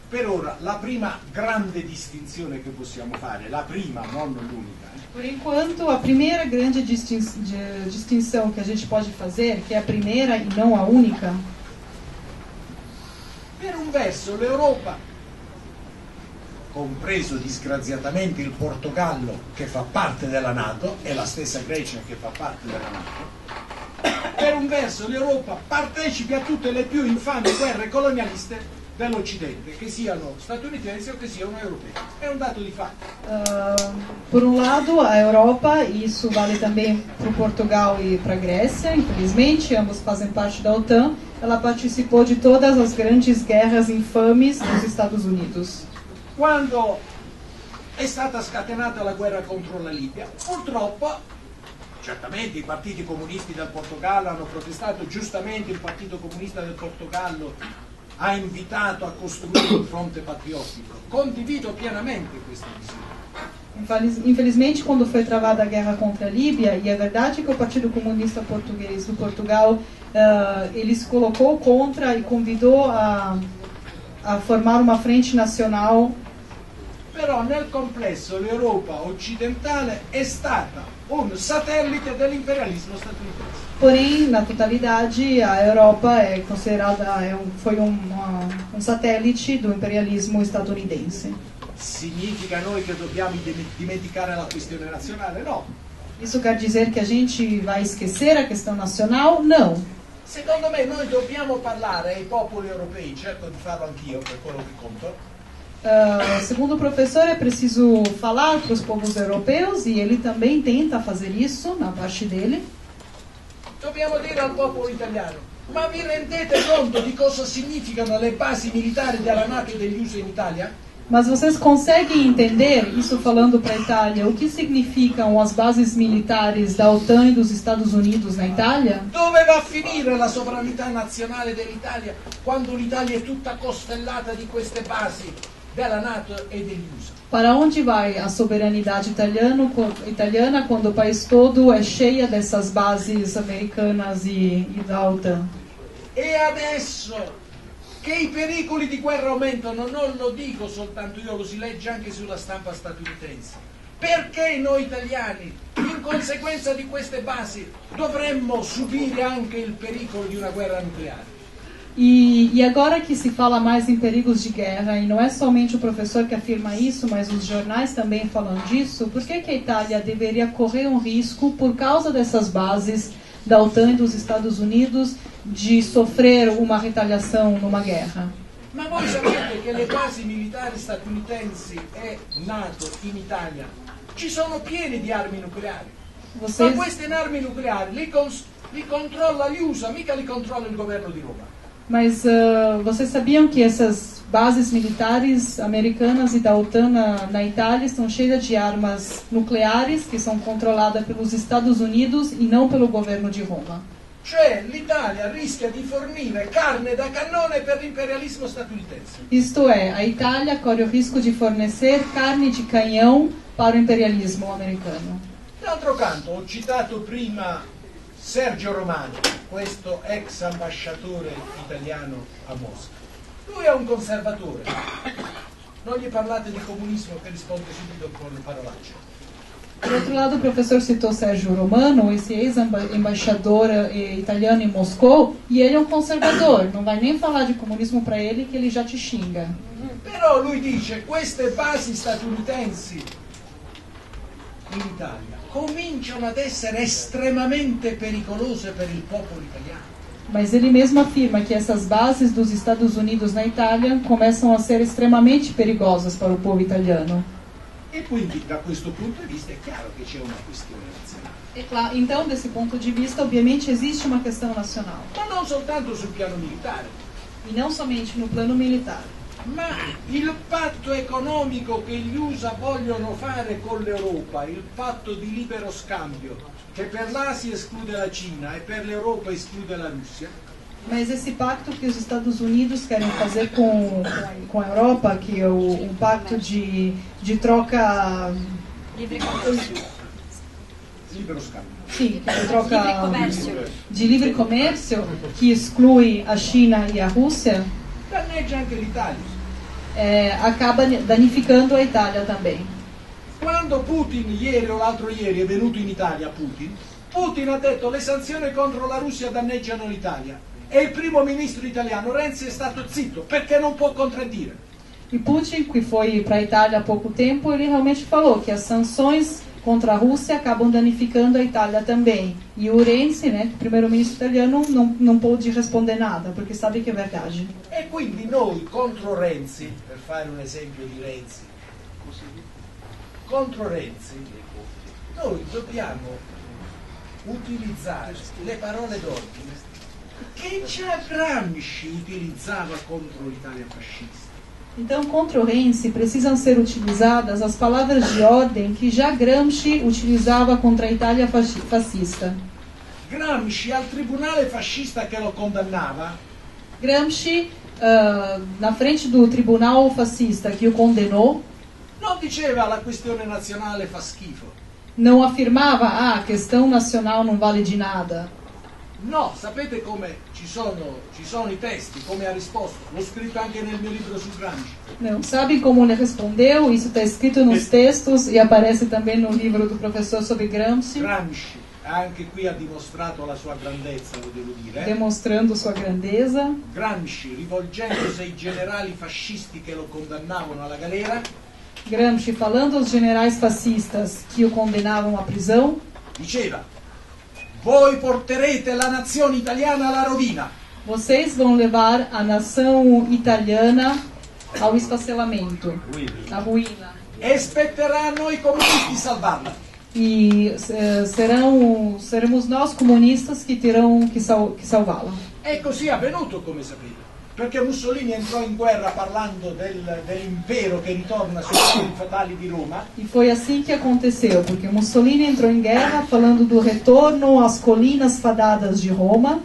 Speaker 3: per ora, la prima grande distinzione che possiamo fare, la prima, non l'unica.
Speaker 14: Por enquanto, a primeira grande distinção que a gente pode fazer, que é a primeira e não a única,
Speaker 3: Per un verso l'Europa, compreso disgraziatamente il Portogallo che fa parte della NATO e la stessa Grecia che fa parte della NATO, per un verso l'Europa partecipa a tutte le più infami guerre colonialiste dell'Occidente, che siano statunitensi o che siano europei. É um dato de fato.
Speaker 14: Por um lado, a Europa, e isso vale também para o Portugal e para a Grécia, infelizmente, ambos fazem parte da OTAN, ela participou de todas as grandes guerras infames dos Estados Unidos.
Speaker 3: Quando è stata scatenata la guerra contro la Libia, purtroppo, certamente i partiti comunisti del Portogallo hanno protestato, giustamente il Partito Comunista del Portogallo ha invitato a costruire un fronte patriottico. Condivido pienamente questa visione.
Speaker 14: Infelizmente, quando foi travada a guerra contra a Líbia, e é verdade que o Partido Comunista Português do Portugal ele se colocou contra e convidou a formar uma frente nacional.
Speaker 3: Però nel complesso l'Europa occidentale è stata un satellite dell'imperialismo statunitense.
Speaker 14: Porém, na totalidade, a Europa é considerada foi um satélite do imperialismo estadunidense.
Speaker 3: Significa noi che dobbiamo dimenticare la questione nazionale? No.
Speaker 14: Isso quer dizer que a gente vai esquecer a questão nacional? Não.
Speaker 3: Secondo me noi dobbiamo parlare ai popoli europei, cerco di farlo anch'io per quello che conto.
Speaker 14: Segundo o professor, é preciso falar para os povos europeus, e ele também tenta fazer isso na parte dele.
Speaker 3: Dobbiamo dire al popolo italiano: ma vi rendete conto di cosa significano le basi militari della NATO e degli USA in Italia?
Speaker 14: Mas vocês conseguem entender, isso falando para a Itália, o que significam as bases militares da OTAN e dos Estados Unidos na Itália?
Speaker 3: Dove va a finire la sovranità nazionale dell'Italia quando l'Italia è tutta costellata di queste basi della NATO e degli USA?
Speaker 14: Para onde vai a soberanidade italiana quando o país todo é cheia dessas bases americanas e da OTAN?
Speaker 3: E adesso che i pericoli di guerra aumentano, non lo dico soltanto io, lo si legge anche sulla stampa statunitense. Perché noi italiani, in conseguenza di queste basi, dovremmo subire anche il pericolo di una guerra nucleare?
Speaker 14: E agora que se fala mais em perigos de guerra, e não é somente o professor que afirma isso, mas os jornais também falam disso, por que a Itália deveria correr um risco, por causa dessas bases da OTAN e dos Estados Unidos, de sofrer uma retaliação numa guerra?
Speaker 3: Ma voi sapete che le basi militari statunitensi e NATO in Italia ci sono piene di armi nucleari? Ma queste armi nucleari li controlla gli USA, mica li controlla il governo di Roma.
Speaker 14: Mas vocês sabiam que essas bases militares americanas e da OTAN na Itália estão cheias de armas nucleares que são controladas pelos Estados Unidos e não pelo governo de Roma?
Speaker 3: Cioè l'Italia rischia di fornire carne da cannone per l'imperialismo statunitense.
Speaker 14: Isto é, a Itália corre o risco de fornecer carne de canhão para o imperialismo americano.
Speaker 3: D'altro canto, ho citato prima Sergio Romano, questo ex ambasciatore italiano a Mosca. Lui è un conservatore. Non gli parlate di comunismo che risponde subito con parolacce.
Speaker 14: Por outro lado, o professor citou Sérgio Romano, esse ex-embaixador italiano em Moscou, e ele é um conservador, não vai nem falar de comunismo para ele que ele já te xinga.
Speaker 3: Però lui dice: queste basi statunitensi in Italia cominciano ad essere estremamente pericolose per il popolo italiano.
Speaker 14: Mas ele mesmo afirma que essas bases dos Estados Unidos na Itália começam a ser extremamente perigosas para o povo italiano.
Speaker 3: E quindi da questo punto di vista è chiaro che c'è una questione nazionale.
Speaker 14: Então, desse ponto de vista, obviamente existe uma questão nacional.
Speaker 3: Ma non soltanto sul piano militare.
Speaker 14: E não somente no plano militar.
Speaker 3: Ma il patto economico che gli USA vogliono fare con l'Europa, il patto di libero scambio, che per l'Asia esclude la Cina e per l'Europa esclude la Russia.
Speaker 14: Mas esse pacto que os Estados Unidos querem fazer com a Europa, que é um pacto de troca...
Speaker 9: Livre comércio.
Speaker 3: Libero scambio.
Speaker 14: Sim, de troca de livre comércio, que exclui a China e a Rússia,
Speaker 3: danneggia anche l'Italia.
Speaker 14: Acaba danificando a Itália também.
Speaker 3: Quando Putin ieri o l'altro ieri è venuto in Italia, Putin ha detto: le sanzioni contro la Russia danneggiano l'Italia. E il primo ministro italiano Renzi è stato zitto perché non può contraddire.
Speaker 14: E Putin, que foi para a Itália há pouco tempo, ele realmente falou que as sanções contra a Rússia acabam danificando a Itália também. E o Renzi, né, o primeiro-ministro italiano, não pôde responder nada, porque sabe que é verdade.
Speaker 3: E quindi noi contro Renzi, per fare un esempio di Renzi, contro Renzi, noi dobbiamo utilizzare le parole d'ordine che già Gramsci utilizzava contro l'Italia fascista.
Speaker 14: Então, contra o Renzi, precisam ser utilizadas as palavras de ordem que já Gramsci utilizava contra a Itália fascista.
Speaker 3: Gramsci al tribunale fascista che lo condannava,
Speaker 14: Gramsci, na frente do tribunal fascista que o condenou,
Speaker 3: non diceva la questione nazionale fa schifo.
Speaker 14: não afirmava, a questão nacional não vale de nada.
Speaker 3: No, sapete come ci sono i testi, come ha risposto? L'ho scritto anche nel mio libro su Gramsci.
Speaker 14: Não, sabem como ele respondeu? Isso está escrito nos textos e aparece também no livro do professor sobre Gramsci.
Speaker 3: Gramsci anche qui ha dimostrato la sua grandezza, lo devo dire.
Speaker 14: Demonstrando sua grandeza.
Speaker 3: Gramsci, rivolgendosi ai generali fascisti che lo condannavano alla galera,
Speaker 14: Gramsci, falando aos generais fascistas que o condenavam à prisão,
Speaker 3: diceva: voi porterete la nazione italiana alla rovina.
Speaker 14: Vocês vão levar a nação italiana ao esfacelamento, à ruína.
Speaker 3: E spetterà a noi comunisti salvarla.
Speaker 14: E seremos nós comunistas que terão que salvá-la.
Speaker 3: E così è avvenuto, come sapete, perché Mussolini entrò in guerra parlando dell'impero che ritorna sui colpi fatali di Roma.
Speaker 14: E foi assim que aconteceu, porque Mussolini entrou em guerra falando do retorno às colinas fadadas de Roma.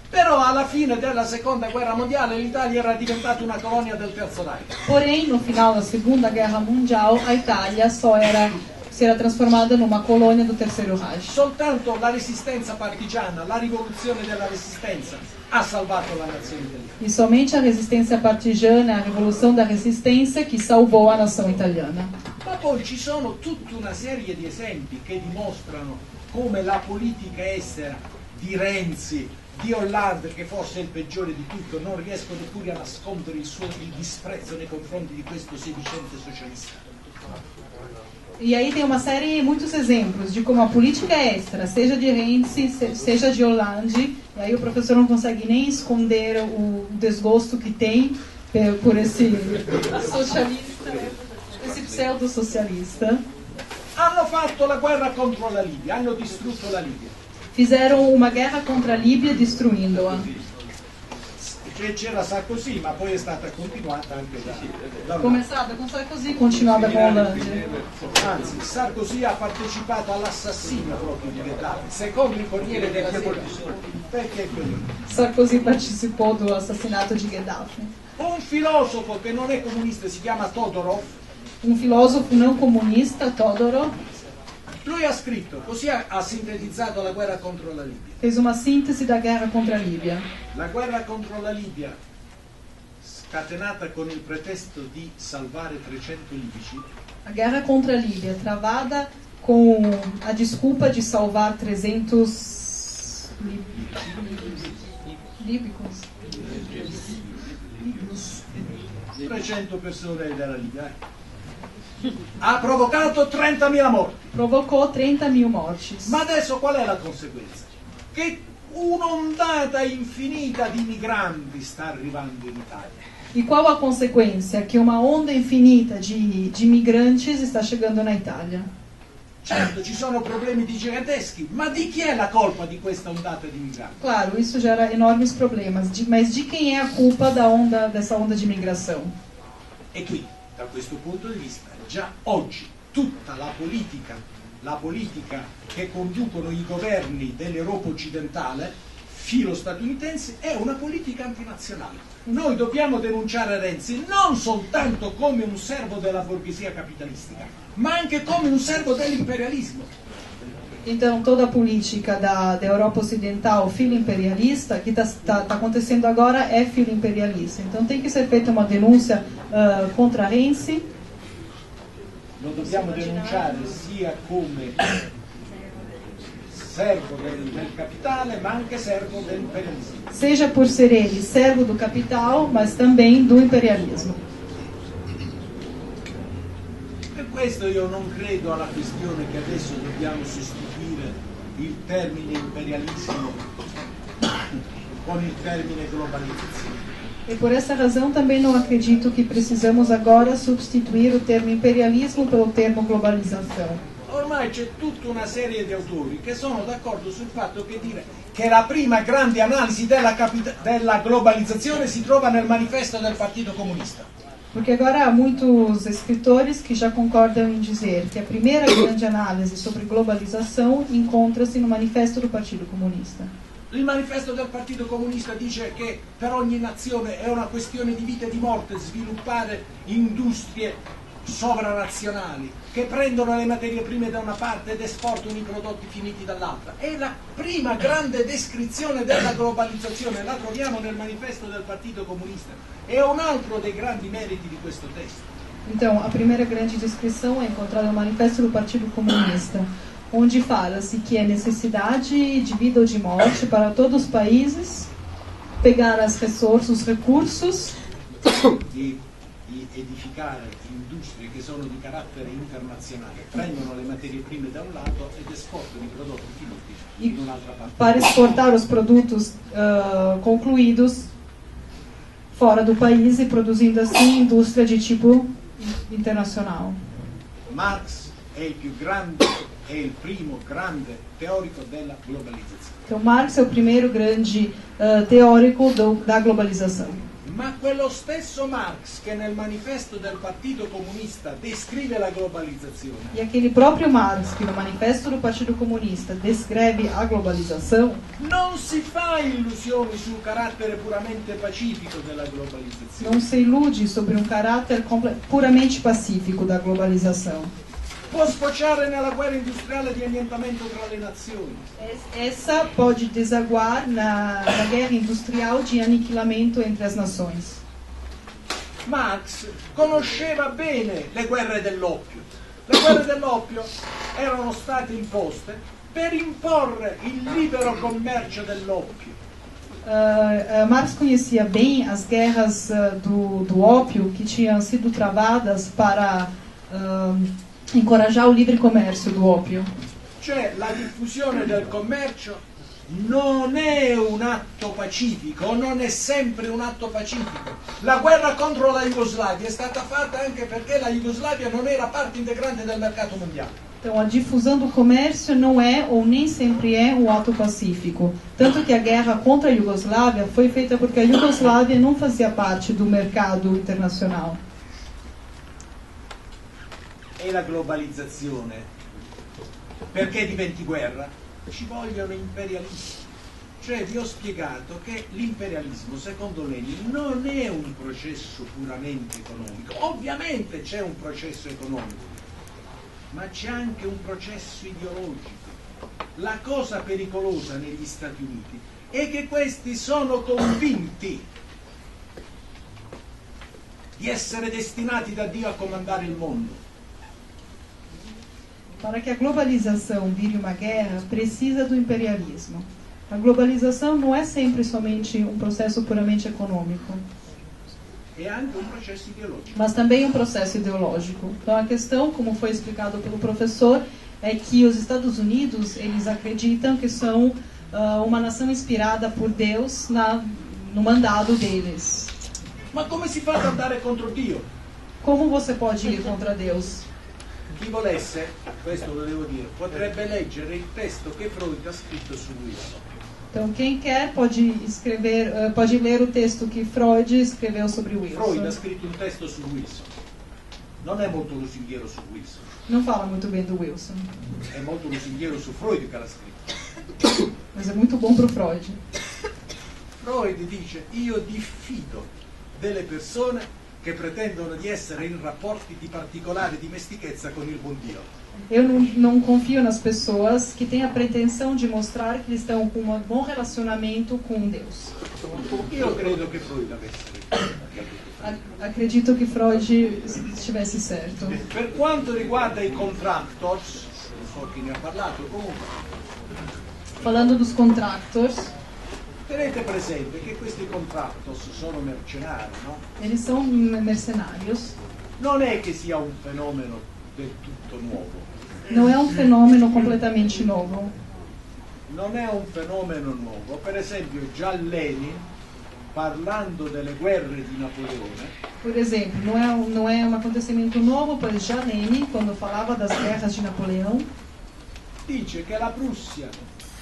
Speaker 3: Però alla fine della seconda guerra mondiale l'Italia era diventata una colonia del Terzo Reich.
Speaker 14: Porém, no final da Segunda Guerra Mundial, a Itália si era trasformata numa colônia do Terceiro Reich.
Speaker 3: Soltanto la resistenza partigiana, la rivoluzione della resistenza ha salvato la nazione italiana.
Speaker 14: E somente a resistência partigiana, a revolução da resistência, que salvou a nação italiana.
Speaker 3: Ma poi ci sono tutta una serie di esempi che dimostrano come la politica estera di Renzi, di Hollande, che forse è il peggiore di tutto, non riescono neppure a nascondere il disprezzo nei confronti di questo sedicente socialista.
Speaker 14: E aí tem uma série, muitos exemplos de como a política extra, seja de Renzi, seja de Hollande, e aí o professor não consegue nem esconder o desgosto que tem por esse socialista, esse pseudo-socialista.
Speaker 3: Hanno fatto la guerra contro la Libia, hanno distrutto la Libia.
Speaker 14: Fizeram uma guerra contra a Líbia, destruindo-a.
Speaker 3: C'era Sarkozy, ma poi è stata continuata anche da
Speaker 14: Começada com Sarkozy, continuada com Hollande.
Speaker 3: Anzi, Sarkozy ha partecipato all'assassinio proprio di Gheddafi, secondo il Corriere della Sera. Perché così?
Speaker 14: Sarkozy participou do assassinato de Gheddafi.
Speaker 3: Un filosofo che non è comunista si chiama Todorov.
Speaker 14: Um filósofo não comunista, Todorov.
Speaker 3: Lui ha scritto, così ha sintetizzato la guerra contro la Libia.
Speaker 14: Fez uma síntese da guerra contra a Líbia.
Speaker 3: La guerra contro la Libia, scatenata con il pretesto di salvare 300 libici.
Speaker 14: A guerra contra a Líbia, travada com a desculpa de salvar 300 líbicos.
Speaker 3: 300 persone della Libia. Ha provocato 30.000 morti.
Speaker 14: Provocò 30.000 mortes.
Speaker 3: Ma adesso qual è la conseguenza? Che un'ondata infinita di migranti sta arrivando in Italia.
Speaker 14: E qual a consequência? Que uma onda infinita de migrantes está chegando na Itália.
Speaker 3: Certo, ci sono problemi giganteschi, ma di chi è la colpa di questa ondata di migranti?
Speaker 14: Claro, isso gera enormes problemas, mas de quem é a culpa dessa onda de migração?
Speaker 3: E qui, da questo punto di vista, già oggi tutta la politica che conducono i governi dell'Europa occidentale, filo statunitense, è una politica antinazionale. Noi dobbiamo denunciare Renzi non soltanto come un servo della borghesia capitalistica, ma anche come un servo dell'imperialismo.
Speaker 14: Então, toda a política da Europa Ocidental filo-imperialista, que está acontecendo agora, é filo-imperialista. Então, tem que ser feita uma denúncia contra Renzi.
Speaker 3: Lo dobbiamo denunciare sia servo del capitale, ma anche servo dell'imperialismo.
Speaker 14: Seja por ser ele servo do capital, mas também do imperialismo.
Speaker 3: Per questo io non credo alla questione che adesso dobbiamo sostituire il termine imperialismo con il termine globalizzazione.
Speaker 14: E por essa razão também não acredito que precisamos agora substituir o termo imperialismo pelo termo globalização.
Speaker 3: Ormai c'è tutta una serie di autori che sono d'accordo sul fatto che dire che la prima grande analisi della globalizzazione si trova nel manifesto del Partito Comunista.
Speaker 14: Porque agora há muitos escritores que já concordam em dizer que a primeira grande análise sobre globalização encontra-se no manifesto do Partido Comunista.
Speaker 3: Il manifesto del Partito Comunista dice che per ogni nazione è una questione di vita e di morte sviluppare industrie sovranazionali che prendono le materie prime da una parte ed esportano i prodotti finiti dall'altra. È la prima grande descrizione della globalizzazione, la troviamo nel manifesto del Partito Comunista. È un altro dei grandi meriti di questo testo.
Speaker 14: Então, a primeira grande descrição é encontrada no manifesto do Partido Comunista, onde fala-se que é necessidade de vida ou de morte para todos os países pegar os recursos
Speaker 3: di edificare industrie che sono di carattere internazionale, prendono le materie prime da un lato ed esportano i prodotti finiti in un'altra parte.
Speaker 14: para exportar os produtos concluídos fora do país e produzindo assim indústria de tipo internacional.
Speaker 3: Marx è il primo grande teorico della globalizzazione.
Speaker 14: Então, Marx é o primeiro grande teórico da globalização.
Speaker 3: Ma quello stesso Marx che nel manifesto del Partito Comunista descrive la globalizzazione.
Speaker 14: E aquele próprio Marx que no manifesto do Partido Comunista descreve a globalização,
Speaker 3: non si fa illusioni sul carattere puramente pacifico della globalizzazione.
Speaker 14: não se ilude sobre um caráter puramente pacífico da globalização.
Speaker 3: Può sfociare nella guerra industriale di annientamento tra le nazioni.
Speaker 14: Essa pode desaguar na guerra industrial de aniquilamento entre as nações.
Speaker 3: Marx conosceva bene le guerre dell'oppio. Le guerre dell'oppio erano state imposte per imporre il libero commercio dell'oppio.
Speaker 14: Marx conhecia bem as guerras do ópio que tinham sido travadas para encorajar o livre comércio do ópio.
Speaker 3: Cioè la diffusione del commercio non è un atto pacifico, non è sempre un atto pacifico. La guerra contro la Jugoslavia è stata fatta anche perché la Jugoslavia non era parte integrante del mercato mondiale.
Speaker 14: Então, a difusão do comércio não é ou nem sempre é um ato pacífico. Tanto que a guerra contra a Iugoslávia foi feita porque a Iugoslávia não fazia parte do mercado internacional.
Speaker 3: E la globalizzazione, perché diventi guerra? Ci vogliono imperialisti. Cioè vi ho spiegato che l'imperialismo, secondo Lenin, non è un processo puramente economico. Ovviamente c'è un processo economico, ma c'è anche un processo ideologico. La cosa pericolosa negli Stati Uniti è che questi sono convinti di essere destinati da Dio a comandare il mondo.
Speaker 14: Para que a globalização vire uma guerra, precisa do imperialismo. A globalização não é sempre somente um processo puramente econômico,
Speaker 3: E anche un processo ideologico.
Speaker 14: mas também um processo ideológico. Então a questão, como foi explicado pelo professor, é que os Estados Unidos, eles acreditam que são uma nação inspirada por Deus no mandado deles.
Speaker 3: Ma come si fa ad andare contro Dio?
Speaker 14: Como você pode ir contra Deus?
Speaker 3: Chi volesse, questo lo devo dire, potrebbe leggere il testo che Freud ha scritto su Wilson.
Speaker 14: Então quem quer pode pode ler o texto que Freud escreveu sobre Wilson.
Speaker 3: Freud ha scritto un testo su Wilson. Non è molto lusinghiero su Wilson.
Speaker 14: Não fala muito bem do Wilson,
Speaker 3: È molto lusinghiero su Freud che l'ha scritto.
Speaker 14: mas é muito bom para o Freud.
Speaker 3: Freud dice: io diffido delle persone che pretendono di essere in rapporti di particolare dimestichezza con il buon Dio.
Speaker 14: Eu não confio nas pessoas que têm a pretensão de mostrar que eles estão com um bom relacionamento com Deus.
Speaker 3: Io credo che Freud avesse.
Speaker 14: Acredito que Freud estivesse certo.
Speaker 3: Per quanto riguarda i contractors, non so chi ne ha parlato, comunque
Speaker 14: falando dos contractors.
Speaker 3: Tenete presente che questi contractors sono mercenari, no?
Speaker 14: Eles são mercenários.
Speaker 3: Non è che sia un fenomeno del tutto nuovo.
Speaker 14: Não é um fenômeno completamente novo.
Speaker 3: Non è un fenomeno nuovo. Per esempio, già Lenin, parlando delle guerre di Napoleone,
Speaker 14: por exemplo, não é um acontecimento novo, pois já Lenin, quando falava das guerras de Napoleão,
Speaker 3: dice che la Prussia,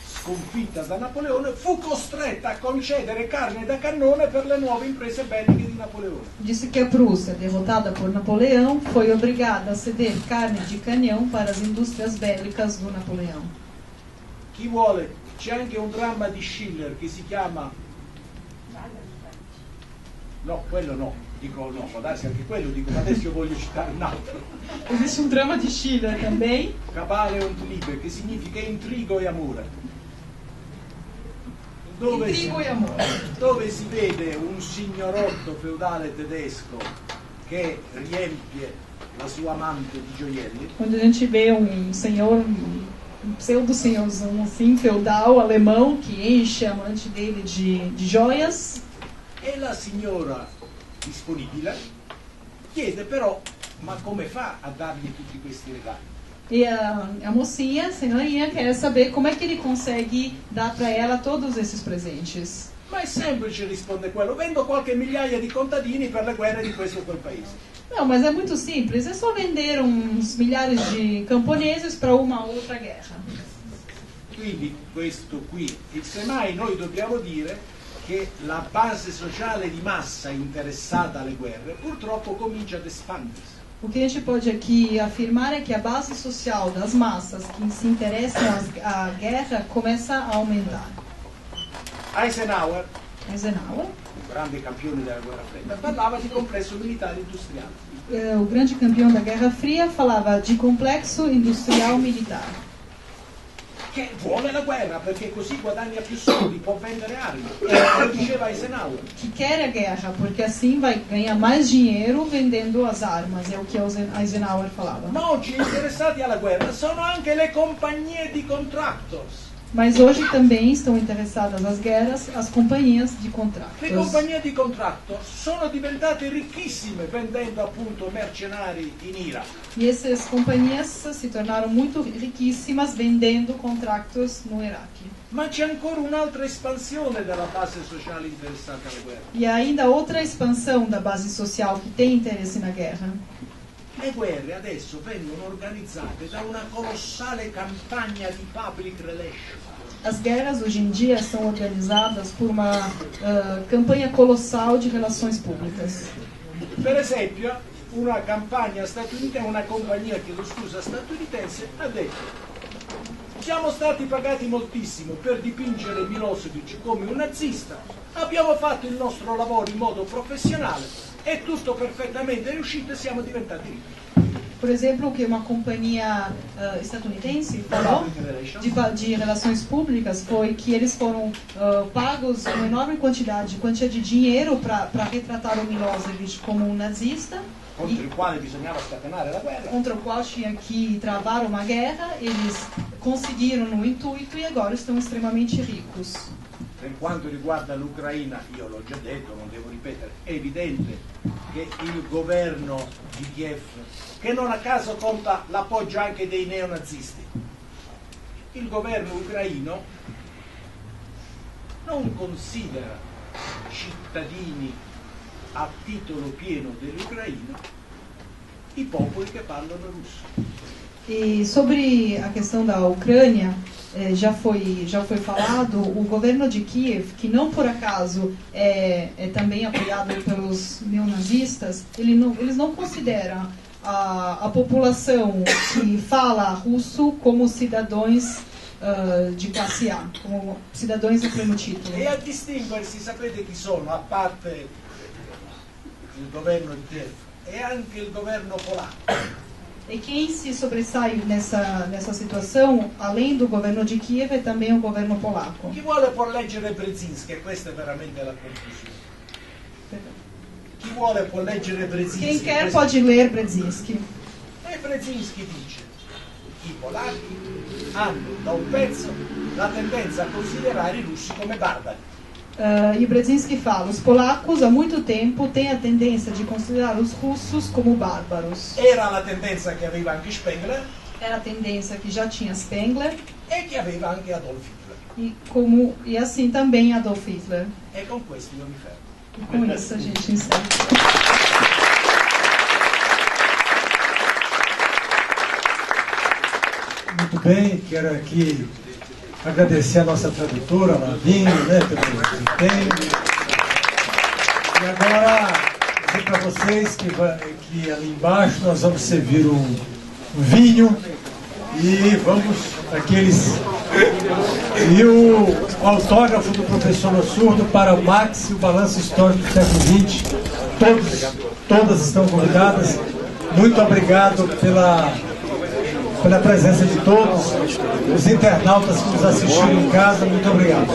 Speaker 3: sconfitta da Napoleone, fu costretta a concedere carne da cannone per le nuove imprese belliche di Napoleone.
Speaker 14: disse que a Prússia, derrotada por Napoleão, foi obrigada a ceder carne de canhão para as indústrias bélicas do Napoleão.
Speaker 3: Chi vuole, c'è anche un dramma di Schiller che si chiama... No, quello no, dico no, può darsi anche quello, dico, ma adesso io voglio citare un altro.
Speaker 14: Existe um drama de Schiller também.
Speaker 3: Cabale und Liebe, che significa intrigo e amore. Dove si vede un signorotto feudale tedesco che riempie la sua amante di gioielli.
Speaker 14: Quando a gente vê um senhor, um pseudo-senhorzão assim, feudal, alemão, que enche a amante dele de joias.
Speaker 3: E la signora disponibile chiede però, ma come fa a dargli tutti questi regali?
Speaker 14: E a mocinha, a senhorinha, quer saber como é que ele consegue dar para ela todos esses presentes.
Speaker 3: Ma è semplice, risponde quello, vendo qualche migliaia di contadini per le guerre di questo o quel paese.
Speaker 14: Não, mas é muito simples, é só vender uns milhares de camponeses para uma outra guerra.
Speaker 3: Quindi questo qui, e semmai noi dobbiamo dire che la base sociale di massa interessata alle guerre purtroppo comincia ad espandersi.
Speaker 14: O que a gente pode aqui afirmar é que a base social das massas que se interessam à guerra começa a aumentar.
Speaker 3: Eisenhower,
Speaker 14: um
Speaker 3: grande campione della guerra fredda, parlava di complesso militare industriale.
Speaker 14: O grande campeão da Guerra Fria falava de complexo industrial militar.
Speaker 3: Che vuole la guerra perché così guadagna più soldi, può vendere armi. Lo diceva Eisenhower.
Speaker 14: Que quer a guerra porque assim vai ganhar mais dinheiro vendendo as armas, é o que Eisenhower falava.
Speaker 3: Ma oggi interessati alla guerra sono anche le compagnie di contractors.
Speaker 14: Mas hoje também estão interessadas nas guerras as companhias de contratos.
Speaker 3: Le compagnie di contractors sono diventate ricchissime vendendo appunto mercenari in Iraq.
Speaker 14: E essas companhias se tornaram muito riquíssimas vendendo contratos no Iraque.
Speaker 3: Ma c'è ancora un'altra espansione della base sociale interessata alla guerra.
Speaker 14: E ainda outra expansão da base social que tem interesse na guerra.
Speaker 3: Le guerre adesso vengono organizzate da una colossale campagna di public relations.
Speaker 14: As guerras hoje em dia são organizadas por uma campanha colossal de relações públicas.
Speaker 3: Per esempio, una campagna statunitense, una compagnia statunitense ha detto: siamo stati pagati moltissimo per dipingere Milosevic come un nazista, abbiamo fatto il nostro lavoro in modo professionale, è tutto perfettamente riuscito e siamo diventati ricchi.
Speaker 14: Por exemplo, o que uma companhia estadunidense falou de relações públicas foi que eles foram pagos uma enorme quantia de dinheiro para retratar o Milosevic como um nazista.
Speaker 3: Contra il quale bisognava scatenare la guerra.
Speaker 14: Contra o qual tinha que travar uma guerra, eles conseguiram no intuito e agora estão extremamente ricos.
Speaker 3: Per quanto riguarda l'Ucraina, io l'ho già detto, non devo ripetere, è evidente che il governo di Kiev, che non a caso conta l'appoggio anche dei neonazisti, il governo ucraino non considera cittadini a titolo pieno dell'Ucraina i popoli che parlano russo.
Speaker 14: E sobre a questão da Ucrânia, já foi falado, o governo de Kiev, que não por acaso é também apoiado pelos neonazistas, eles não consideram a população que fala russo como cidadãos de classe A, como cidadãos de pleno título.
Speaker 3: E a distinguersi, sapete chi sono, a parte il governo di Kiev, e anche il governo polacco.
Speaker 14: E quem se sobressai nessa situação, além do governo de Kiev, é também o governo polaco.
Speaker 3: Chi vuole può leggere Brzezinski, e questa è veramente la conclusione. Chi vuole può leggere Brzezinski.
Speaker 14: Quem quer pode ler Brzezinski.
Speaker 3: E Brzezinski dice: i polacchi hanno da un pezzo la tendenza a considerare i russi come barbari.
Speaker 14: E Brzezinski fala, os polacos há muito tempo têm a tendência de considerar os russos como bárbaros.
Speaker 3: Era la tendenza che aveva anche Spengler.
Speaker 14: Era a tendência que já tinha Spengler.
Speaker 3: E che aveva anche Adolf Hitler.
Speaker 14: E assim também Adolf Hitler.
Speaker 3: E con questo io mi fermo.
Speaker 14: E com isso a gente encerra.
Speaker 4: Muito bem, quero aqui agradecer a nossa tradutora, Lavínia, né, pelo desempenho. E agora, dizer para vocês que ali embaixo nós vamos servir um vinho e vamos aqueles... E o autógrafo do professor Ossurdo para o Max e o Balanço Histórico do século XX. Todas estão convidadas. Muito obrigado pela presença de todos, os internautas que nos assistiram em casa, muito obrigado.